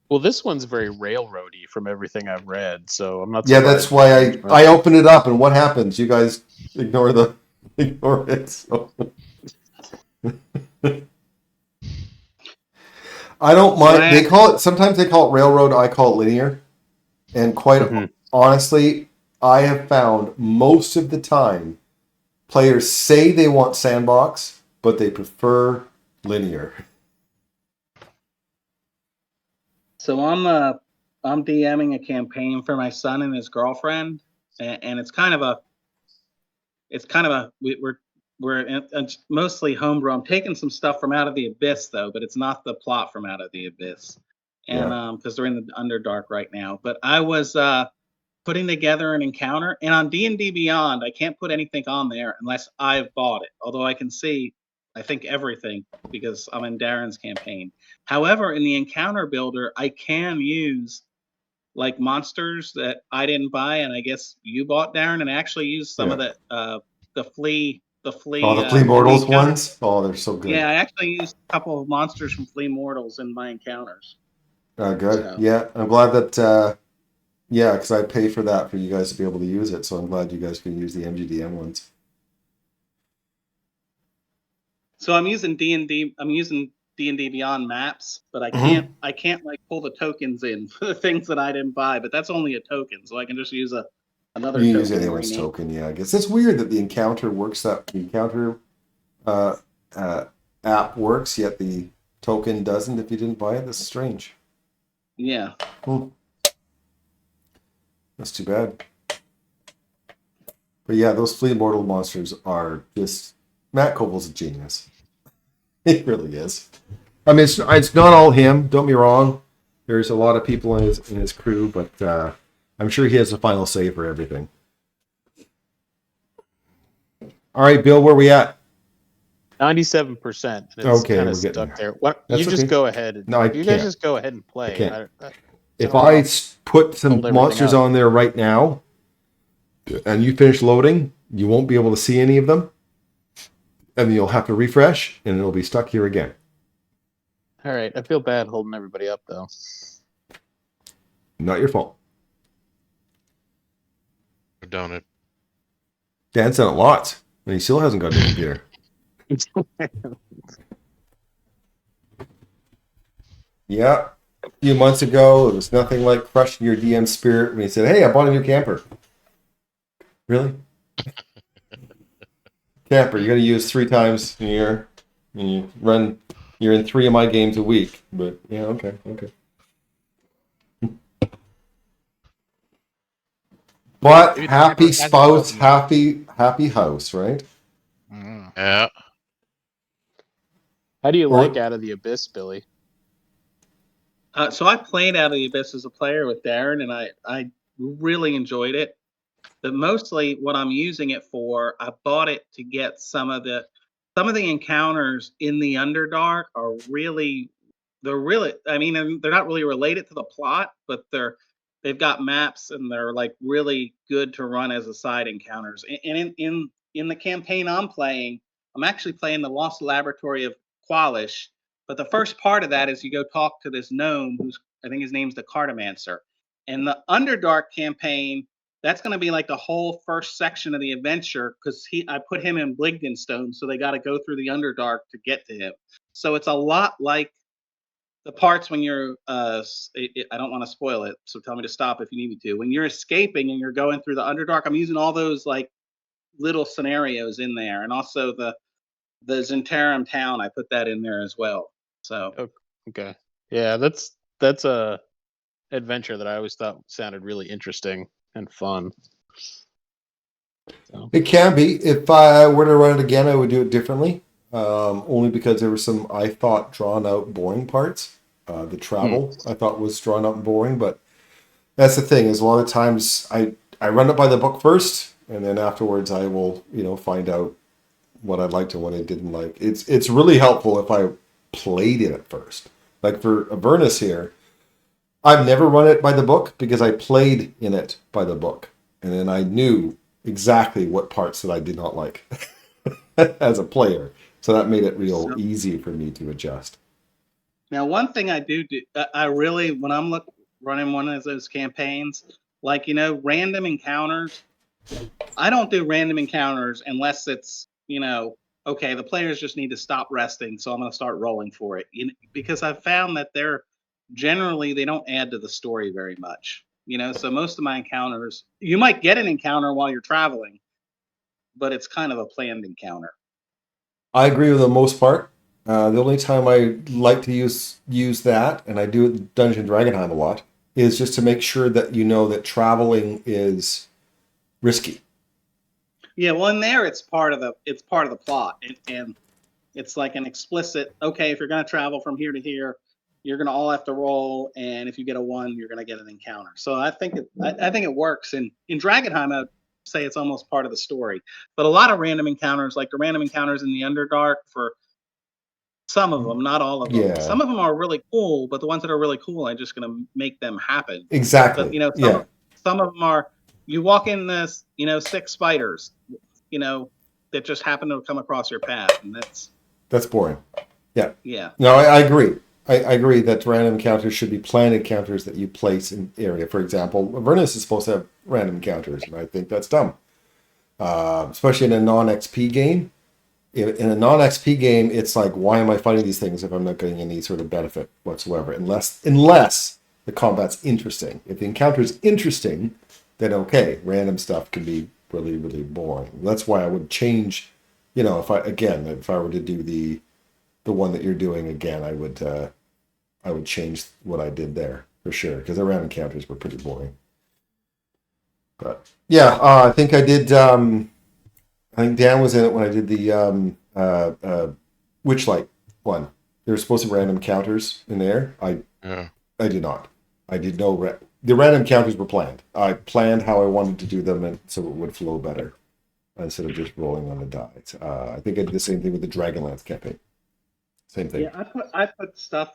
Well, this one's very railroady from everything I've read, so I'm not yeah, that's surprised. why I open it up, and what happens? You guys ignore it. So. I don't So mind. Sometimes they call it railroad. I call it linear. And quite Mhm. honestly, I have found most of the time players say they want sandbox, but they prefer linear. So I'm DMing a campaign for my son and his girlfriend, and it's kind of a it's mostly homebrew. I'm taking some stuff from Out of the Abyss though, but it's not the plot from Out of the Abyss, and Yeah. because they're in the Underdark right now. But I was putting together an encounter, and on D&D Beyond, I can't put anything on there unless I've bought it. Although I can see, I think everything because I'm in Darren's campaign. However, in the encounter builder, I can use like monsters that I didn't buy, and I guess you bought, Darren, and actually use some Yeah. of the flea Oh, the Flea in the Mortals encounter. ones? Oh, they're so good. Yeah, I actually used a couple of monsters from Flea Mortals in my encounters. Good. So Yeah, I'm glad that, yeah, because I pay for that for you guys to be able to use it. So I'm glad you guys can use the MGDM ones. so I'm using D&D. I'm using D&D Beyond maps, but Mm-hmm. I can't like pull the tokens in for the things that I didn't buy. But that's only a token, so I can just use another You can use token and anyone's rename. token, yeah. I guess it's weird that the encounter works, that the encounter uh, uh, app works, yet the token doesn't if you didn't buy it. That's strange. Yeah. Hmm. That's too bad. But yeah, those flea mortal monsters are just. Matt Koval's a genius. He really is. I mean, it's not all him. Don't be wrong. There's a lot of people in his crew, but I'm sure he has the final say for everything. All right, Bill, where we at? 97%, and it's Okay, kind we're of getting stuck there. there. What That's you just okay. go ahead and No, I you guys can't. just go ahead and I play. can't. If So I I'll put some hold everything monsters up. on there right now, and you finish loading, you won't be able to see any of them, and then you'll have to refresh, and it'll be stuck here again. All right, I feel bad holding everybody up though. Not your fault. I've done it. Dan's done it lots, and he still hasn't got a new computer. Yeah. A few months ago, it was nothing like crushing your DM spirit when he said, "Hey, I bought a new camper." Really? Camper, you're going to use 3 times a year, and you're in 3 of my games a week. But yeah, okay. But Maybe the camper happy hasn't spouse, broken yet. happy house, right? Mm. Yeah. How do you like Or Out of the Abyss, Billy? So I played Out of the Abyss as a player with Darren, and I really enjoyed it. But mostly, what I'm using it for, I bought it to get some of the encounters in the Underdark are really they're really I mean they're not really related to the plot, but they've got maps and they're like really good to run as a side encounters. And in the campaign I'm playing, I'm actually playing the Lost Laboratory of Qualish. But the first part of that is you go talk to this gnome who's I think his name's the Cartomancer. And the Underdark campaign, that's going to be like the whole first section of the adventure because I put him in Bligdenstone, so they got to go through the Underdark to get to him. So it's a lot like the parts when you're I don't want to spoil it, so tell me to stop if you need me to. When you're escaping and you're going through the Underdark, I'm using all those like little scenarios in there, and also the Zentarum town. I put that in there as well. So Okay, yeah, that's a adventure that I always thought sounded really interesting and fun. So. it can be. If I were to run it again, I would do it differently. only because there were some, I thought, drawn out boring parts. The travel I thought was drawn out and boring, but that's the thing, is a lot of times I run it by the book first, and then afterwards I will, find out what I liked and what I didn't like. It's really helpful if I played it at first. Like for Avernus here, I've never run it by the book because I played in it by the book. And then I knew exactly what parts that I did not like as a player. So that made it real easy for me to adjust. Now, one thing I do, I really, when I'm running one of those campaigns, like, random encounters, I don't do random encounters unless it's, okay, the players just need to stop resting, so I'm going to start rolling for it. Because I've found that they don't add to the story very much. So most of my encounters, you might get an encounter while you're traveling, but it's kind of a planned encounter. I agree with the most part. The only time I like to use that, and I do it in Dungeon Dragonheim a lot, is just to make sure that you know that traveling is risky. Yeah, well, in there it's part of the plot, and it's like an explicit. Okay, if you're going to travel from here to here, you're going to all have to roll, and if you get a 1, you're going to get an encounter. So I think it works. And in Dragonheim, I'd say it's almost part of the story. But a lot of random encounters, like the random encounters in the Underdark, for some of them, not all of them. Yeah. Some of them are really cool, but the ones that are really cool, I'm just going to make them happen. Exactly. But some of them are. You walk in this, 6 spiders, that just happen to come across your path, and that's boring. Yeah. Yeah. No, I agree. I agree that random encounters should be planned encounters that you place in area. For example, Avernus is supposed to have random encounters, and I think that's dumb. Especially in a non-XP game. In a non-XP game, it's like, why am I fighting these things if I'm not getting any sort of benefit whatsoever? Unless the combat's interesting. If the encounter is interesting, then okay, random stuff can be really, really boring. That's why I would change, if I were to do the one that you're doing again, I would change what I did there for sure, because the random encounters were pretty boring. But yeah, I think I did. I think Dan was in it when I did the Witchlight one. There were supposed to be random encounters in there. I did not. I did no. The random encounters were planned. I planned how I wanted to do them, and so it would flow better instead of just rolling on the dice. I think I did the same thing with the Dragonlance campaign. Same thing. Yeah, I put stuff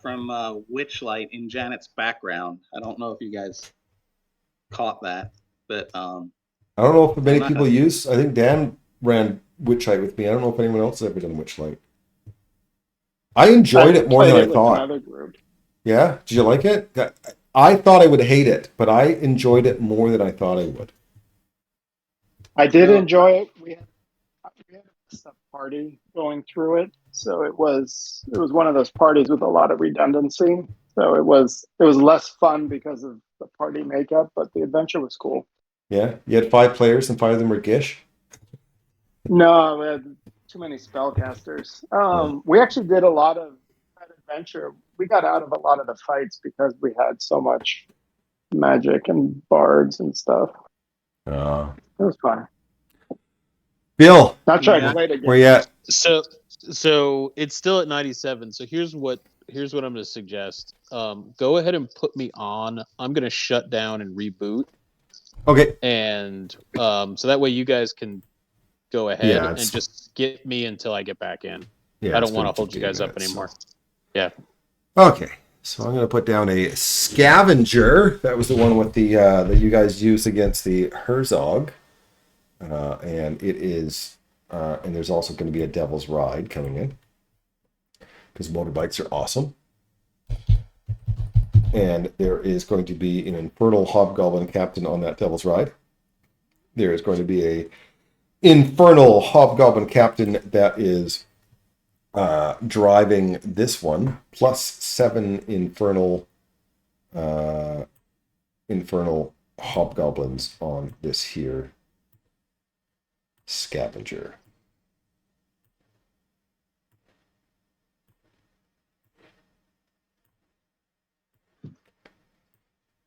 from Witchlight in Janet's background. I don't know if you guys caught that, but I don't know if many people use. I think Dan ran Witchlight with me. I don't know if anyone else has ever done Witchlight. I enjoyed it more than I thought. Yeah, did you like it? I thought I would hate it, but I enjoyed it more than I thought I would. I did enjoy it. We had a party going through it, so it was one of those parties with a lot of redundancy. So it was less fun because of the party makeup, but the adventure was cool. Yeah, you had 5 players and 5 of them were Gish. No, we had too many spellcasters. We actually did a lot of that adventure. We got out of a lot of the fights because we had so much magic and bards and stuff. It was fun. Bill, not trying to play it again. Where you at? So it's still at 97. So here's what I'm going to suggest. Go ahead and put me on. I'm going to shut down and reboot. Okay. And so that way you guys can go ahead and just skip me until I get back in. Yeah, I don't want to hold you guys up anymore. Yeah. Okay. So I'm going to put down a scavenger. That was the one with the that you guys used against the Herzog. And it is, and there's also going to be a Devil's Ride coming in, because motorbikes are awesome. And there is going to be an infernal hobgoblin captain on that Devil's Ride. There is going to be a infernal hobgoblin captain that is driving this one, plus 7 infernal hobgoblins on this here scavenger.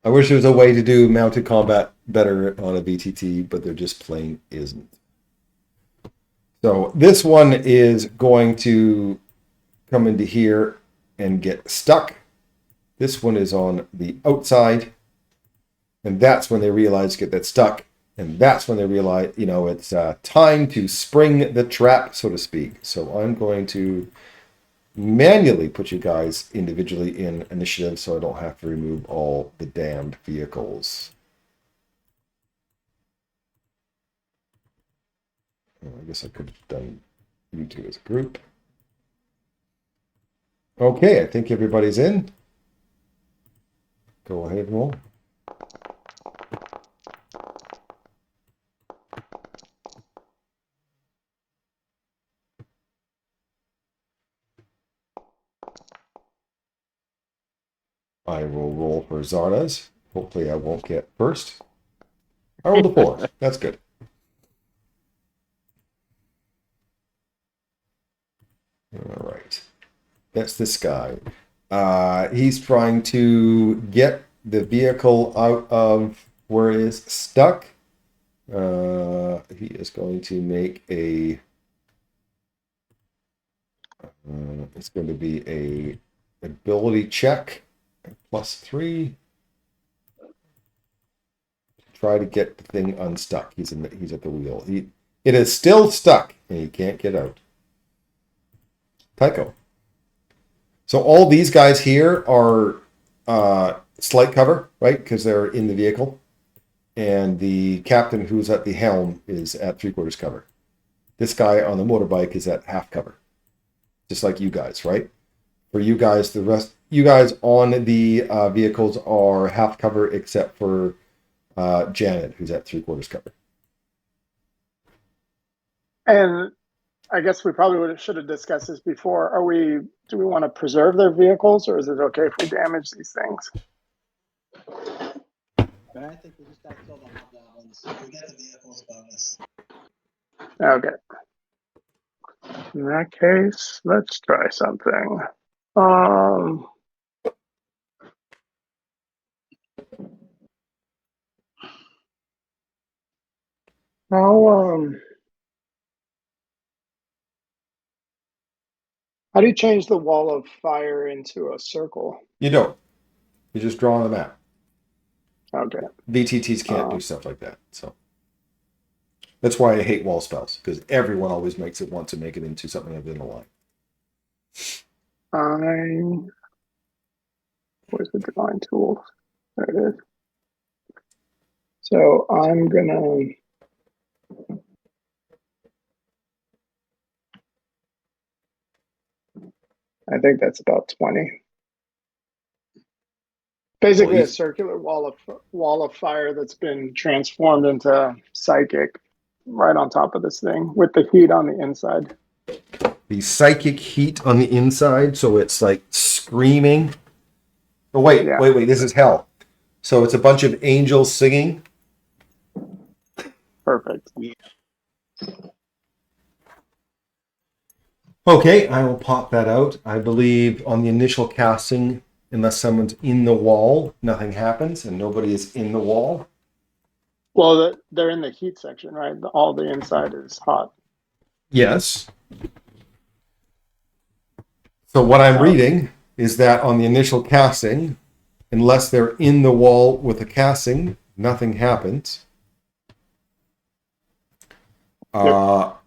I wish there was a way to do mounted combat better on a VTT, but there just plain isn't. So this one is going to come into here and get stuck. This one is on the outside. And that's when they realize get that stuck. And that's when they realize, it's time to spring the trap, so to speak. So I'm going to manually put you guys individually in initiative so I don't have to remove all the damned vehicles. I guess I could have done you two as a group. Okay, I think everybody's in. Go ahead and roll. I will roll for Zarda's. Hopefully I won't get first. I rolled a 4. That's good. All right. That's this guy. He's trying to get the vehicle out of where it is stuck. He is going to make a... it's going to be a ability check. +3. Try to get the thing unstuck. He's at the wheel. It is still stuck, and he can't get out. Tycho. So all these guys here are slight cover, right? Because they're in the vehicle. And the captain who's at the helm is at 3/4 cover. This guy on the motorbike is at half cover. Just like you guys, right? For you guys, you guys on the vehicles are half cover except for Janet, who's at 3/4 cover. And I guess we probably should have discussed this before. Do we want to preserve their vehicles, or is it okay if we damage these things? But I think we just got to kill the hobgoblins. We get the vehicles bonus. Okay. In that case, let's try something. How do you change the wall of fire into a circle? You don't. You just draw on the map. Okay. VTTs can't do stuff like that. So that's why I hate wall spells, because everyone always wants to make it into something within the line. Where's the design tools? There it is. So I'm gonna. I think that's about 20. Basically, a circular wall of fire that's been transformed into psychic, right on top of this thing with the heat on the inside. The psychic heat on the inside, so it's like screaming. Oh wait, Yeah. wait! This is hell. So it's a bunch of angels singing. Perfect. Okay, I will pop that out. I believe on the initial casting, unless someone's in the wall, nothing happens, and nobody is in the wall. Well, they're in the heat section, right? All the inside is hot. Yes. So what I'm reading is that on the initial casting, unless they're in the wall with the casting, nothing happens. Yep.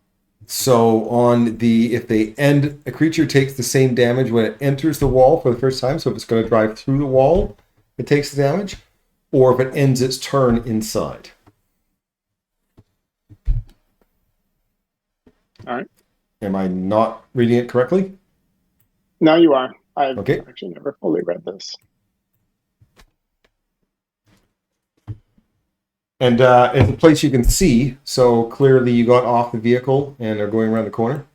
So on if a creature takes the same damage when it enters the wall for the first time, so if it's going to drive through the wall, it takes the damage, or if it ends its turn inside. All right. Am I not reading it correctly? No, you are. I've Okay. actually never fully read this. And it's a place you can see, so clearly you got off the vehicle and are going around the corner.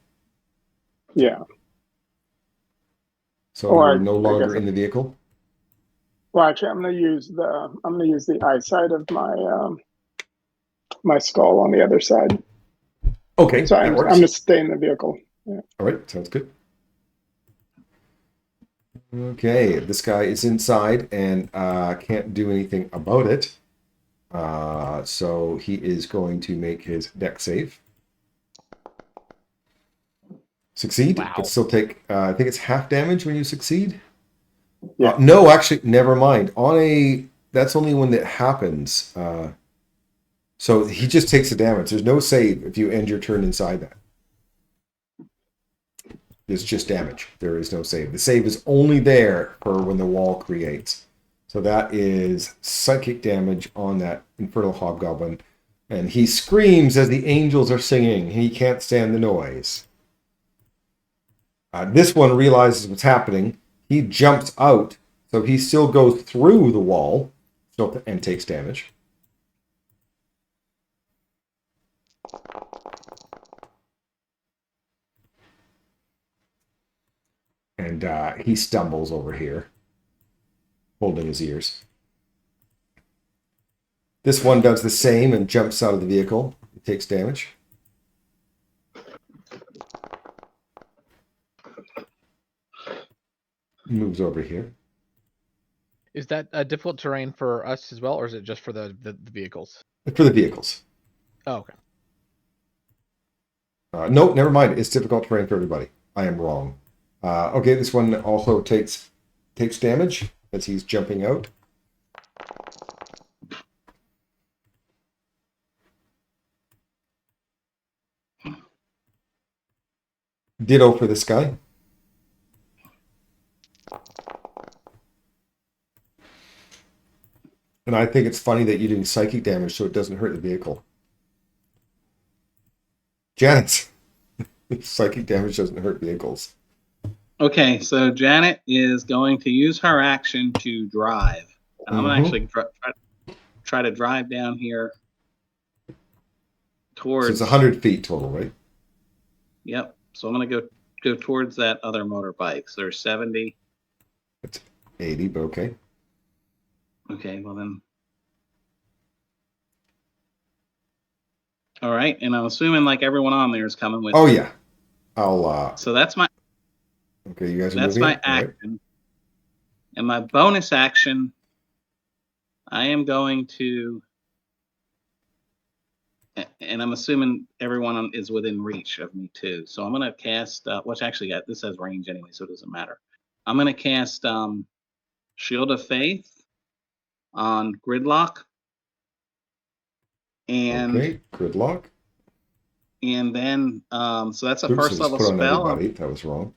Yeah. So you're no longer in the vehicle. Well, actually, I'm gonna use the eyesight of my skull on the other side. Okay, So that I'm works. gonna stay in the vehicle. Yeah. All right, sounds good. Okay, this guy is inside and can't do anything about it. So he is going to make his dex save. Succeed, Wow. but still take. I think it's half damage when you succeed. Yeah. No, actually, never mind. That's only when it happens. So he just takes the damage. There's no save if you end your turn inside that. It's just damage. There is no save. The save is only there for when the wall creates. So that is psychic damage on that infernal hobgoblin. And he screams as the angels are singing. He can't stand the noise. This one realizes what's happening. He jumps out. So he still goes through the wall and takes damage. And he stumbles over here, holding his ears. This one does the same and jumps out of the vehicle. He takes damage. Moves over here. Is that a difficult terrain for us as well, or is it just for the vehicles? For the vehicles. Oh, okay. No, never mind. It's difficult terrain for everybody. I am wrong. Okay, this one also takes damage as he's jumping out. Ditto for this guy. And I think it's funny that you're doing psychic damage so it doesn't hurt the vehicle. Janet, psychic damage doesn't hurt vehicles. Okay, so Janet is going to use her action to drive. And I'm going to actually try to drive down here towards... So it's 100 feet total, right? Yep. So I'm going to go towards that other motorbike. So there's 70. It's 80, but okay. Okay, well then... All right, and I'm assuming like everyone on there is coming with me. Yeah. I'll... So that's my... Okay, you guys are That's moving. my action. Right. And my bonus action, I am going to... And I'm assuming everyone is within reach of me too. So I'm going to cast... which actually, this has range anyway, so it doesn't matter. I'm going to cast Shield of Faith on Gridlock. And okay, Gridlock. And then, so that's a first level put on spell. Everybody. That was wrong.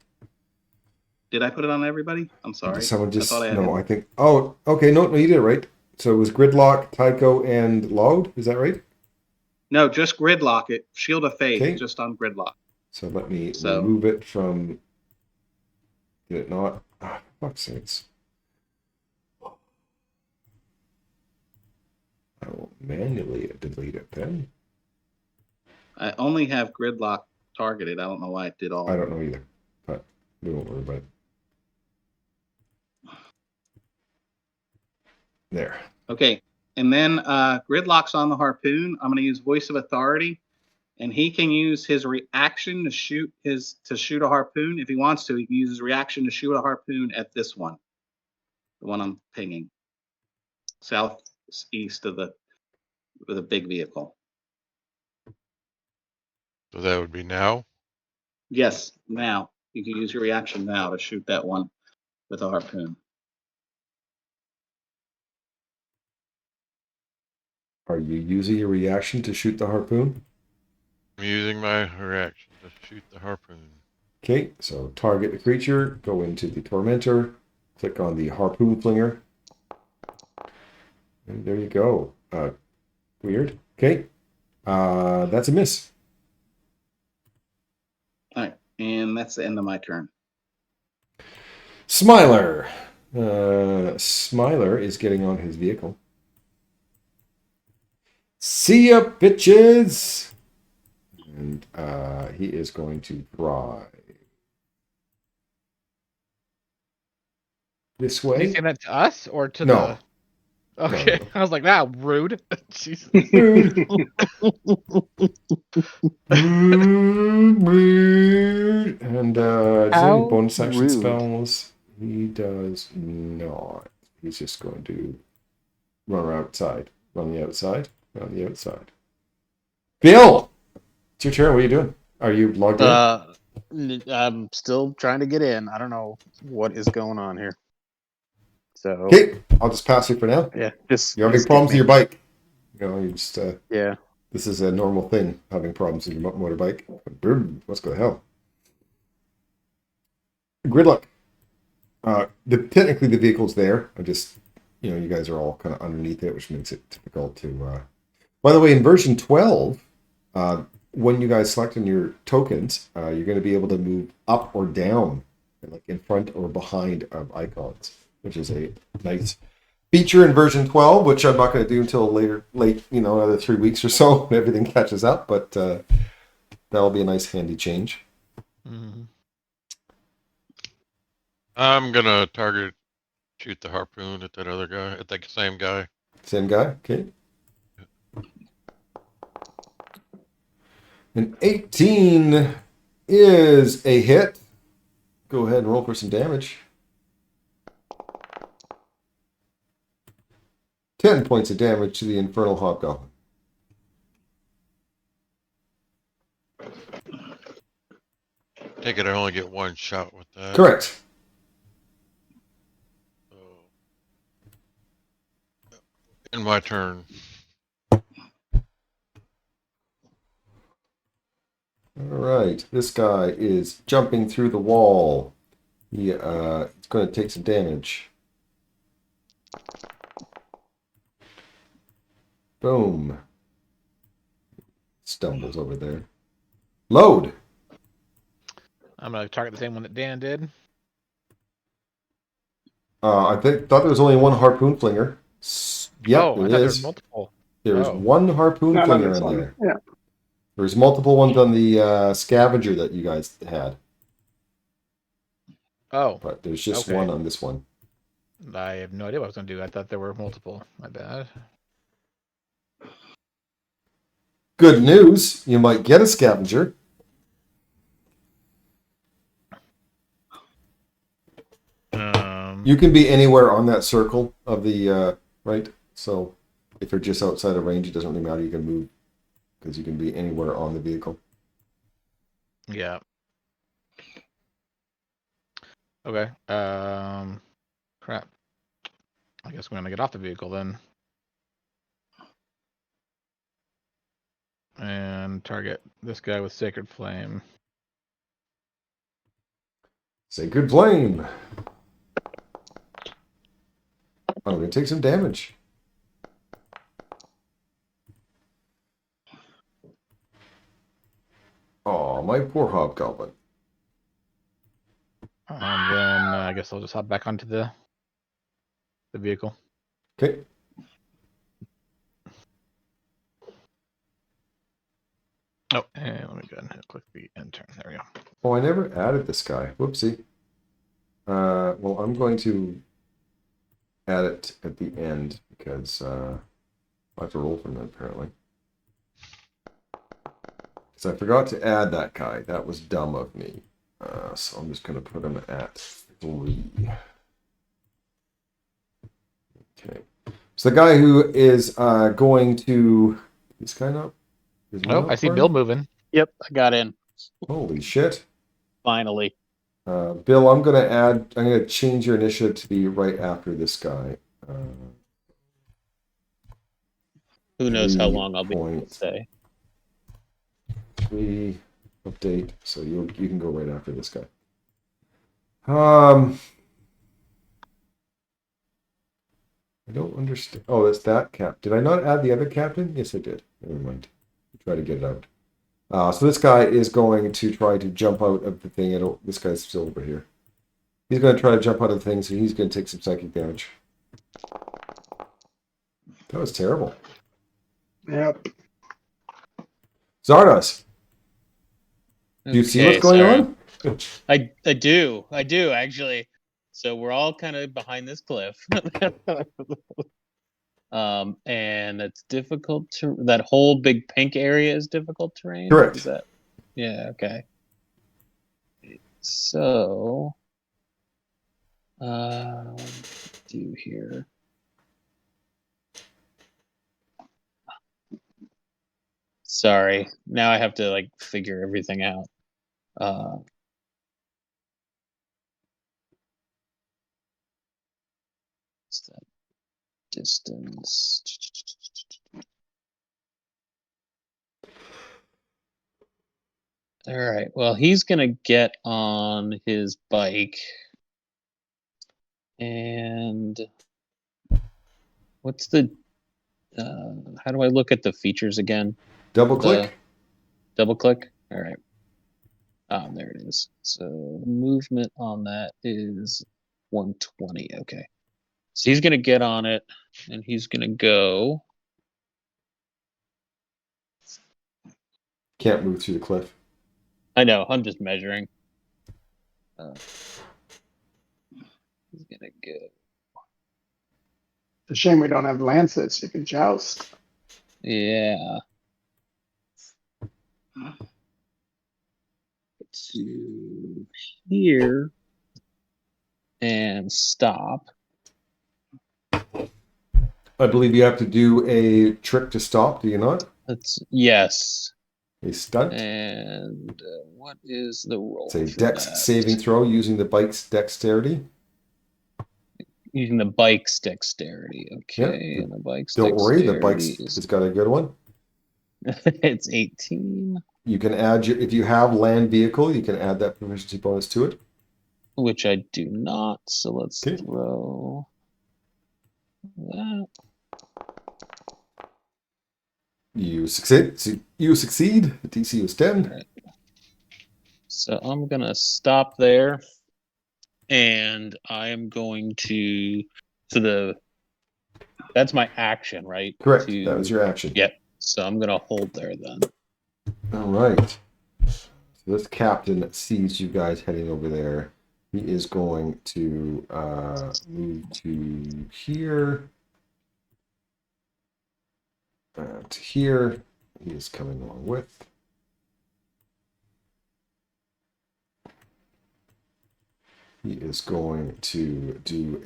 Did I put it on everybody? I'm sorry. Did someone just... I think... Oh, okay. No, you did it right. So it was Gridlock, Tycho, and Loud. Is that right? No, just Gridlock it. Shield of Faith, okay. just on Gridlock. So let me remove it from... Did it not? Fuck's sakes. I will manually delete it then. I only have Gridlock targeted. I don't know why it did all. I don't know either, but we won't worry about it. There. Okay, and then Gridlock's on the harpoon. I'm going to use Voice of Authority, and he can use his reaction to shoot a harpoon. If he wants to, he can use his reaction to shoot a harpoon at this one, the one I'm pinging, southeast of the big vehicle. So that would be now? Yes, now. You can use your reaction now to shoot that one with a harpoon. Are you using your reaction to shoot the harpoon? I'm using my reaction to shoot the harpoon. Okay, so target the creature, go into the tormentor, click on the harpoon flinger. And there you go. Weird. Okay. That's a miss. All right, and that's the end of my turn. Smiler. Smiler is getting on his vehicle. See ya, bitches! And he is going to drive this way. Did you say that to us or to No. the... Okay, no. I was like, rude. Jesus. Rude. And does any bonus action rude. spells? He does not. He's just going to run outside. Run the outside. Run the outside. Bill! It's your turn. What are you doing? Are you logged in? I'm still trying to get in. I don't know what is going on here. So Okay, I'll just pass you for now. yeah, just You're having skip problems with me. your bike. You know, you just Yeah. this is a normal thing, having problems with your motorbike. Let's go to hell. Gridlock. Technically the vehicle's there. I just, you guys are all kind of underneath it, which makes it difficult to. By the way, in version 12, when you guys select on your tokens, you're going to be able to move up or down, like in front or behind of icons, which is a nice feature in version 12, which I'm not going to do until late, another 3 weeks or so when everything catches up. But that'll be a nice handy change. Mm-hmm. I'm gonna shoot the harpoon at that other guy, at that same guy. Same guy, okay. An 18 is a hit. Go ahead and roll for some damage. 10 points of damage to the infernal hobgoblin. Take it I only get one shot with that. Correct. So, in my turn. All right. This guy is jumping through the wall. He's going to take some damage. Boom. Stumbles over there. Load. I'm gonna target the same one that Dan did. I thought there was only one harpoon flinger. Yep, I there thought there is. was multiple. There's Oh. one harpoon Not on flinger this in one. there. Yeah. There's multiple ones on the scavenger that you guys had, Oh, but there's just Okay. one on this one. I have no idea what I was gonna do. I thought there were multiple. My bad. Good news, you might get a scavenger. You can be anywhere on that circle of the right. So if you're just outside of range, it doesn't really matter. You can move because you can be anywhere on the vehicle. Yeah. Okay. Crap. I guess we're gonna get off the vehicle then. And target this guy with Sacred Flame. Sacred Flame. I'm going to take some damage. Oh, my poor hobgoblin. And then I guess I'll just hop back onto the vehicle. Okay. Oh, and let me go ahead and click the end turn. There we go. Oh, I never added this guy. Whoopsie. Well, I'm going to add it at the end because I have to roll from that apparently. Because I forgot to add that guy. That was dumb of me. So I'm just going to put him at 3. Okay. So the guy who is going to... This guy not? I see Bill moving. Yep, I got in. Holy shit. Finally. Bill, I'm going to change your initiative to be right after this guy. Who knows how long I'll be able to stay. 3 update. So you can go right after this guy. I don't understand. Oh, that's that cap. Did I not add the other captain? Yes, I did. Never mind. Try to get it out. So this guy is going to try to jump out of the thing. This guy's still over here. He's going to try to jump out of the thing, so he's going to take some psychic damage. That was terrible. Yep. Zardos. Do you see what's going on? I do actually. So we're all kind of behind this cliff. And it's difficult to... That whole big pink area is difficult terrain? Correct. Is that... Yeah, okay. So... do here. Sorry. Now I have to, figure everything out. Uh, what's that distance? All right. Well, he's gonna get on his bike, and what's the? How do I look at the features again? Double click. Double click. All right. There it is. So movement on that is 120. Okay. So he's gonna get on it, and he's gonna go. Can't move through the cliff. I know. I'm just measuring. He's gonna go. It's a shame we don't have lancets. You can joust. Yeah. To here and stop. I believe you have to do a trick to stop. Do you not? Yes. A stunt. And what is the roll? It's a for dex that? saving throw using the bike's dexterity. Using the bike's dexterity. Okay, Yeah. and the bike's Don't worry, the dexterity bike's it's got a good one. it's 18, You can add your if you have land vehicle, you can add that proficiency bonus to it. which I do not. So let's Okay. throw that. You succeed. You succeed. The DC is 10. Right. So I'm gonna stop there, and I am going to. So that's my action, right? Correct. That was your action. Yep. So I'm gonna hold there then. All right. So this captain sees you guys heading over there. He is going to move to here. To here. He is coming along with. He is going to do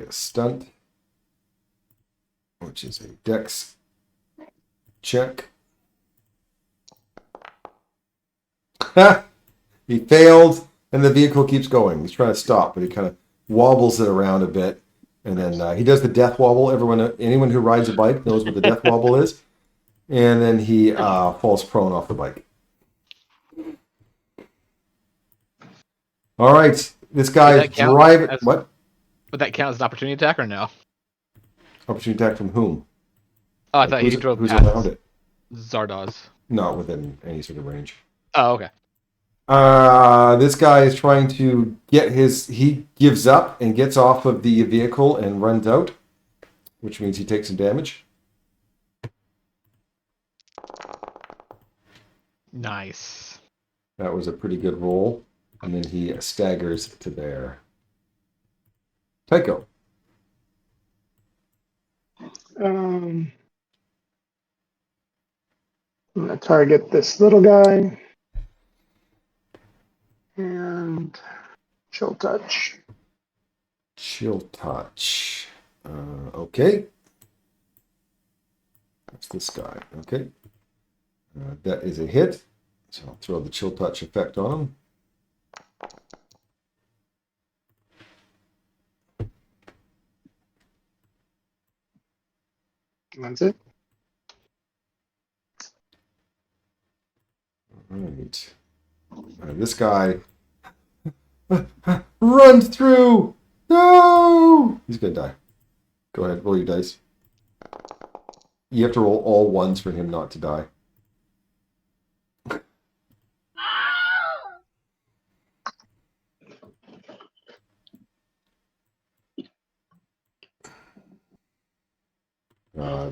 a stunt, which is a dex check. He failed, and the vehicle keeps going. He's trying to stop, but he kind of wobbles it around a bit, and then he does the death wobble. Anyone who rides a bike knows what the death wobble is, and then he falls prone off the bike. All right, this guy is driving. What? Would that count as an opportunity attack or no? Opportunity attack from whom? Oh, I thought he drove who's past around it? Zardoz. Not within any sort of range. Oh, okay. This guy is trying to he gives up and gets off of the vehicle and runs out, which means he takes some damage. Nice. That was a pretty good roll. And then he staggers to there. Tycho. I'm gonna target this little guy and chill touch. Chill touch. Okay. That's this guy. Okay. That is a hit. So I'll throw the chill touch effect on him. That's it. All right. This guy runs through. No! He's gonna die. Go ahead, roll your dice. You have to roll all ones for him not to die.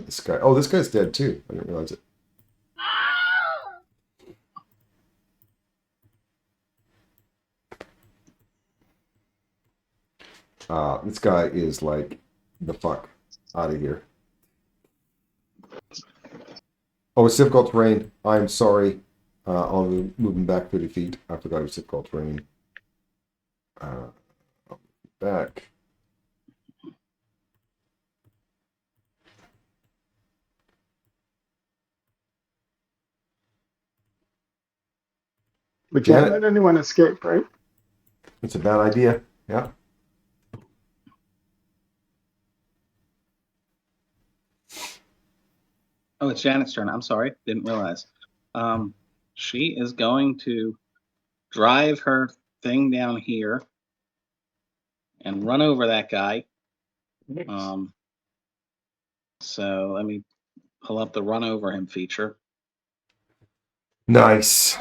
This guy. Oh, this guy's dead too. I didn't realize it. This guy is like the fuck out of here. Oh, it's difficult terrain. I'm sorry. I'll move him back 30 feet. I forgot it was difficult terrain. I'll move back. We We can't Janet. let anyone escape, right? It's a bad idea. Yeah. Oh, it's Janet's turn. I'm sorry, didn't realize. She is going to drive her thing down here and run over that guy. So let me pull up the run over him feature. Nice.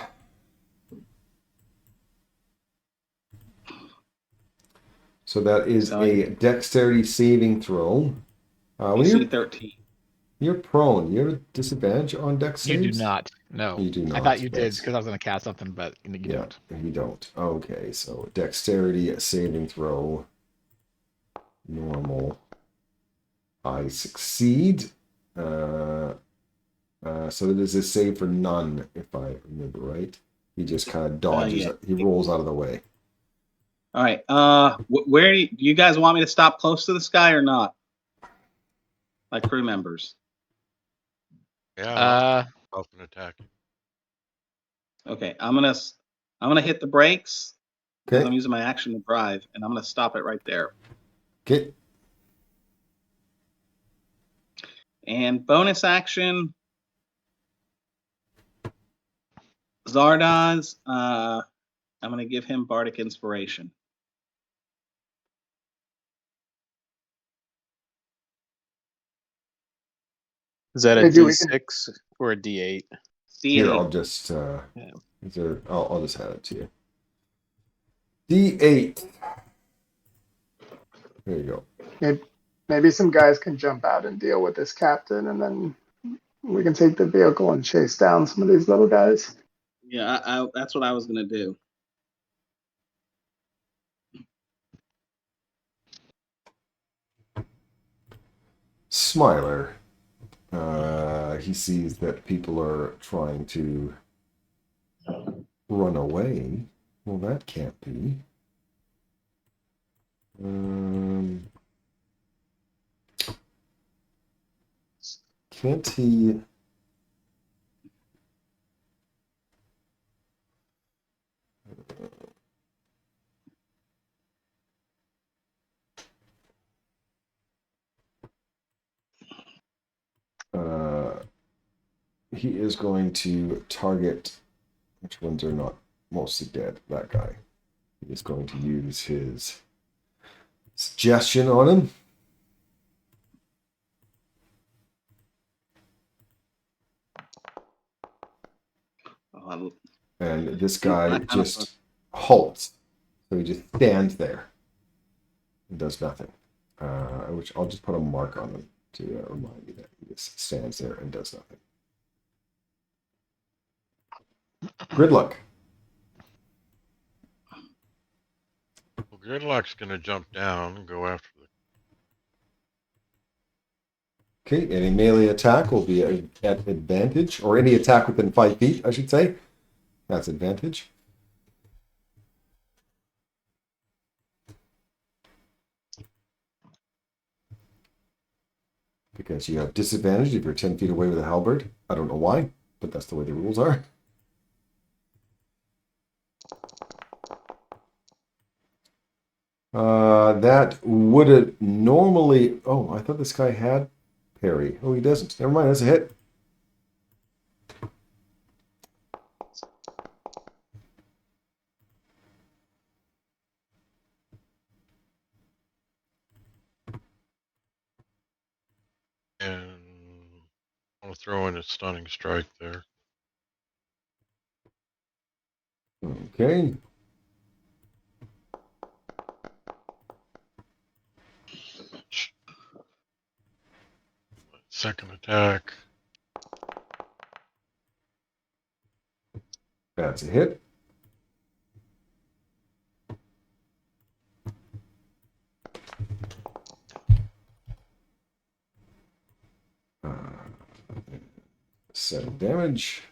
So that is So a dexterity saving throw. When DC 13. you're prone, you have a disadvantage on dex You do saves? not. No. You do I not. thought you did That's- because I was going to cast something, but you Yeah, don't. you don't. Okay, so dexterity saving throw. Normal. I succeed. So it is a save for none, if I remember right. He just kind of dodges Yeah. it. He rolls out of the way. All right. Where do you guys want me to stop close to this guy or not? Like crew members. Yeah, off an attack. Okay, I'm gonna hit the brakes because I'm Okay. using my action to drive, and I'm gonna stop it right there. Okay. And bonus action, Zardoz. I'm gonna give him bardic inspiration. Is that a Maybe we can. D6 or a D8? Here, D8. I'll just Yeah. I'll just hand it to you. D8. There you go. Maybe some guys can jump out and deal with this captain, and then we can take the vehicle and chase down some of these little guys. Yeah, that's what I was gonna do. Smiler. He sees that people are trying to run away. Well, that can't be. Can't he? He is going to target. Which ones are not mostly dead? That guy. He is going to use his suggestion on him. And this guy just halts. So he just stands there and does nothing. Which I'll just put a mark on him to remind you that he just stands there and does nothing. Gridlock. Well, Gridlock's going to jump down and go after the. Okay, any melee attack will be at advantage, or any attack within 5 feet, I should say. That's advantage. Because you have disadvantage if you're 10 feet away with a halberd. I don't know why, but that's the way the rules are. That would have normally. Oh, I thought this guy had parry. Oh, he doesn't. Never mind, that's a hit. And I'll throw in a stunning strike there. Okay. Second attack. That's a hit. Uh, 7 damage.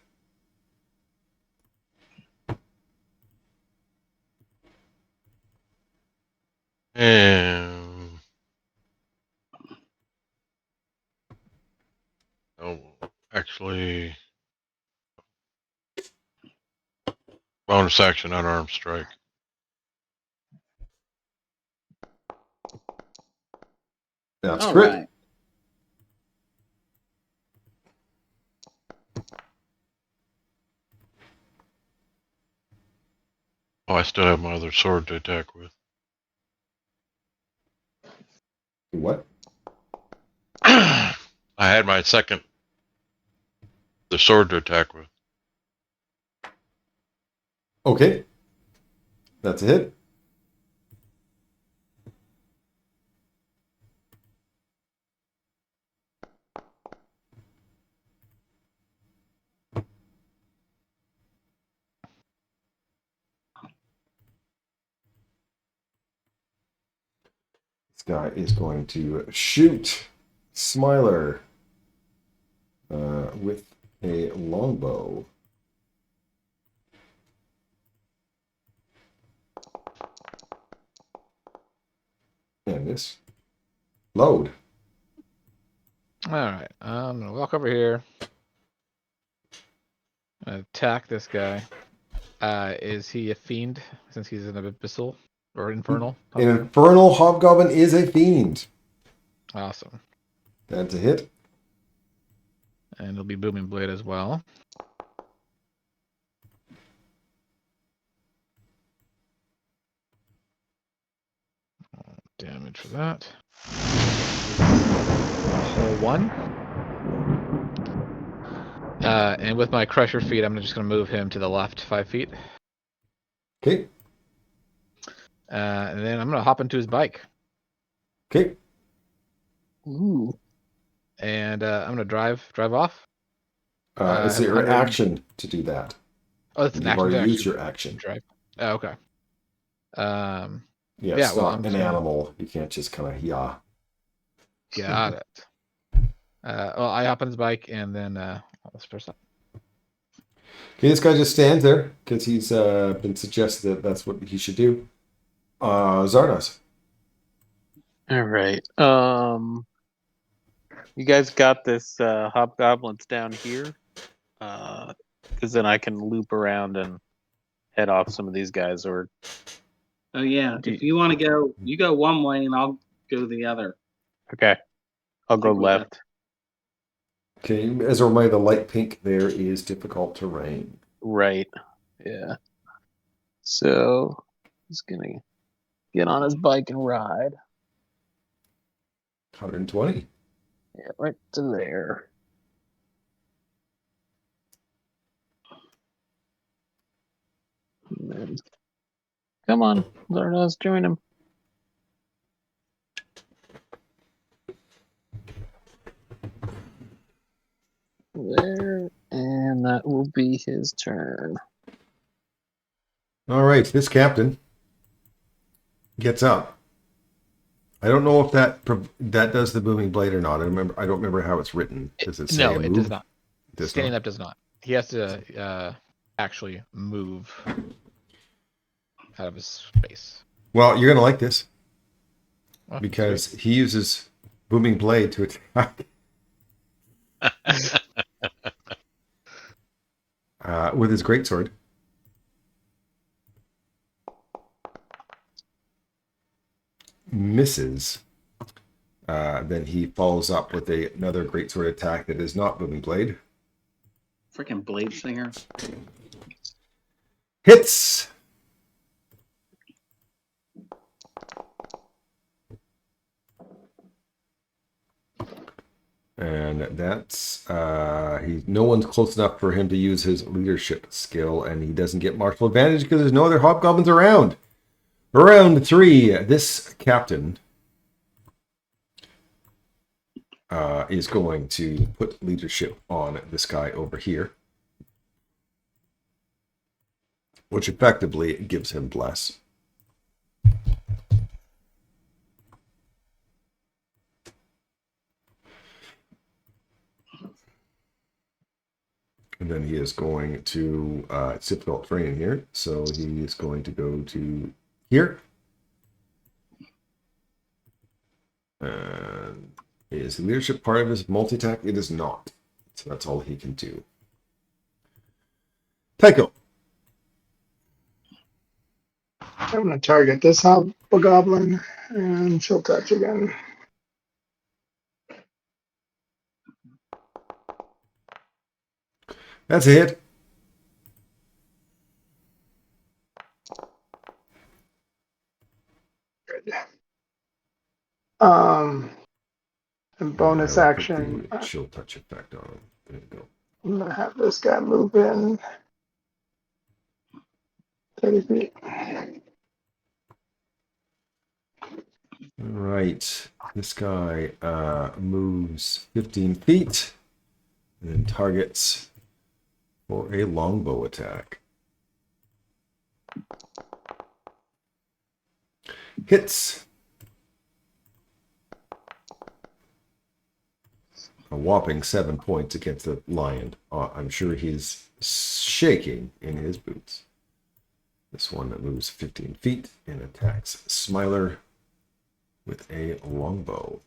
And oh, actually, Bonus action, unarmed strike. That's All crit. right. Oh, I still have my other sword to attack with. What? I had my second, the sword to attack with. Okay. That's a hit. This guy is going to shoot Smiler with a longbow. And this load. All right, I'm gonna walk over here. Attack this guy. Is he a fiend since he's an abyssal or infernal? An infernal hobgoblin is a fiend. Awesome. That's a hit. And it'll be booming blade as well. Damage for that. A whole one. And with my crusher feet, I'm just gonna move him to the left 5 feet. Okay. And then I'm gonna hop into his bike. Okay. Ooh. And I'm gonna drive off. Is it your action to do that? Oh, it's an You've action to already used actually your action. drive. Oh, okay. Yeah, Yeah, it's well, not I'm an just gonna- animal. You can't just kind of Got it. Well, I hop on his bike and then let's press that. Okay, this guy just stands there because he's been suggested that that's what he should do. Zardos. All right. You guys got this hobgoblins down here? Because then I can loop around and head off some of these guys, or Oh yeah, Do if you want to go, you go one way and I'll go the other. okay. I'll go Think we got- left. Okay, as a reminder, the light pink there is difficult terrain. Right. Yeah. So he's gonna get on his bike and ride. 120. Yeah, right to there. And then, come on, Zardos, join him. There, and that will be his turn. All right, this captain gets up. I don't know if that does the booming blade or not. I don't remember how it's written. Does it say No, a it move? does not. It does Standing not. up does not. He has to actually move out of his space. Well, you're gonna like this Oh, because he uses booming blade to attack with his greatsword. Misses. Then he follows up with another greatsword attack that is not booming blade. Freaking blade singer. Hits. And that's no one's close enough for him to use his leadership skill, and he doesn't get martial advantage because there's no other hobgoblins around. Round 3, this captain is going to put leadership on this guy over here, which effectively gives him bless. And then he is going to, it's difficult terrain here, so he is going to go to here. And is the leadership part of his multi-attack? It is not. So that's all he can do. Tycho. I'm going to target this hobgoblin, and she'll touch again. That's a hit. Good. And bonus I'll put action, the chill touch effect on him. There you go. I'm going to have this guy move in 30 feet. All right. This guy moves 15 feet and then targets for a longbow attack. Hits. A whopping 7 points against the lion. I'm sure he's shaking in his boots. This one that moves 15 feet and attacks Smiler with a longbow.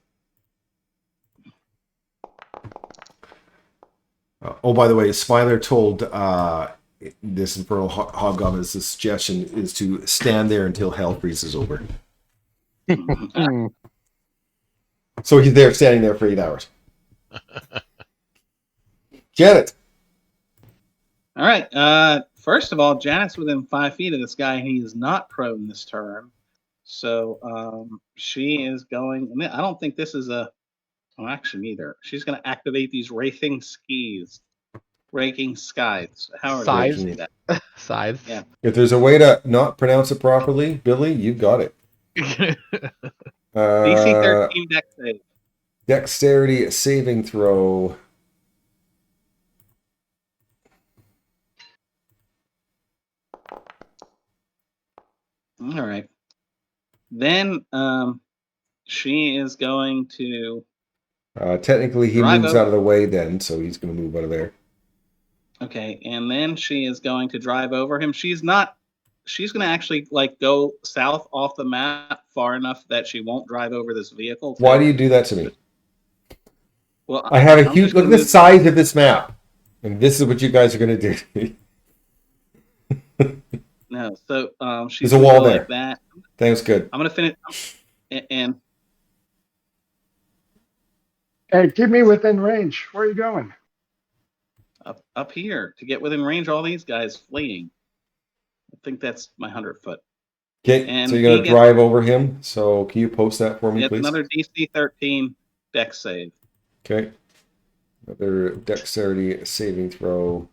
Oh, by the way, Smiler told this infernal hobgoblin, the suggestion is to stand there until hell freezes over. So he's there standing there for 8 hours. Janet. All right. First of all, Janet's within 5 feet of this guy. He is not prone this turn. So she is going. I don't think this is a. Oh, actually, neither. She's going to activate these raking skies. How are you say that? Scythes. Yeah. If there's a way to not pronounce it properly, Billy, you got it. DC 13 deck save. Dexterity saving throw. All right. Then she is going to. Technically, he Drive moves over. out of the way then, so he's going to move out of there. Okay, and then she is going to drive over him. She's going to actually go south off the map far enough that she won't drive over this vehicle. Why do you do that to me? Well, I have a I'm huge just look at gonna the move- size of this map, and this is what you guys are going to do. No, so she's There's a gonna wall go there. like that. Thanks, good. I'm gonna finish, and Hey, keep me within range. Where are you going? up here to get within range. All these guys fleeing. I think that's my 100-foot. Okay, And so you're going to he drive over him. So can you post that for me, gets please? another DC 13 deck save. Okay. Another dexterity saving throw.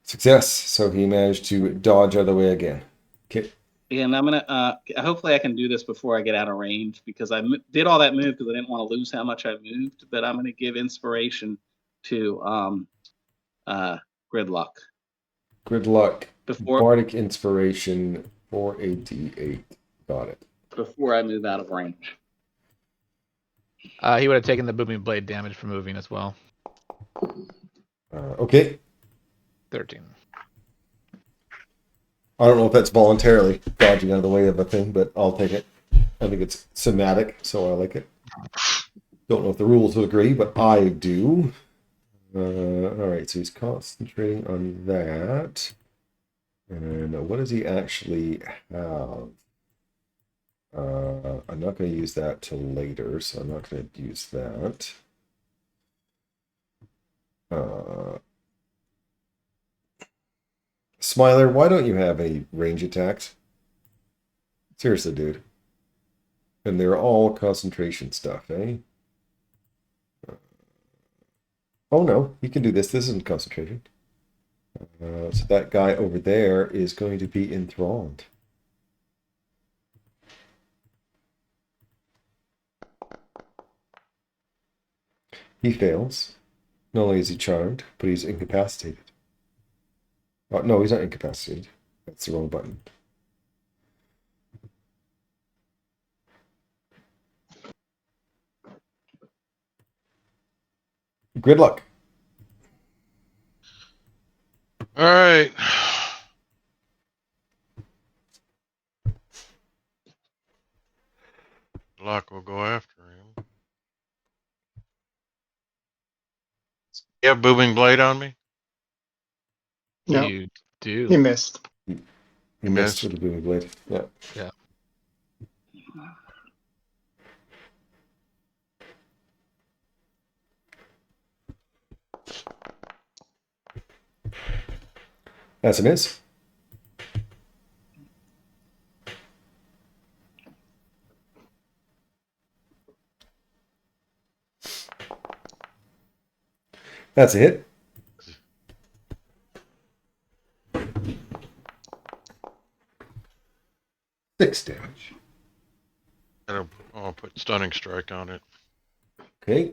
Success. So he managed to dodge out of the way again. Okay. And I'm gonna. Hopefully, I can do this before I get out of range because I did all that move because I didn't want to lose how much I moved. But I'm gonna give inspiration to Gridlock. Gridlock. Before Bardic inspiration for a D8. Got it. before I move out of range. He would have taken the booming blade damage from moving as well. Okay. 13. I don't know if that's voluntarily dodging out of the way of a thing, but I'll take it. I think it's somatic, so I like it. Don't know if the rules would agree, but I do. All right, so he's concentrating on that. And what does he actually have? I'm not going to use that till later, so I'm not going to use that. Smiler, why don't you have any range attacks? Seriously, dude. And they're all concentration stuff, eh? Oh no, you can do this. This isn't concentration. So that guy over there is going to be enthralled. He fails. Not only is he charmed, but he's incapacitated. Oh, no, he's not incapacitated. That's the wrong button. Gridlock. All right. Lock will go after him. You have booming blade on me? No. You do? He missed. He He missed missed. with the booming blade. Yeah. Yeah. That's a miss. That's a hit. Six damage. I'll put stunning strike on it. Okay.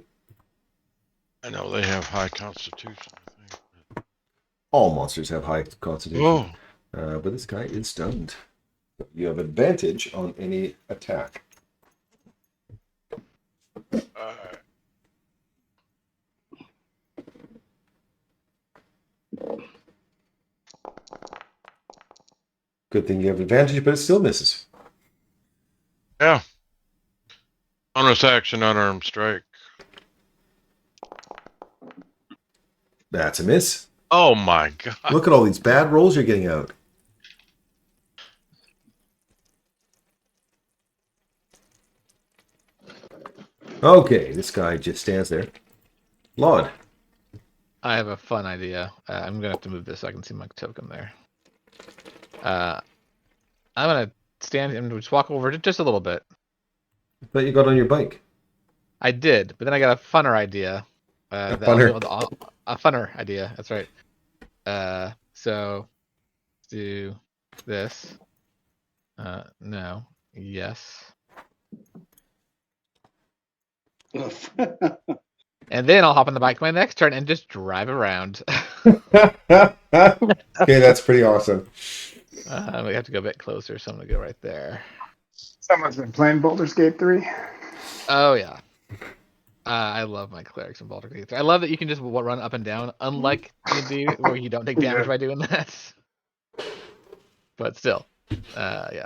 I know they have high constitution, I think. All monsters have high constitution. Oh, But this guy is stunned. You have advantage on any attack. Good thing you have advantage, but it still misses. yeah. Bonus action, unarmed strike. That's a miss. Oh my god. Look at all these bad rolls you're getting out. Okay, this guy just stands there. Laud. I have a fun idea. I'm gonna have to move this so I can see my token there. I'm gonna stand and just walk over just a little bit. I thought you got on your bike. I did, but then I got a funner idea. A That I'll be funner. able to- a funner idea. That's right. So do this. No. Yes. And then I'll hop on the bike my next turn and just drive around. Okay, that's pretty awesome. We have to go a bit closer, so I'm gonna go right there. Someone's been playing Baldur's Gate 3. Oh yeah. I love my clerics and Baldur Gate 3. I love that you can just run up and down, unlike D&D, where you don't take damage by doing that. But still, yeah.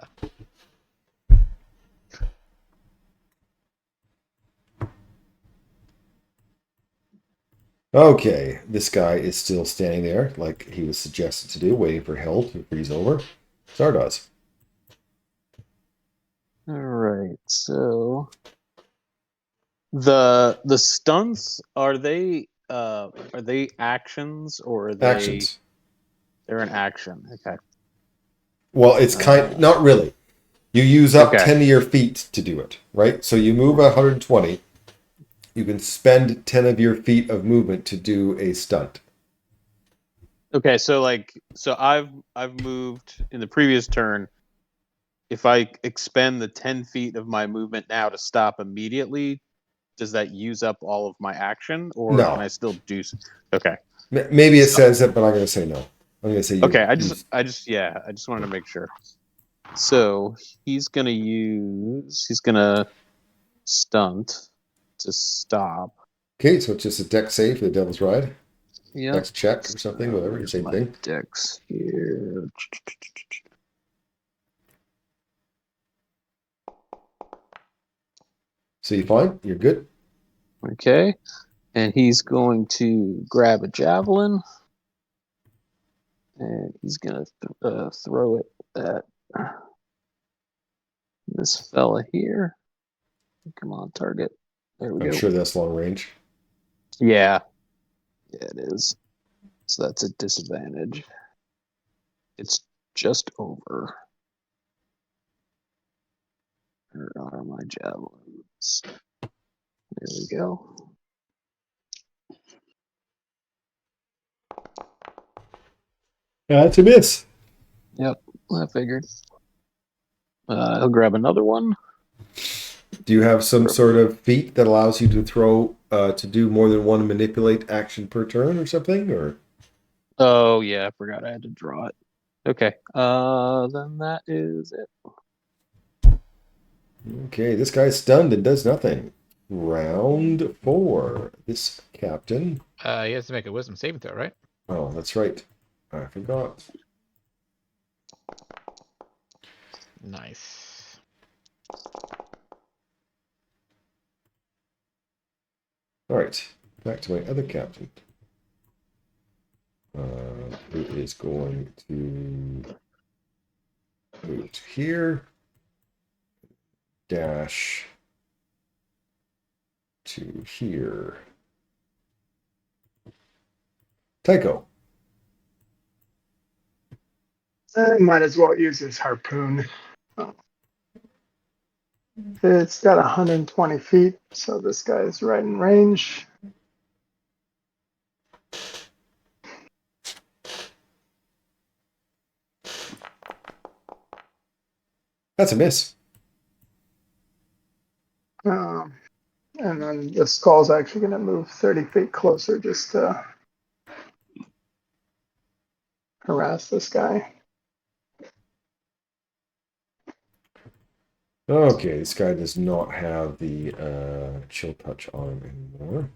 Okay, this guy is still standing there like he was suggested to do, waiting for Hell to freeze over. Zardoz. All right, so the stunts are they actions or are they Actions. They're an action. Okay. Well, it's not really. You use up Okay. 10 of your feet to do it, right? So you move 120. You can spend 10 of your feet of movement to do a stunt. Okay, so I've moved in the previous turn. If I expend the 10 feet of my movement now to stop immediately, does that use up all of my action, or No. can I still do? Okay. Maybe it says it, but I'm going to say no. I'm going to say you. Okay. I just wanted to make sure. So he's gonna stunt to stop. Okay, so it's just a deck save for the Devil's Ride. Yeah. Dex check or something, whatever, same thing. Dex here. So you fine? You're good? Okay. And he's going to grab a javelin. And he's going to throw it at this fella here. Come on, target. There we I'm go. sure that's long range. Yeah. Yeah, it is. So that's a disadvantage. It's just over. Where are my javelins? There we go. That's a miss. Yep, I figured. He'll grab another one. Do you have some sort of feat that allows you to throw to do more than one manipulate action per turn or something? Or Oh yeah, I forgot I had to draw it. Okay. Then that is it. okay, this guy's stunned and does nothing. Round 4. This captain. He has to make a wisdom saving throw, right? Oh, that's right. I forgot. Nice. All right, back to my other captain. Who is going to move to here. Dash to here. Tycho. I might as well use his harpoon. It's got 120 feet, so this guy is right in range. That's a miss. And then the skull's actually going to move 30 feet closer just to harass this guy. Okay, this guy does not have the chill touch on him anymore.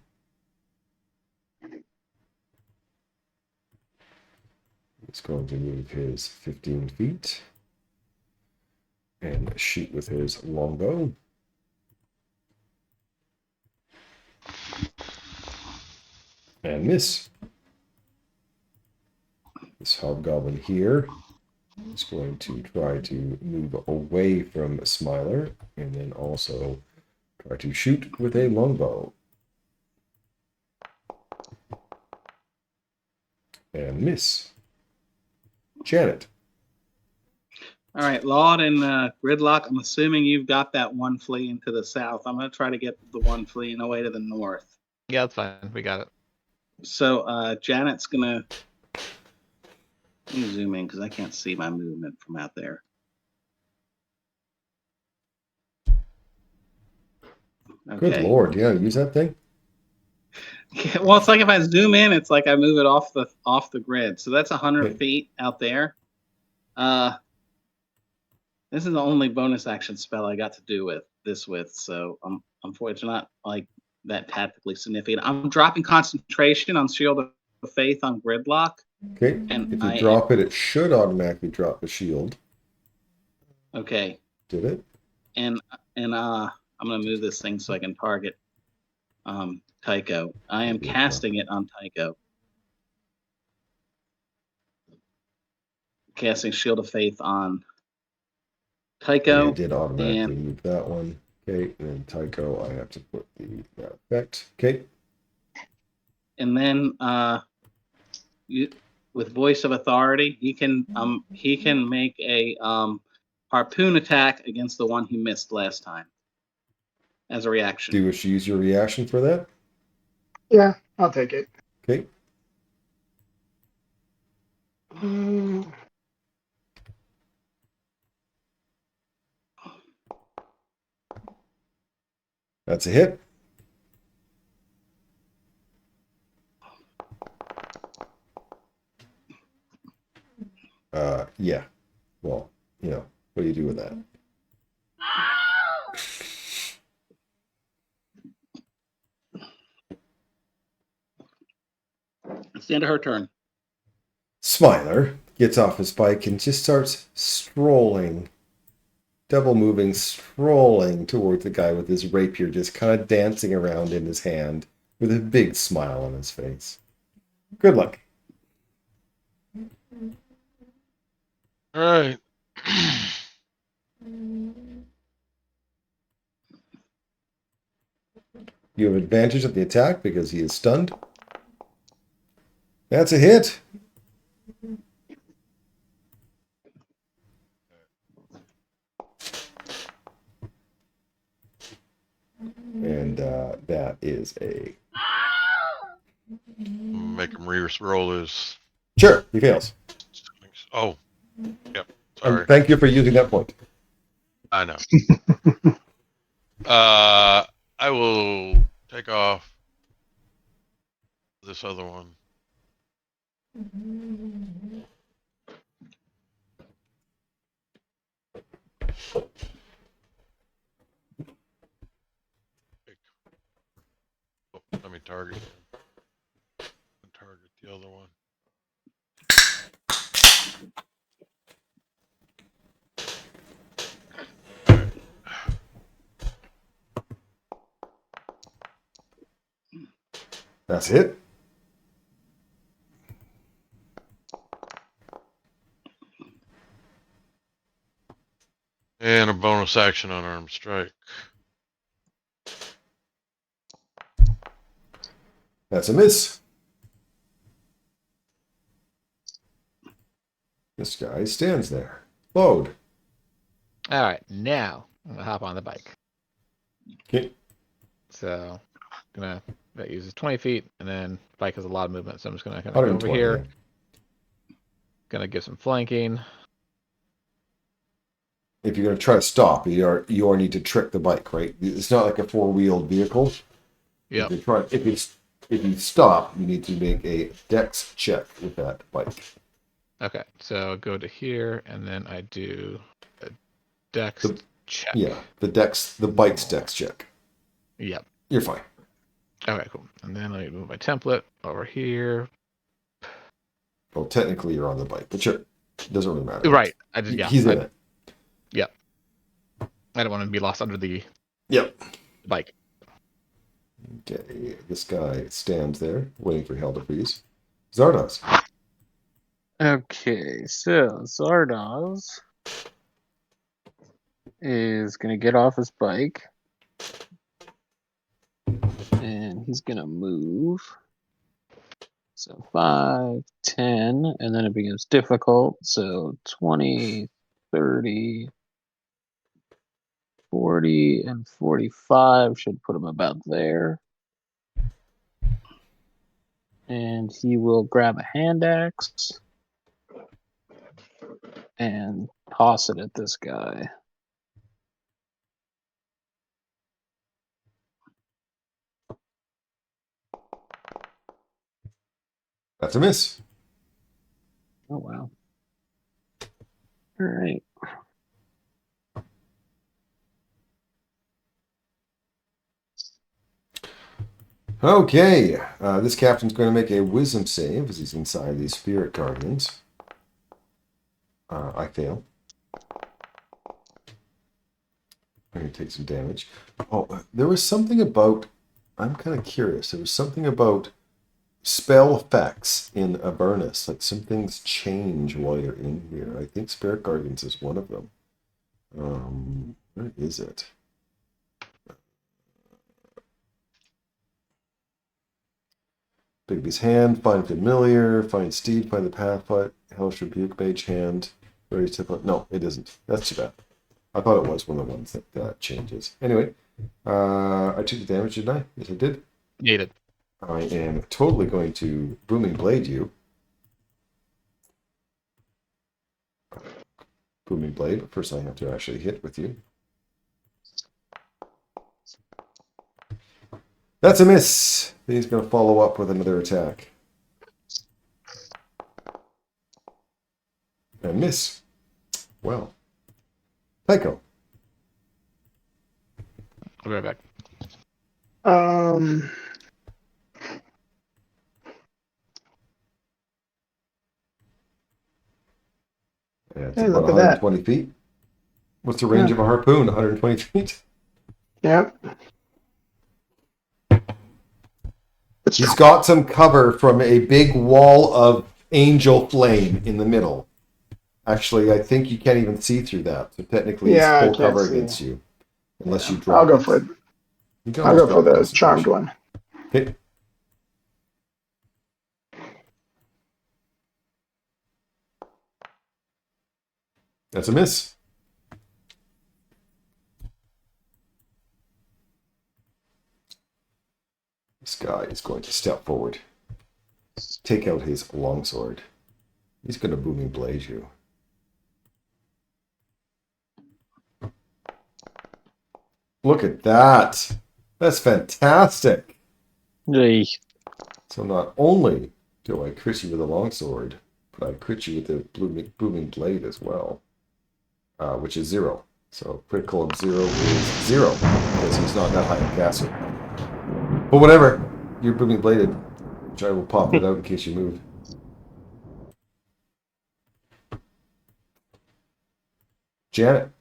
He's going to move his 15 feet and shoot with his longbow. And miss. This hobgoblin here is going to try to move away from Smiler and then also try to shoot with a longbow. And miss. Janet. All right, Laud and Gridlock, I'm assuming you've got that one fleeing to the south. I'm going to try to get the one fleeing away to the north. Yeah, that's fine. We got it. So Janet's going to... Let me zoom in because I can't see my movement from out there. Okay. Good lord, yeah, use that thing. Well, it's like if I zoom in, it's like I move it off the grid. So that's 100 Okay. feet out there. This is the only bonus action spell I got to do with this with. So unfortunately, not like that tactically significant. I'm dropping concentration on Shield of Faith on Gridlock. Okay, And if you drop it, it should automatically drop the shield. Okay. Did it? And I'm gonna move this thing so I can target Tycho. I am casting it on Tycho. Casting Shield of Faith on Tycho. Yeah, it did automatically move that one. Okay, and then Tycho, I have to put that effect. Okay. And then with Voice of Authority, he can make a harpoon attack against the one he missed last time as a reaction. Do you wish to use your reaction for that? Yeah, I'll take it. Okay. That's a hit. Yeah. Well, what do you do with that? It's the end of her turn. Smiler gets off his bike and just starts strolling, double moving, strolling towards the guy with his rapier, just kind of dancing around in his hand with a big smile on his face. Good luck. All right. You have advantage of the attack because he is stunned. That's a hit. And that is a... Make him re-roll his... Sure, he fails. Oh, yep. Sorry. Thank you for using that point. I know. I will take off this other one. Oh, let me target him. Target the other one. That's it. bonus action unarmed strike. That's a miss. This guy stands there. Load. All right, now I'm gonna hop on the bike. Okay. So, that uses 20 feet, and then bike has a lot of movement, so I'm just gonna kind of go over 120. here. Gonna give some flanking. If you're going to try to stop, you need to trick the bike, right? It's not like a four-wheeled vehicle. Yep. If you stop, you need to make a dex check with that bike. Okay, so go to here, and then I do a dex check. Yeah, the bike's dex check. Yep. You're fine. Okay, cool. And then let me move my template over here. Well, technically you're on the bike, but sure, it doesn't really matter. Right. He's in it. Yep. I don't want to be lost under the bike. Okay, this guy stands there, waiting for hell to freeze. Zardoz. Okay, so Zardoz is going to get off his bike. And he's going to move. So 5, 10, and then it becomes difficult. So 20, 30, 40, and 45 should put him about there. And he will grab a hand axe and toss it at this guy. That's a miss. Oh, wow. All right. Okay, this captain's going to make a wisdom save as he's inside these spirit guardians. I fail. I'm going to take some damage. Oh, there was something about... I'm kind of curious. There was something about spell effects in Avernus. Like some things change while you're in here. I think Spirit Guardians is one of them. Where is it? Bigby's Hand, Find Familiar, Find Steed, Find the Pathfinder, Hellish Rebuke, Mage Hand. Very typical. No, it isn't. That's too bad. I thought it was one of the ones that changes. Anyway, I took the damage, didn't I? Yes, I did. Yeah, you did. I am totally going to Booming Blade you. Booming Blade, but first I have to actually hit with you. That's a miss. He's going to follow up with another attack. And miss. Well. Tycho. I'll be right back. Yeah, it's Hey, about look at that. 120 feet. What's the range of a harpoon? 120 feet? Yep. He's got some cover from a big wall of angel flame in the middle. Actually, I think you can't even see through that. So technically, it's full cover against you. Unless you drop I'll go for it. I'll go for the charmed one. Okay. That's a miss. This guy is going to step forward, take out his longsword. He's going to booming blade you. Look at that. That's fantastic. Hey. So not only do I crit you with a longsword, but I crit you with the booming blade as well, which is 0. So critical of 0 is 0, because he's not that high a caster. But whatever, you're booming bladed, which I will pop that out in case you move. Janet.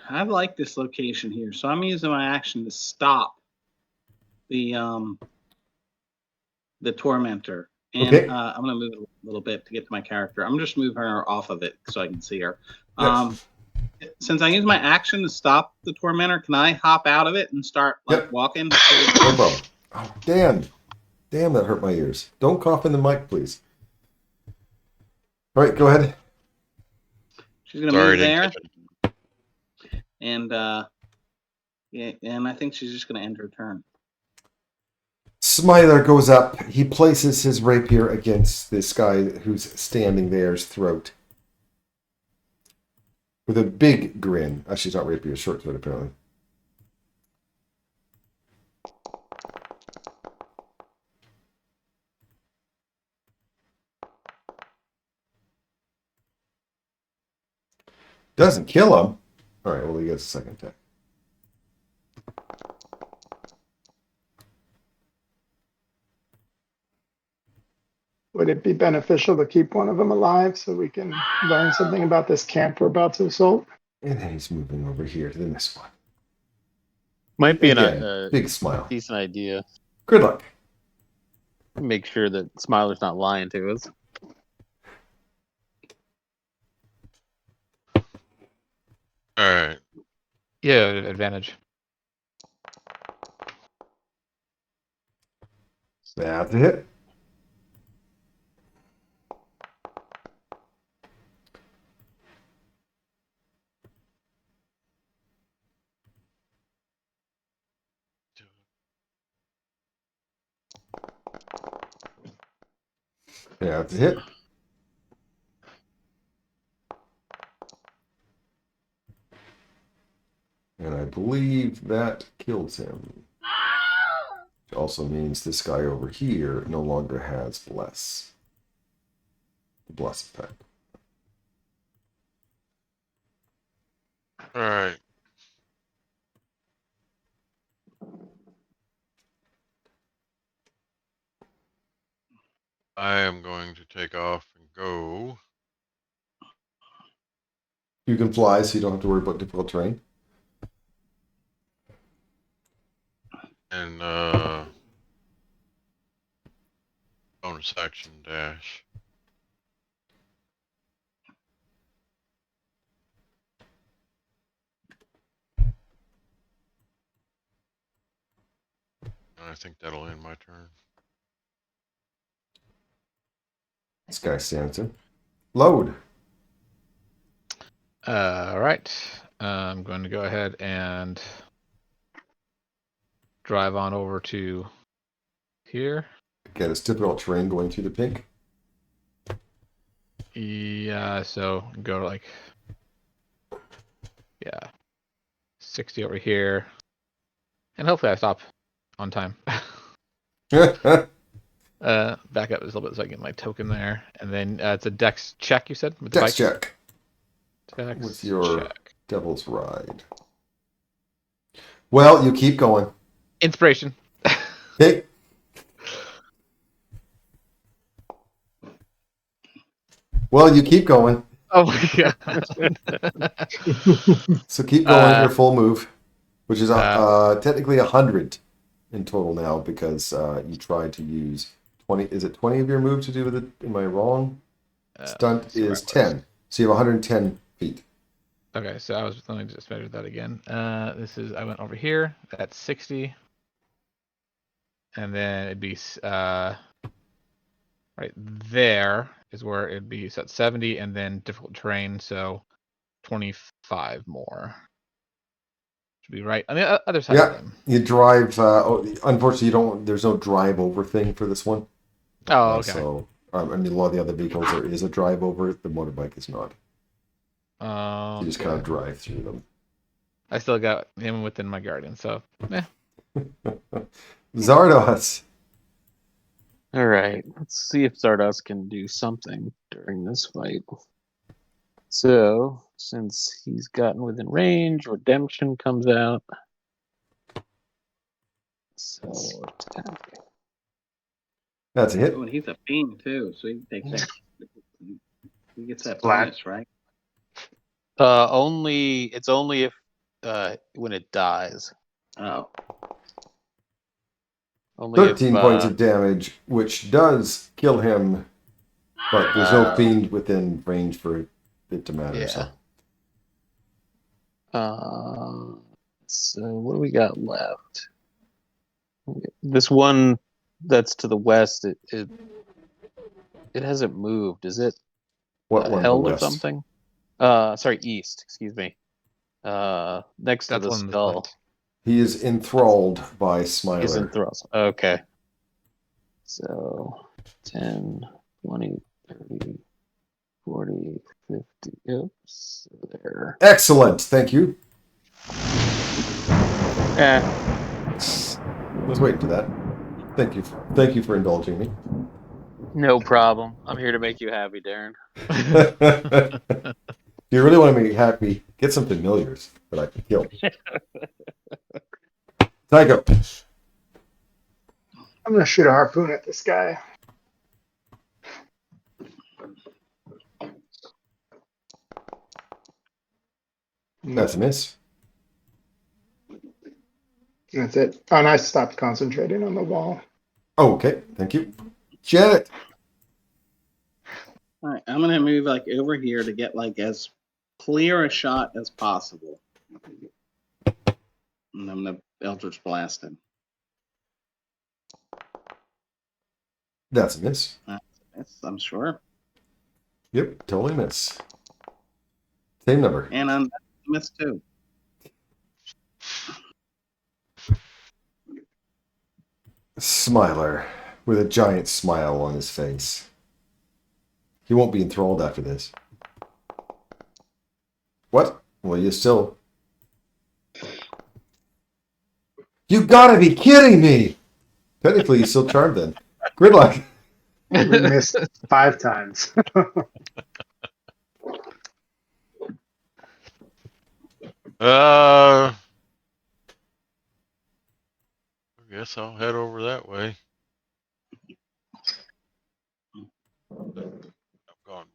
I like this location here, so I'm using my action to stop the tormentor. And Okay. I'm gonna move a little bit to get to my character. I'm just moving her off of it so I can see her. Yes. since I use my action to stop the tormentor, can I hop out of it and start Yep. walking? No problem. Oh, damn, that hurt my ears. Don't cough in the mic, please. All right, go ahead. She's gonna Sorry, move didn't there, catch it. and and I think she's just gonna end her turn. Smiler goes up. He places his rapier against this guy who's standing there's throat. With a big grin. Actually, it's not rapier, short sword, apparently. Doesn't kill him. All right, well, he gets a second attack. Would it be beneficial to keep one of them alive so we can learn something about this camp we're about to assault? And then he's moving over here to the next one. Might be Again, a big smile. decent idea. Good luck. Make sure that Smiler's not lying to us. All right. Yeah, advantage. That's a hit. That's a hit. And I believe that kills him. Which also means this guy over here no longer has bless. The bless effect. All right. I am going to take off and go. You can fly, so you don't have to worry about difficult terrain. And bonus action dash. And I think that'll end my turn. This guy stands in. Load. All right. I'm going to go ahead and drive on over to here. Again, it's difficult terrain going through the pink. Yeah, so go like, yeah, 60 over here. And hopefully I stop on time. Back up a little bit so I get my token there. And then it's a dex check, you said? With the Dex bike? check. Dex With your check. Devil's Ride. Well, you keep going. Inspiration. Hey. Well, you keep going. Oh my god. So keep going at your full move, which is technically 100 in total now because you tried to use 20. Is it 20 of your move to do with it? Am I wrong? Stunt is 10. So you have 110 feet. Okay, so let me just measure that again. This is, I went over here, that's 60. And then it'd be right there is where it'd be set 70, and then difficult terrain, so 25 more. Should be right on the other side of them. You drive. Unfortunately, you don't. There's no drive over thing for this one. Oh, okay. So, I mean, a lot of the other vehicles there is a drive over. The motorbike is not. You just kind of drive through them. I still got him within my guardian, so Zardos. All right, let's see if Zardos can do something during this fight. So, since he's gotten within range, Redemption comes out. So, attack. That's a hit. Oh, and he's a fiend too, so he takes that. He gets that bonus, right? It's only if when it dies. Oh. Only 13 points of damage, which does kill him, but there's no fiend within range for it to matter. Yeah. So. So what do we got left? This one that's to the west, it hasn't moved. Is it What one? The held or west. something? Sorry, east. Excuse me. Next to That's the one. skull. He is enthralled by Smiler. He's in thralls. Okay. So 10, 20, 30, 40, 50. Oops. There. Excellent. Thank you. Eh, I was waiting for that. Thank you for indulging me. no problem. I'm here to make you happy, Darren. If you really want to make me happy, get some familiars that I can kill. Tycho. I'm gonna shoot a harpoon at this guy. That's a miss. That's it. Oh, and I stopped concentrating on the wall. Oh, okay. Thank you. Janet. All right, I'm gonna move like over here to get like as clear a shot as possible. And I'm gonna Eldritch Blast him. That's a miss. Yes, I'm sure. Yep, totally miss. Same number. And I'm miss too. Smiler with a giant smile on his face. He won't be enthralled after this. What? Well, you still... You gotta be kidding me! Technically, he's still charmed then. Gridlock. We missed 5 times. I guess I'll head over that way. I'm gone.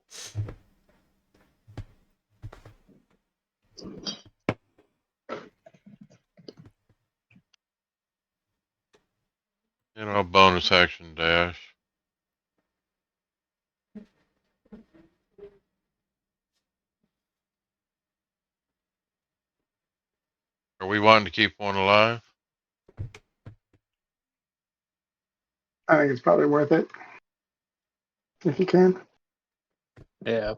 And I'll bonus action dash. Are we wanting to keep one alive? I think it's probably worth it. If you can. Yeah.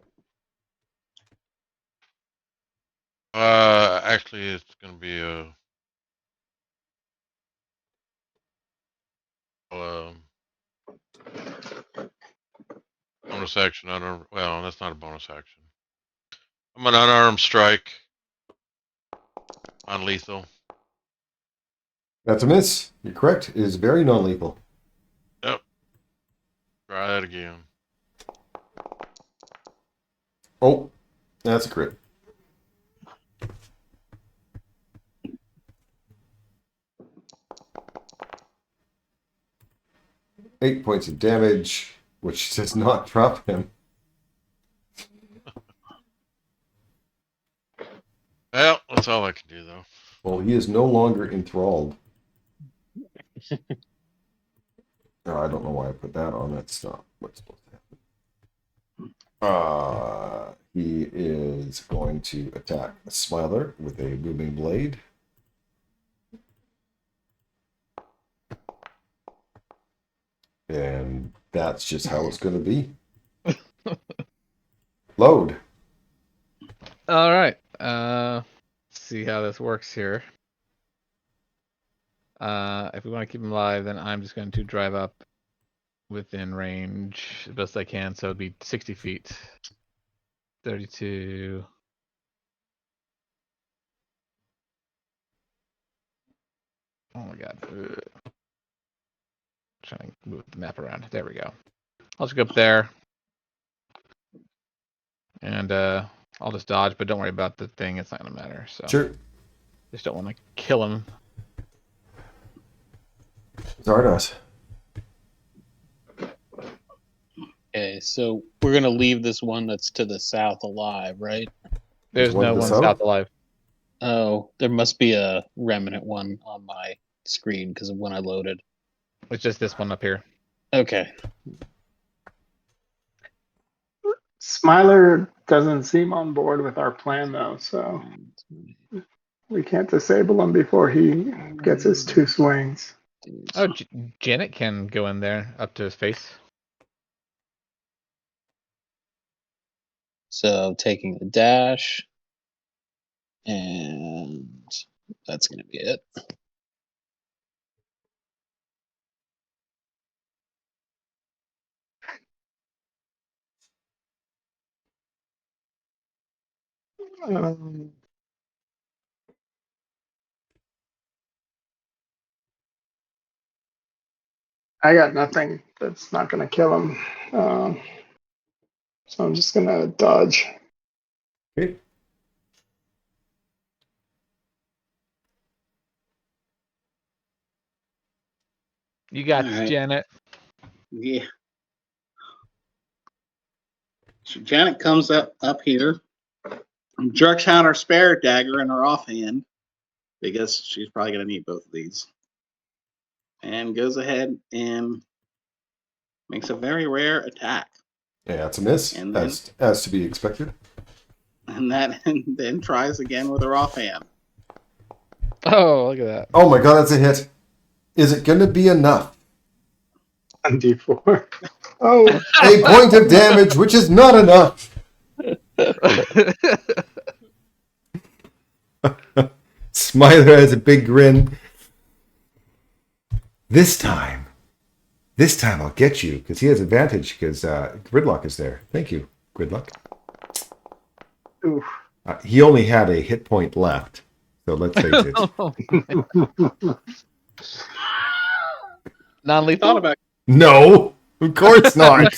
Actually, it's going to be a bonus action. Well, that's not a bonus action. I'm an unarmed strike on lethal. That's a miss. You're correct. It is very non-lethal. Yep. Try that again. Oh, that's a crit. Eight points of damage, which does not drop him. Well, that's all I can do, though. Well, he is no longer enthralled. Oh, I don't know why I put that on. That's not what's supposed to happen. He is going to attack Smiler with a booming blade. And that's just how it's going to be. Load. All right. Let's see how this works here. If we want to keep him alive, then I'm just going to drive up within range as best I can. So it'd be 60 feet. 32. Oh my god. Ugh. Trying to move the map around. There we go. I'll just go up there. And I'll just dodge, but don't worry about the thing. It's not going to matter. So Sure. just don't want to kill him. Zardos. Okay, so we're gonna leave this one that's to the south alive, right? There's one no to the one south? south alive. Oh, there must be a remnant one on my screen because of when I loaded. It's just this one up here. Okay. Smiler doesn't seem on board with our plan, though, so we can't disable him before he gets his 2 swings. Oh, Janet can go in there up to his face. So taking the dash, and that's going to be it. Um, I got nothing that's not going to kill him. So I'm just going to dodge. Okay. You got All this, right. Janet. Yeah. So Janet comes up here, jerks out her spare dagger in her offhand because she's probably going to need both of these, and goes ahead and makes a very rare attack, Yeah, it's a miss, and then as to be expected. and then tries again with her offhand. Oh, look at that. Oh my god, that's a hit. Is it going to be enough? On D4. Oh, A point of damage, which is not enough. Smiler has a big grin. This time I'll get you, because he has advantage, because Gridlock is there. Thank you, Gridlock. oof. He only had a hit point left, so let's face it. Non-lethal. Thought about No, of course not.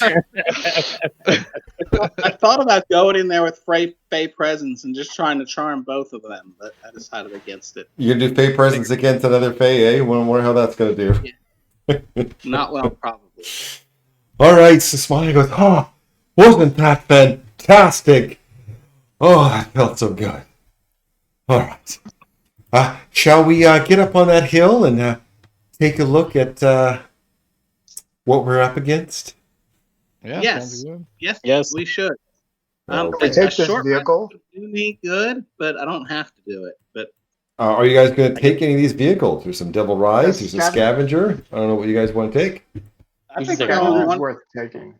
I thought about going in there with Fey Presence and just trying to charm both of them, but I decided against it. You do Fey Presence against another Fey, eh? Wonder how that's going to do. Not well, probably. All right, so Smiley goes, oh, wasn't that fantastic? Oh, that felt so good. All right. Shall we get up on that hill and take a look at what we're up against? Yeah. Yes. Sounds good. Yes, we should. Okay. Can we take A this short vehicle? rest would do me good, but I don't have to do it. But Are you guys going to take any of these vehicles? There's some Devil Rides. There's a Scavenger. Scavenger. I don't know what you guys want to take. I You think can we're take going Scavenger's one. worth taking.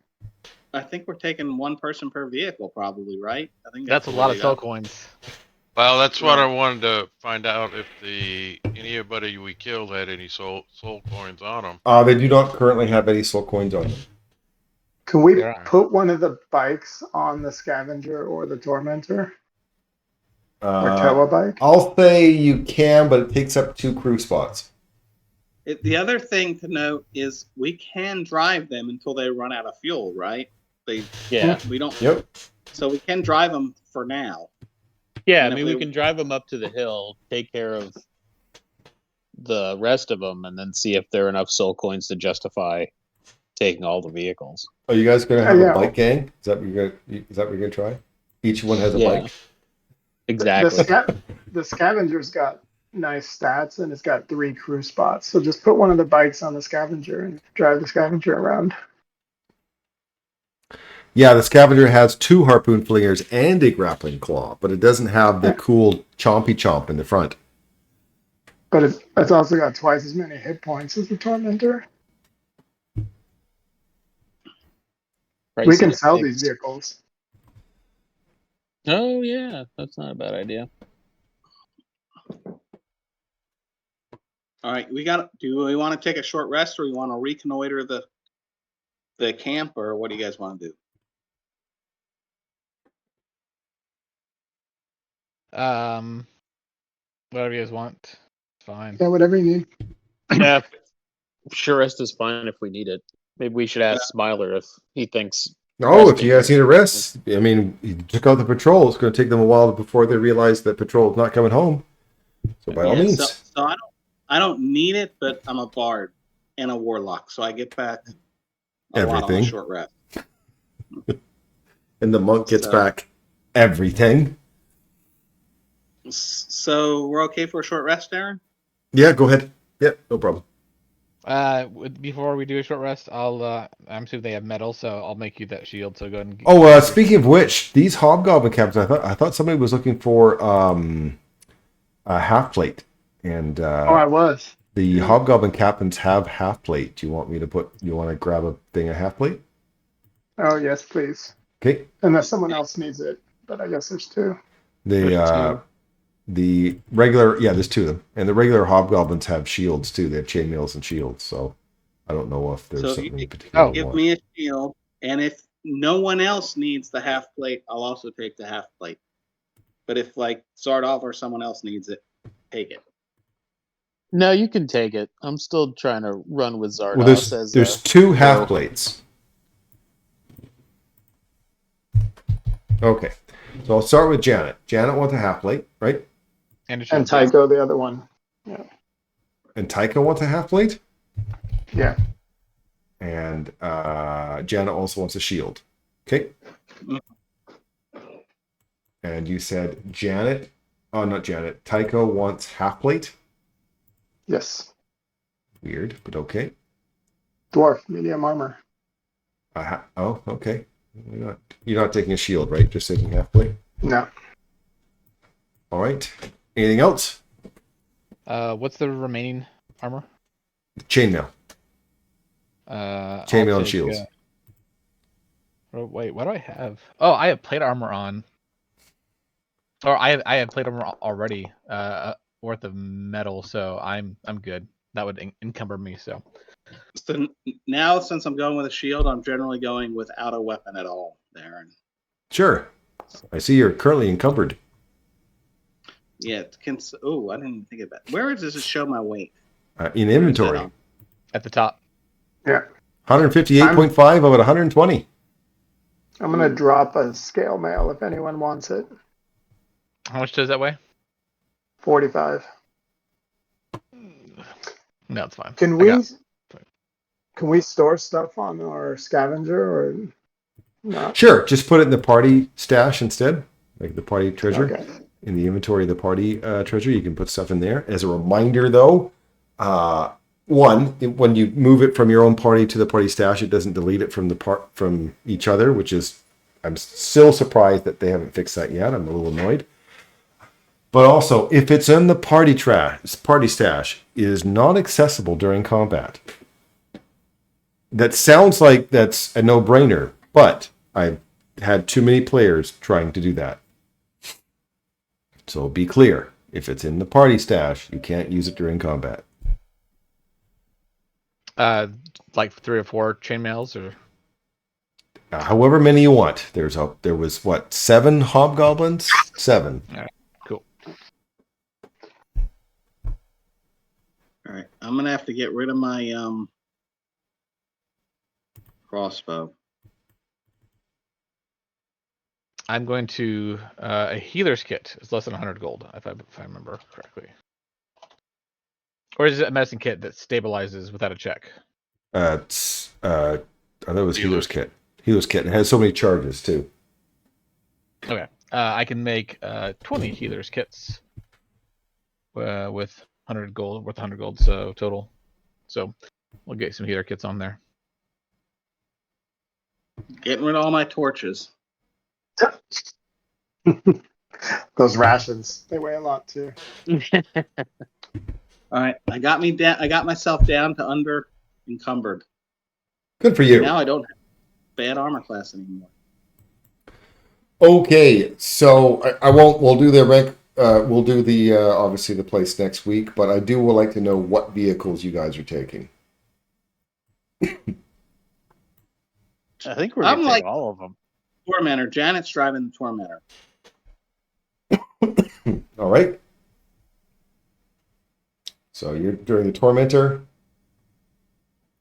I think we're taking one person per vehicle, probably, right? I think That's a the lot way of to soul go. coins. Well, that's what I wanted to find out if anybody we killed had any soul coins on them. They do not currently have any soul coins on them. Can we There are. put one of the bikes on the Scavenger or the Tormentor? Or tow a bike? I'll say you can, but it takes up 2 crew spots. The other thing to note is we can drive them until they run out of fuel, right? Yeah. We don't. Yep. So we can drive them for now. Yeah, And I if mean, we can drive them up to the hill, take care of the rest of them, and then see if there are enough soul coins to justify taking all the vehicles. Are you guys going to have Yeah. a bike gang? Is that what you're going to try? Each one has a Yeah. bike. Exactly. The Scavenger's got nice stats and it's got 3 crew spots. So just put one of the bikes on the Scavenger and drive the Scavenger around. Yeah, the Scavenger has 2 harpoon flingers and a grappling claw, but it doesn't have the cool chompy chomp in the front. But it's also got twice as many hit points as the Tormentor. We can sell these vehicles. Oh, yeah. That's not a bad idea. All right, do we want to take a short rest, or we want to reconnoiter the camp, or what do you guys want to do? Whatever you guys want. It's fine. Yeah, whatever you need. Yeah. Sure, rest is fine if we need it. Maybe we should ask Smiler if he thinks. Oh, if you guys need a rest, I mean, you took out the patrol. It's going to take them a while before they realize that patrol is not coming home. So by all means. So I don't need it, but I'm a bard and a warlock, so I get back a lot on a short rest. And the monk gets back everything. So we're okay for a short rest, Aaron? Yeah, go ahead. Yeah, no problem. Before we do a short rest, I'm assuming they have metal, so I'll make you that shield. So go ahead and. Oh, speaking of which, these hobgoblin captains, I thought somebody was looking for a half plate, and Oh, I was. the hobgoblin captains have half plate. Do you want me to put? You want to grab a thing of half plate? Oh, yes, please. Okay. Unless someone else needs it, but I guess there's two. The regular, yeah, there's two of them, and the regular hobgoblins have shields too. They have chainmails and shields. So I don't know if there's So something you in particular. give me a shield, and if no one else needs the half plate, I'll also take the half plate. But if like Zardov or someone else needs it, take it. No, you can take it. I'm still trying to run with Zardos Well, as there's two half hero. plates. Okay, so I'll start with Janet. Janet wants a half plate, right? And a shield. And Tycho, the other one. Yeah. And Tycho wants a half plate. Yeah. And Janet also wants a shield. Okay. And you said Janet. Oh, not Janet. Tycho wants half plate. Yes. Weird, but okay. Dwarf, medium armor. Oh, okay. You're not taking a shield, right? Just taking half plate? No. All right. Anything else? What's the remaining armor? Chainmail. Chainmail and shields. Oh, wait, what do I have? Oh, I have plate armor on. Or I have plate armor already, worth of metal, so I'm good. That would encumber me. So now, since I'm going with a shield, I'm generally going without a weapon at all, Darren. Sure. I see you're currently encumbered. Yeah. Oh, I didn't even think of that. Where does it show my weight? In inventory. At the top. Yeah. 158.5 of it, 120. I'm going to drop a scale mail if anyone wants it. How much does that weigh? 45. No, it's fine. Can we store stuff on our scavenger or not? Sure. Just put it in the party stash instead, like the party treasure. Okay. In the inventory of the party treasure, you can put stuff in there. As a reminder, though, when you move it from your own party to the party stash, it doesn't delete it from each other, which is, I'm still surprised that they haven't fixed that yet. I'm a little annoyed. But also, if it's in the party stash, it is not accessible during combat. That sounds like that's a no-brainer, but I've had too many players trying to do that. So be clear, if it's in the party stash, you can't use it during combat. Like 3 or 4 chainmails, or however many you want. There was what, 7 hobgoblins? 7. All right, cool. All right, I'm gonna have to get rid of my crossbow. I'm going to a healer's kit. It's less than 100 gold, if I remember correctly. Or is it a medicine kit that stabilizes without a check? I thought it was healer's kit. Healer's kit. It has so many charges too. Okay. I can make 20 healer's kits with 100 gold, worth 100 gold, so total. So we'll get some healer kits on there. Getting rid of all my torches. Those rations, they weigh a lot too. All right, I got myself down to under encumbered. Good for you. Now I don't have bad armor class anymore. Okay, so I won't. We'll do the rank. We'll do the obviously the place next week. But I would like to know what vehicles you guys are taking. I think we're going to take all of them. Tormentor. Janet's driving the Tormentor. All right. So you're during the Tormentor.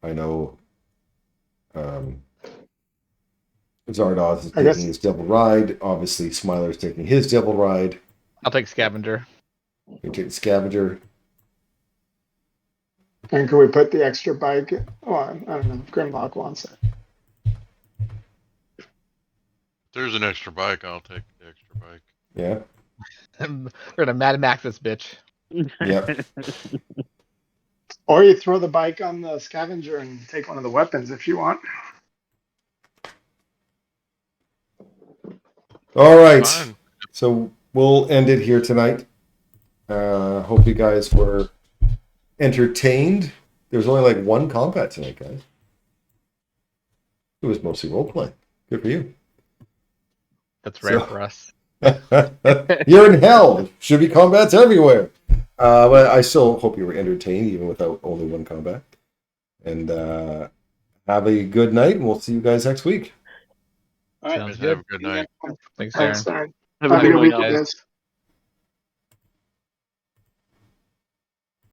I know. Zardoz is taking his devil ride. Obviously, Smiler's taking his devil ride. I'll take Scavenger. You take the Scavenger. And can we put the extra bike on? I don't know. Grimlock wants it. If there's an extra bike, I'll take the extra bike. Yeah. We're gonna Mad Max this bitch. Yep. Or you throw the bike on the scavenger and take one of the weapons if you want. All right. Fine. So we'll end it here tonight. Hope you guys were entertained. There's only like one combat tonight, guys. It was mostly role playing. Good for you. That's rare So- for us. You're in hell. Should be combats everywhere. But I still hope you were entertained, even without only one combat. And have a good night, and we'll see you guys next week. All right. Sounds Guys have good. a good night. Thanks, Aaron. Thanks, Aaron. Have a Have a good good one, week, guys. guys.